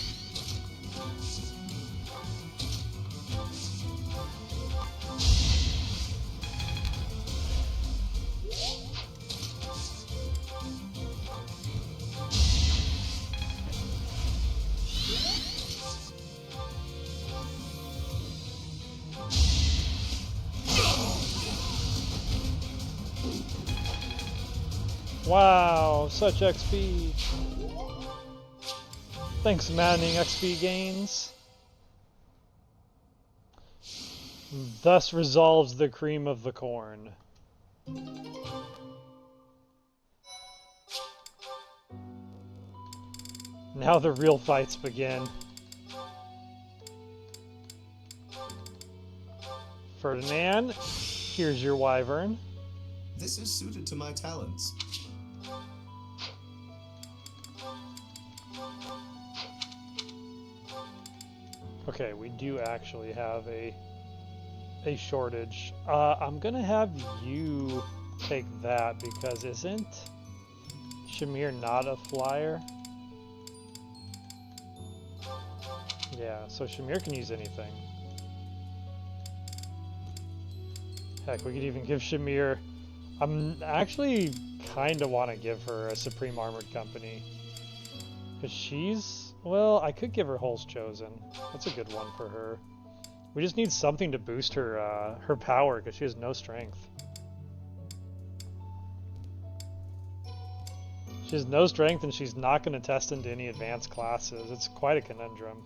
Wow, such XP. Thanks, Maddening XP gains. Thus resolves the cream of the corn. Now the real fights begin. Ferdinand, here's your wyvern. This is suited to my talents. Okay, we do actually have a shortage. I'm gonna have you take that because isn't Shamir not a flyer? Yeah, so Shamir can use anything. Heck, we could even give Shamir... I'm actually kinda wanna give her a Supreme Armored Company. Because she's... well, I could give her Hole's Chosen. That's a good one for her. We just need something to boost her her power because she has no strength. She has no strength and she's not going to test into any advanced classes. It's quite a conundrum.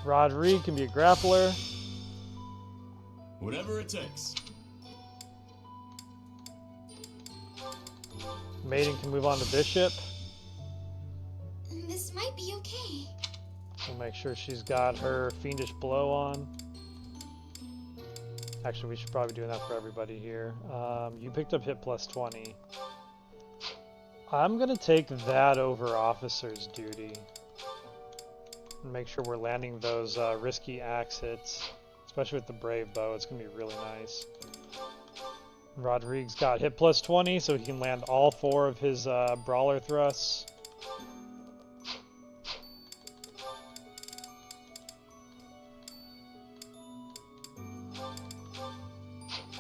Rodrigue can be a grappler. Whatever it takes. Maiden can move on to Bishop. This might be okay. We'll make sure she's got her Fiendish Blow on. Actually, we should probably be doing that for everybody here. You picked up hit plus 20. I'm going to take that over Officer's Duty. And make sure we're landing those risky axe hits. Especially with the Brave Bow, it's going to be really nice. Rodrigue's got hit plus 20, so he can land all 4 of his brawler thrusts.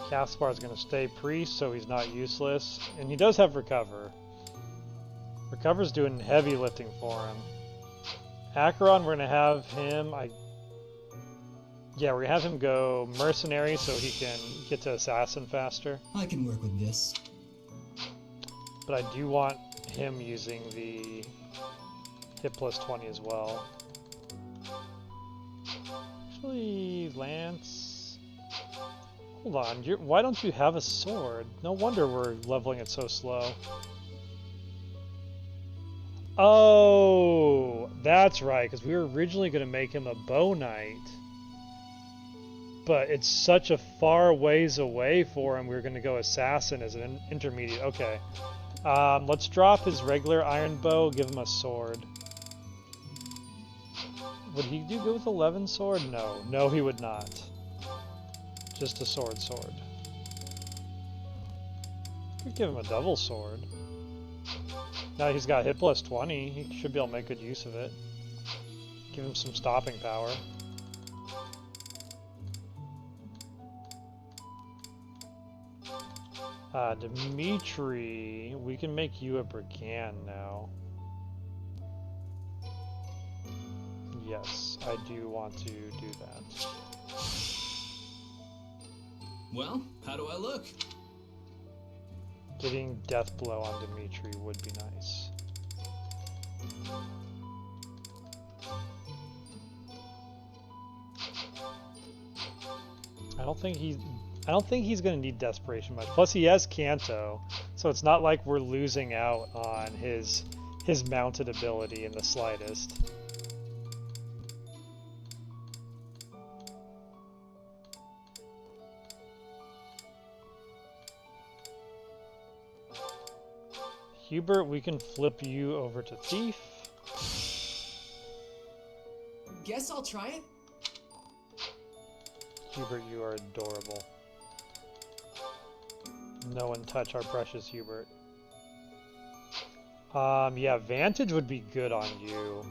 Caspar's going to stay priest, so he's not useless. And he does have recover. Recover's doing heavy lifting for him. Acheron, we're going to have him... I Yeah, we have him go mercenary so he can get to assassin faster. I can work with this. But I do want him using the hit plus 20 as well. Actually, Lance... Hold on, why don't you have a sword? No wonder we're leveling it so slow. Oh, that's right, because we were originally going to make him a bow knight. But it's such a far ways away for him, we were going to go assassin as an intermediate. Okay. Let's drop his regular iron bow, give him a sword. Would he go with 11 sword? No. No, he would not. Just a sword. Could give him a double sword. Now he's got hit plus 20, he should be able to make good use of it. Give him some stopping power. Dimitri, we can make you a brigand now. Yes, I do want to do that. Well, how do I look? Getting death blow on Dimitri would be nice. I don't think he's going to need desperation much. Plus he has Canto, so it's not like we're losing out on his mounted ability in the slightest. Hubert, we can flip you over to Thief. Guess I'll try it. Hubert, you are adorable. No one touch our precious Hubert. Yeah, Vantage would be good on you.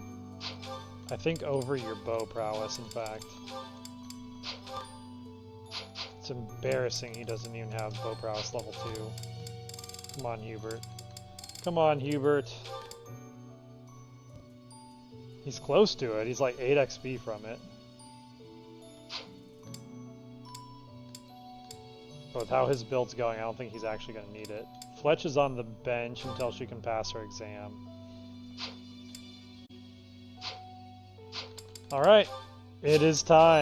I think over your bow prowess, in fact. It's embarrassing he doesn't even have bow prowess level 2. Come on, Hubert. Come on, Hubert. He's close to it. He's like 8 XP from it. But with how his build's going, I don't think he's actually going to need it. Fletch is on the bench until she can pass her exam. Alright, it is time.